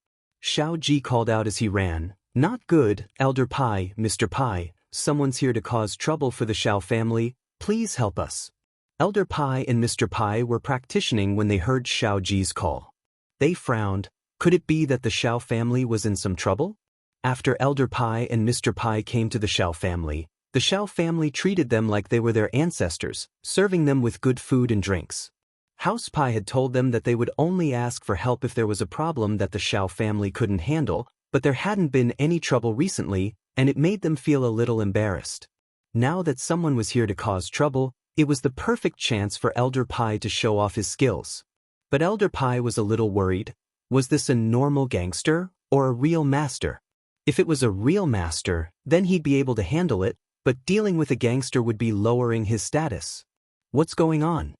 Xiaoji called out as he ran. Not good, Elder Pai, Mr. Pai, someone's here to cause trouble for the Xiao family, please help us. Elder Pai and Mr. Pai were practicing when they heard Xiaoji's call. They frowned. Could it be that the Xiao family was in some trouble? After Elder Pai and Mr. Pai came to the Xiao family, the Xiao family treated them like they were their ancestors, serving them with good food and drinks. House Pai had told them that they would only ask for help if there was a problem that the Xiao family couldn't handle, but there hadn't been any trouble recently, and it made them feel a little embarrassed. Now that someone was here to cause trouble, it was the perfect chance for Elder Pai to show off his skills. But Elder Pai was a little worried. Was this a normal gangster, or a real master? If it was a real master, then he'd be able to handle it, but dealing with a gangster would be lowering his status. What's going on?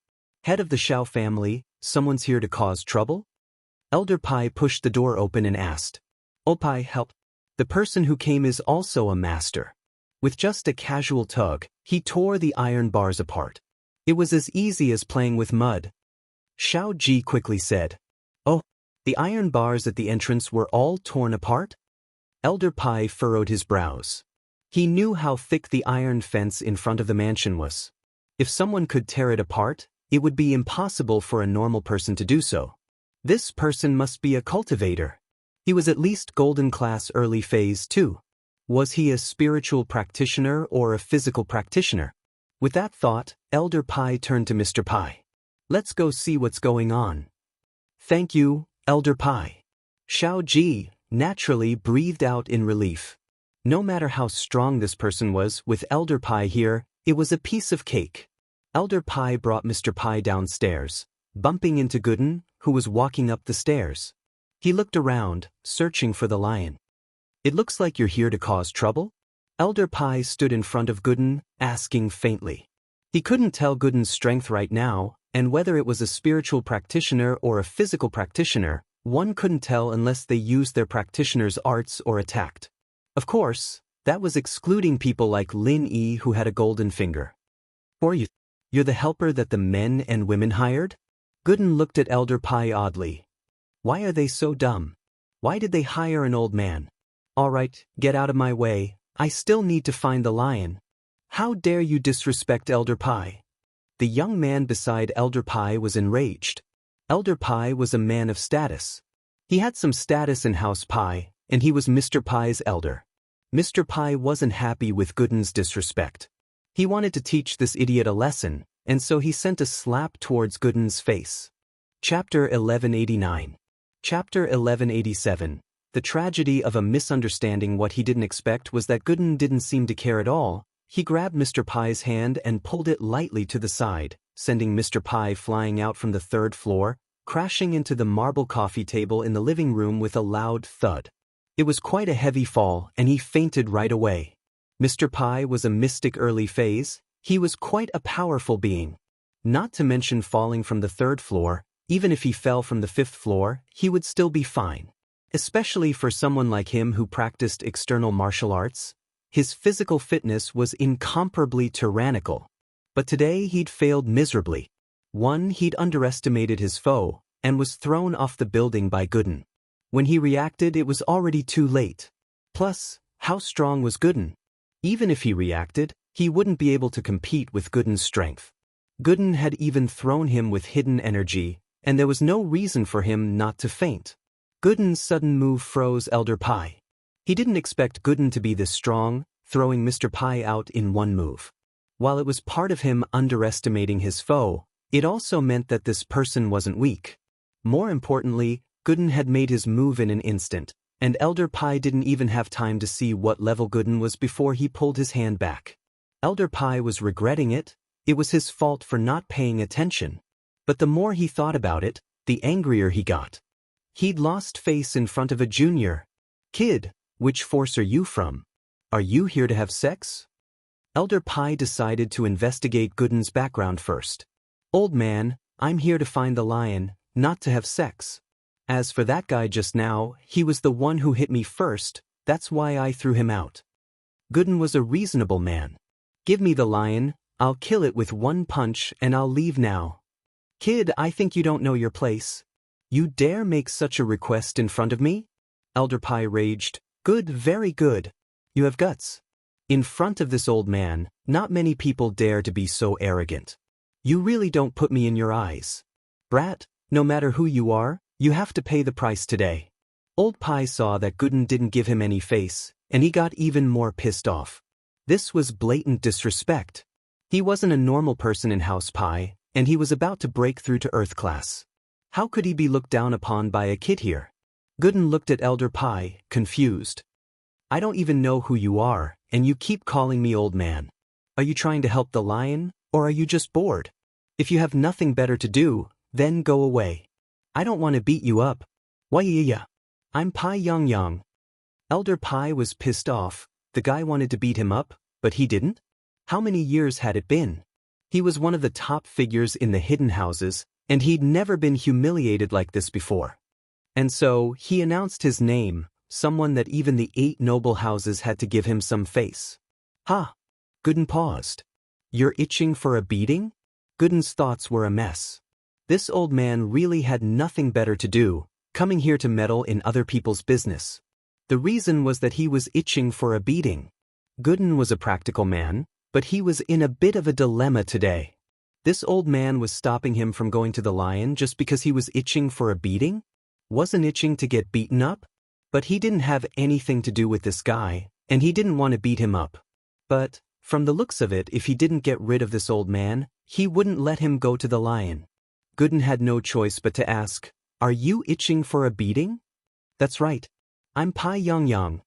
Head of the Xiao family, someone's here to cause trouble? Elder Pai pushed the door open and asked. Oh Pai, help. The person who came is also a master. With just a casual tug, he tore the iron bars apart. It was as easy as playing with mud. Xiao Ji quickly said. Oh, the iron bars at the entrance were all torn apart? Elder Pai furrowed his brows. He knew how thick the iron fence in front of the mansion was. If someone could tear it apart, it would be impossible for a normal person to do so. This person must be a cultivator. He was at least golden class early phase too. Was he a spiritual practitioner or a physical practitioner? With that thought, Elder Pai turned to Mr. Pai. Let's go see what's going on. Thank you, Elder Pai. Xiao Ji naturally breathed out in relief. No matter how strong this person was, with Elder Pai here, it was a piece of cake. Elder Pai brought Mr. Pai downstairs, bumping into Gooden, who was walking up the stairs. He looked around, searching for the lion. It looks like you're here to cause trouble? Elder Pai stood in front of Gooden, asking faintly. He couldn't tell Gooden's strength right now, and whether it was a spiritual practitioner or a physical practitioner, one couldn't tell unless they used their practitioner's arts or attacked. Of course, that was excluding people like Lin Yi who had a golden finger. Or you're the helper that the men and women hired? Gooden looked at Elder Pai oddly. Why are they so dumb? Why did they hire an old man? All right, get out of my way, I still need to find the lion. How dare you disrespect Elder Pai? The young man beside Elder Pai was enraged. Elder Pai was a man of status. He had some status in House Pai, and he was Mr. Pai's elder. Mr. Pai wasn't happy with Gooden's disrespect. He wanted to teach this idiot a lesson, and so he sent a slap towards Gooden's face. Chapter 1189. Chapter 1187. The tragedy of a misunderstanding. What he didn't expect was that Gooden didn't seem to care at all. He grabbed Mr. Pai's hand and pulled it lightly to the side, sending Mr. Pai flying out from the third floor, crashing into the marble coffee table in the living room with a loud thud. It was quite a heavy fall, and he fainted right away. Mr. Pai was a mystic early phase. He was quite a powerful being. Not to mention falling from the third floor, even if he fell from the fifth floor, he would still be fine. Especially for someone like him who practiced external martial arts. His physical fitness was incomparably tyrannical. But today he'd failed miserably. One, he'd underestimated his foe, and was thrown off the building by Gooden. When he reacted, it was already too late. Plus, how strong was Gooden? Even if he reacted, he wouldn't be able to compete with Gooden's strength. Gooden had even thrown him with hidden energy, and there was no reason for him not to faint. Gooden's sudden move froze Elder Pai. He didn't expect Gooden to be this strong, throwing Mr. Pai out in one move. While it was part of him underestimating his foe, it also meant that this person wasn't weak. More importantly, Gooden had made his move in an instant, and Elder Pai didn't even have time to see what level Gooden was before he pulled his hand back. Elder Pai was regretting it. It was his fault for not paying attention. But the more he thought about it, the angrier he got. He'd lost face in front of a junior. Kid, which force are you from? Are you here to have sex? Elder Pai decided to investigate Gooden's background first. Old man, I'm here to find the lion, not to have sex. As for that guy just now, he was the one who hit me first, that's why I threw him out. Gooden was a reasonable man. Give me the lion, I'll kill it with one punch and I'll leave now. Kid, I think you don't know your place. You dare make such a request in front of me? Elder Pai raged. Good, very good. You have guts. In front of this old man, not many people dare to be so arrogant. You really don't put me in your eyes. Brat, no matter who you are, you have to pay the price today. Old Pai saw that Gooden didn't give him any face, and he got even more pissed off. This was blatant disrespect. He wasn't a normal person in House Pai, and he was about to break through to Earth class. How could he be looked down upon by a kid here? Gooden looked at Elder Pai, confused. I don't even know who you are, and you keep calling me old man. Are you trying to help the lion, or are you just bored? If you have nothing better to do, then go away. I don't want to beat you up. Why? I'm Pai Xianxia. Elder Pai was pissed off. The guy wanted to beat him up, but he didn't? How many years had it been? He was one of the top figures in the hidden houses, and he'd never been humiliated like this before. And so, he announced his name, someone that even the 8 noble houses had to give him some face. Ha! Gooden paused. You're itching for a beating? Gooden's thoughts were a mess. This old man really had nothing better to do, coming here to meddle in other people's business. The reason was that he was itching for a beating. Gooden was a practical man, but he was in a bit of a dilemma today. This old man was stopping him from going to the lion just because he was itching for a beating? Wasn't itching to get beaten up? But he didn't have anything to do with this guy, and he didn't want to beat him up. But, from the looks of it, if he didn't get rid of this old man, he wouldn't let him go to the lion. Gooden had no choice but to ask, Are you itching for a beating? That's right. I'm Pai Xianxia.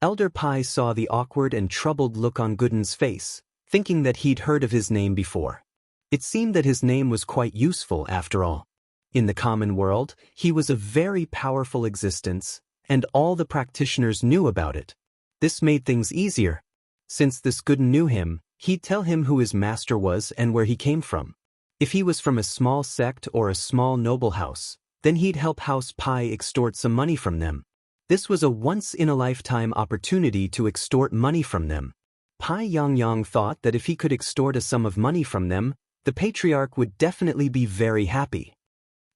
Elder Pai saw the awkward and troubled look on Gooden's face, thinking that he'd heard of his name before. It seemed that his name was quite useful after all. In the common world, he was a very powerful existence, and all the practitioners knew about it. This made things easier. Since this Gooden knew him, he'd tell him who his master was and where he came from. If he was from a small sect or a small noble house, then he'd help House Pai extort some money from them. This was a once-in-a-lifetime opportunity to extort money from them. Pai Xianxia thought that if he could extort a sum of money from them, the patriarch would definitely be very happy.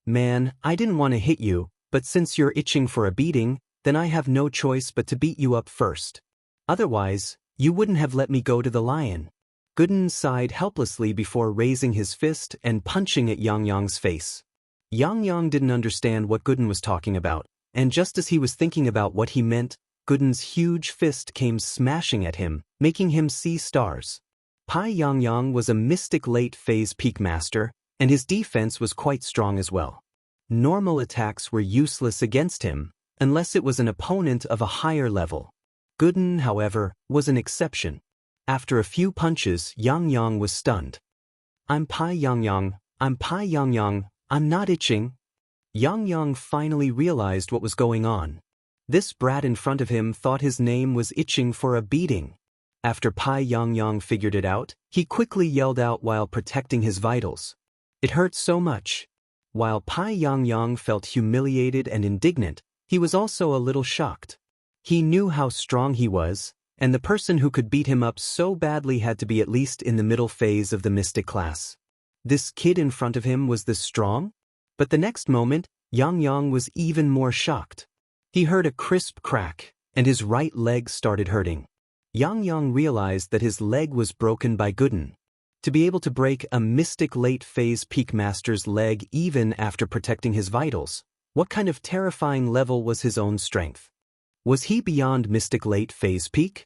Man, I didn't want to hit you, but since you're itching for a beating, then I have no choice but to beat you up first. Otherwise, you wouldn't have let me go to the lion. Gooden sighed helplessly before raising his fist and punching at Xianxia's face. Xianxia didn't understand what Gooden was talking about, and just as he was thinking about what he meant, Gooden's huge fist came smashing at him, making him see stars. Pai Xianxia was a mystic late-phase peak master, and his defense was quite strong as well. Normal attacks were useless against him, unless it was an opponent of a higher level. Gooden, however, was an exception. After a few punches, Xianxia was stunned. I'm Pai Xianxia, I'm not itching. Xianxia finally realized what was going on. This brat in front of him thought his name was itching for a beating. After Pai Xianxia figured it out, he quickly yelled out while protecting his vitals. It hurt so much. While Pai Xianxia felt humiliated and indignant, he was also a little shocked. He knew how strong he was, and the person who could beat him up so badly had to be at least in the middle phase of the mystic class. This kid in front of him was this strong? But the next moment, Xianxia was even more shocked. He heard a crisp crack, and his right leg started hurting. Xianxia realized that his leg was broken by Gooden. To be able to break a mystic late-phase peak master's leg even after protecting his vitals, what kind of terrifying level was his own strength? Was he beyond mystic late-phase peak?